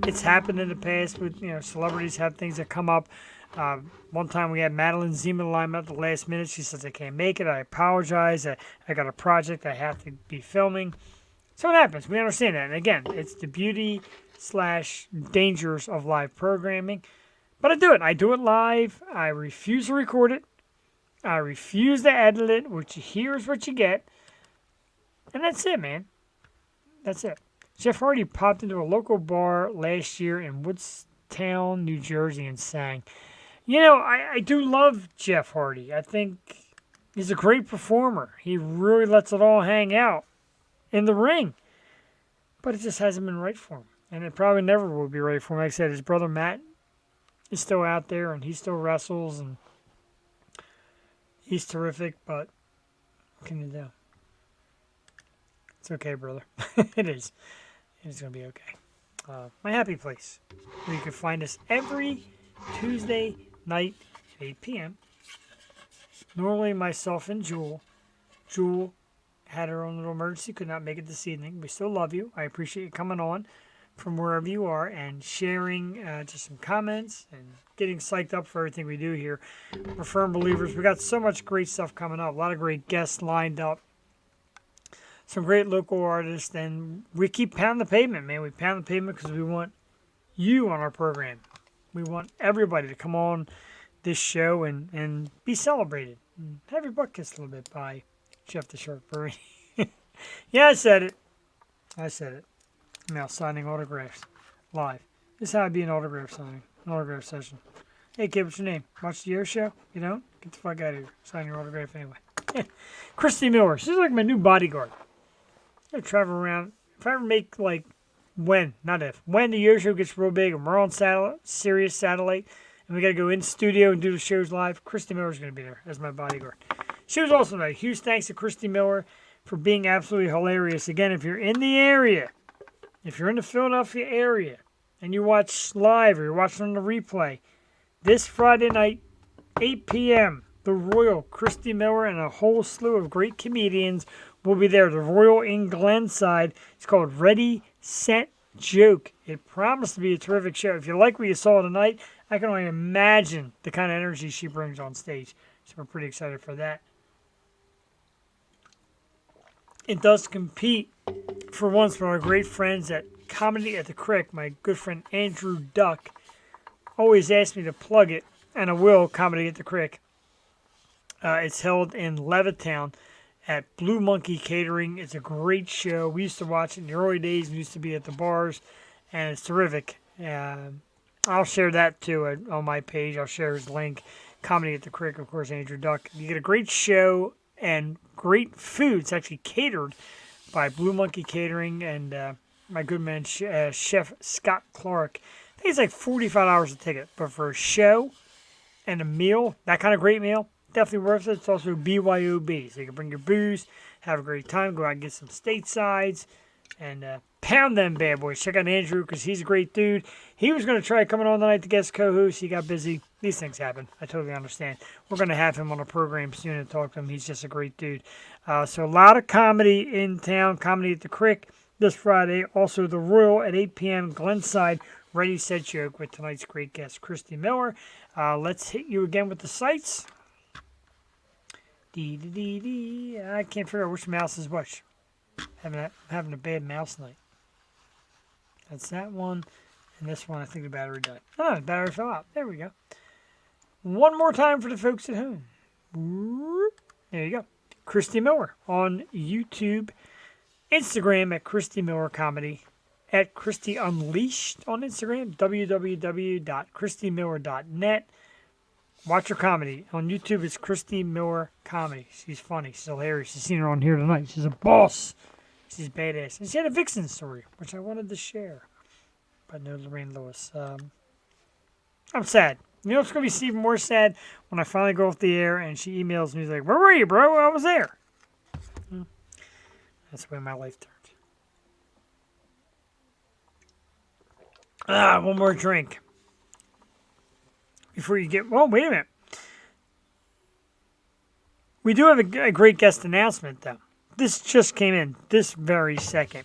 It's happened in the past with, celebrities have things that come up. One time we had Madeline Zeman line up at the last minute. She says, I can't make it. I apologize. I got a project I have to be filming. So it happens. We understand that. And again, it's the beauty/dangers of live programming. But I do it. I do it live. I refuse to record it. I refuse to edit it. What you hear is what you get. And that's it, man. That's it. Jeff Hardy popped into a local bar last year in Woodstown, New Jersey, and sang. I do love Jeff Hardy. I think he's a great performer. He really lets it all hang out in the ring. But it just hasn't been right for him. And it probably never will be right for him. Like I said, his brother Matt is still out there, and he still wrestles, and he's terrific, but what can you do? It's okay, brother. It is. It's going to be okay. My happy place, where you can find us every Tuesday night at 8 p.m. Normally myself and Jewel. Jewel had her own little emergency, could not make it this evening. We still love you. I appreciate you coming on from wherever you are and sharing just some comments and getting psyched up for everything we do here. We're firm believers. We got so much great stuff coming up. A lot of great guests lined up. Some great local artists, and we keep pounding the pavement, man. We pound the pavement because we want you on our program. We want everybody to come on this show and be celebrated. And have your butt kissed a little bit by Jeff the Shark Burry. Yeah, I said it. Now signing autographs live. This is how I'd be an autograph signing, an autograph session. Hey kid, what's your name? Watch the Yo Show? You don't? Get the fuck out of here. Sign your autograph anyway. Christy Miller. She's like my new bodyguard. I travel around. If I ever make when the Yo Show gets real big and we're on Sirius satellite and we got to go in studio and do the shows live, Christy Miller's going to be there as my bodyguard. She was awesome tonight. Huge thanks to Christy Miller for being absolutely hilarious. Again, if you're in the area, if you're in the Philadelphia area and you watch live or you're watching on the replay, this Friday night, 8 p.m., the Royal, Christy Miller, and a whole slew of great comedians will be there. The Royal in Glenside. It's called Ready, Set, Joke. It promised to be a terrific show. If you like what you saw tonight, I can only imagine the kind of energy she brings on stage. So we're pretty excited for that. it does compete for once with our great friends at Comedy at the Crick. My good friend Andrew Duck always asks me to plug it, and I will. Comedy at the Crick. It's held in Levittown at Blue Monkey Catering. It's a great show. We used to watch it in the early days. We used to be at the bars, and it's terrific. I'll share that too on my page. I'll share his link. Comedy at the Crick, of course, Andrew Duck. You get a great show and great food. It's actually catered by Blue Monkey Catering and my good man, Chef Scott Clark. I think it's like $45 a ticket, but for a show and a meal, that kind of great meal, definitely worth it. It's also BYOB, so you can bring your booze, have a great time, go out and get some statesides, and pound them bad boys. Check out Andrew because he's a great dude. He was going to try coming on tonight to guest co-host. He got busy. These things happen. I totally understand. We're going to have him on a program soon and talk to him. He's just a great dude. So a lot of comedy in town. Comedy at the Crick this Friday. Also the Royal at 8 p.m. Glenside. Ready, Set, Joke with tonight's great guest, Christy Miller. Let's hit you again with the sites. I can't figure out which mouse is which. Having a bad mouse night. That's that one. And this one, I think the battery died. Oh, the battery fell out. There we go. One more time for the folks at home. There you go. Christy Miller on YouTube. Instagram at Christy Miller Comedy. At Christy Unleashed on Instagram. www.christymiller.net. Watch her comedy. On YouTube, it's Christy Miller Comedy. She's funny. She's hilarious. You've seen her on here tonight. She's a boss. She's badass. And she had a Vixen story, which I wanted to share. But no Lorraine Lewis. I'm sad. You know what's going to be even more sad? When I finally go off the air and she emails me, like, where were you, bro? I was there. That's the way my life turned. One more drink. Before you get... Well, wait a minute. We do have a great guest announcement, though. This just came in this very second.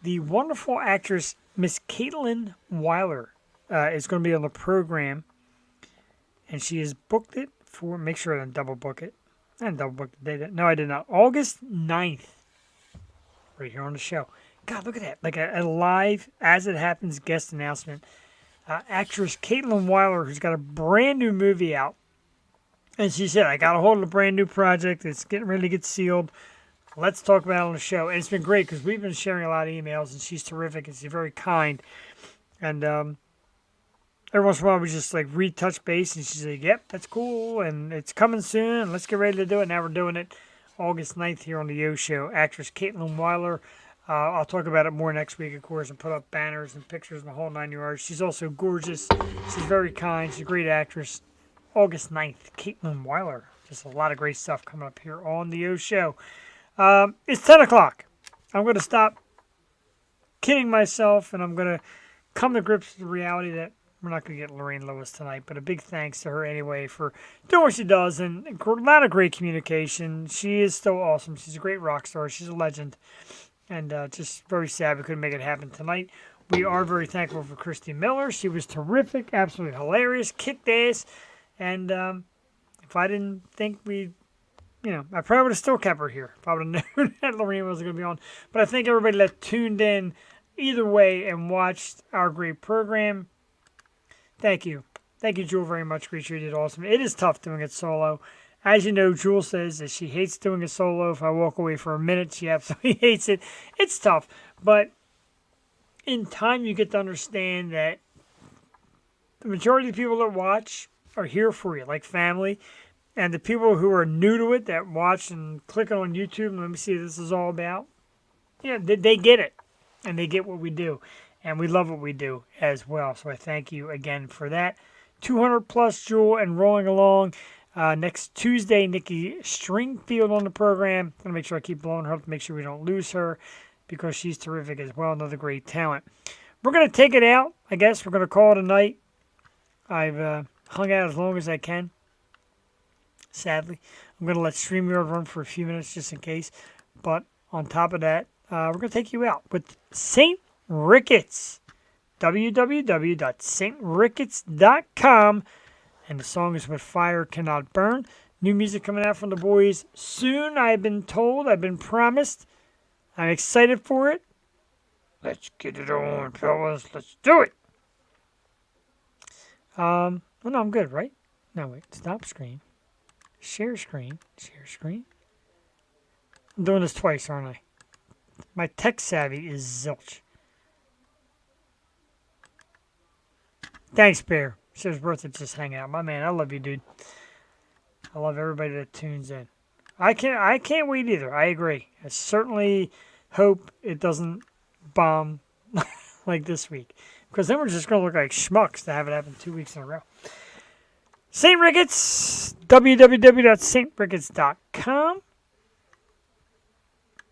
The wonderful actress, Miss Caitlin Weiler, is going to be on the program. And she has booked it for... Make sure I didn't double book it. I didn't double book the date. No, I did not. August 9th. Right here on the show. God, look at that. Like a live, as it happens, guest announcement. Actress Caitlin Weiler, who's got a brand new movie out. And she said, I got a hold of a brand new project. It's getting ready to get sealed. Let's talk about it on the show. And it's been great because we've been sharing a lot of emails, and she's terrific, and she's very kind. And every once in a while, we just like retouch base, and she's like, yep, that's cool, and it's coming soon, and let's get ready to do it. Now we're doing it August 9th here on the Yo Show. Actress Caitlin Weiler. I'll talk about it more next week, of course, and put up banners and pictures and the whole 9 yards. She's also gorgeous. She's very kind. She's a great actress. August 9th, Caitlin Weiler. Just a lot of great stuff coming up here on the O Show. It's 10 o'clock. I'm going to stop kidding myself, and I'm going to come to grips with the reality that we're not going to get Lorraine Lewis tonight, but a big thanks to her anyway for doing what she does, and a lot of great communication. She is still awesome. She's a great rock star. She's a legend. And just very sad we couldn't make it happen tonight. We are very thankful for Christy Miller. She was terrific, absolutely hilarious, kicked ass. And if I didn't think I probably would have still kept her here if I would have known that Lorraine wasn't going to be on. But I think everybody that tuned in either way and watched our great program, thank you. Thank you, Jewel, very much. Creature, you did awesome. It is tough doing it solo. As you know, Jewel says that she hates doing a solo. If I walk away for a minute, she absolutely hates it. It's tough. But in time, you get to understand that the majority of the people that watch are here for you, like family. And the people who are new to it that watch and click on YouTube and let me see what this is all about, they get it. And they get what we do. And we love what we do as well. So I thank you again for that. 200 plus, Jewel, and rolling along. Next Tuesday, Nikki Stringfield on the program. I'm going to make sure I keep blowing her up to make sure we don't lose her because she's terrific as well. Another great talent. We're going to take it out. I guess we're going to call it a night. I've hung out as long as I can. Sadly. I'm going to let StreamYard run for a few minutes just in case. But on top of that, we're going to take you out with St. Ricketts. www.stricketts.com. And the song is What Fire Cannot Burn. New music coming out from the boys soon. I've been told. I've been promised. I'm excited for it. Let's get it on, fellas. Let's do it. Oh no, I'm good, right? No, wait. Stop screen. Share screen. Share screen. I'm doing this twice, aren't I? My tech savvy is zilch. Thanks, Bear. Says worth it just hanging out. My man, I love you, dude. I love everybody that tunes in. I can't wait either. I agree. I certainly hope it doesn't bomb like this week. Because then we're just going to look like schmucks to have it happen 2 weeks in a row. St. Ricketts, www.stricketts.com.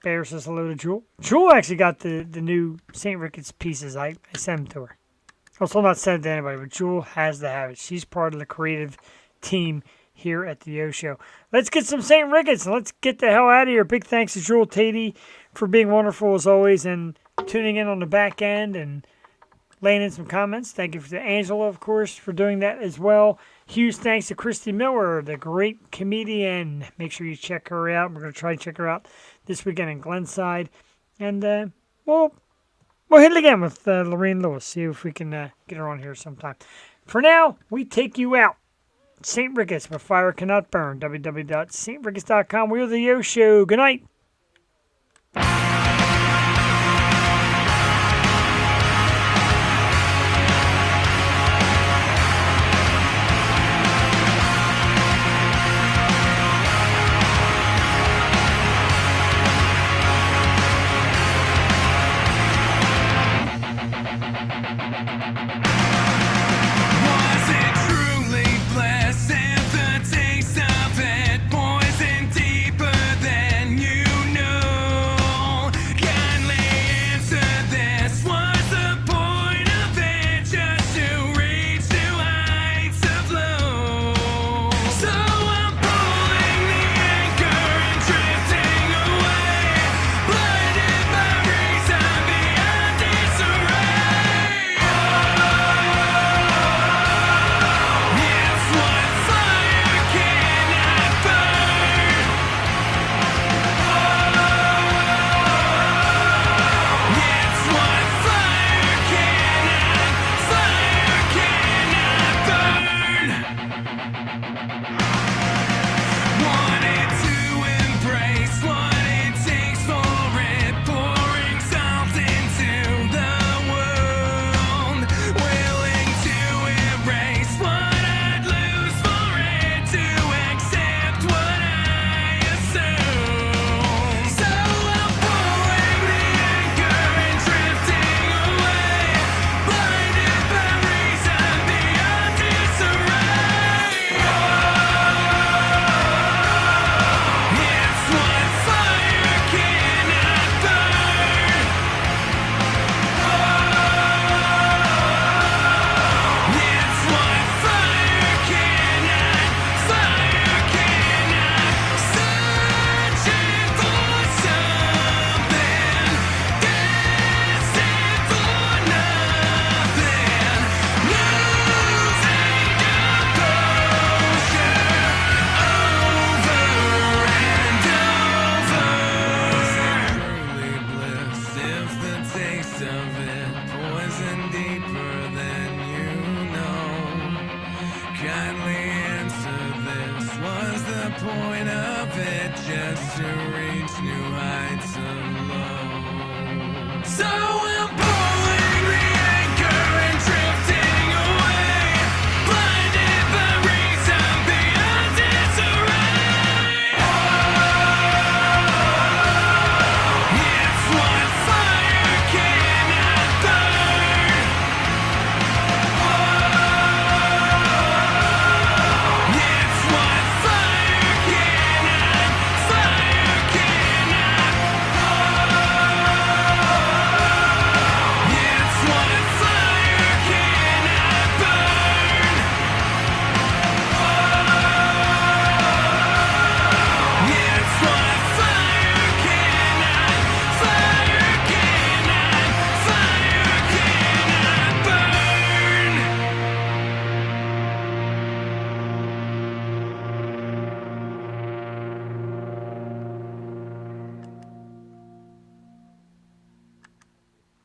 Bear says hello to Jewel. Jewel actually got the new St. Ricketts pieces. I sent them to her. Also not sent to anybody, but Jewel has to have it. She's part of the creative team here at the Yo Show. Let's get some St. Ricketts and let's get the hell out of here. Big thanks to Jewel Tatey for being wonderful as always and tuning in on the back end and laying in some comments. Thank you to Angela, of course, for doing that as well. Huge thanks to Christy Miller, the great comedian. Make sure you check her out. We're going to try to check her out this weekend in Glenside. And we'll hit it again with Lorraine Lewis. See if we can get her on here sometime. For now, we take you out. St. Ricketts, where fire cannot burn. www.stricketts.com. We're the Yo Show. Good night. Was it truly blessed if the taste of it poisoned deeper than you know? Kindly answer this. Was the point of it just to reach new heights of low? So I'm pulling the anchor and drifting away, blinded by reason beyond disarray. It's what fire cannot burn. It's what fire cannot burn. Wanted to embrace what it takes for it, pouring salt into the wound, willing to erase what I'd lose for it, to accept what I assume. So I'm pulling the anchor and drifting away, blinded by reason beyond disarray. It's what fire cannot burn. It's what fire cannot, searching for something, destined for nothing, losing composure over and over. Truly bliss if the taste of it poison deeper than you know. Kindly answer this. Was the point of it just to reach new heights of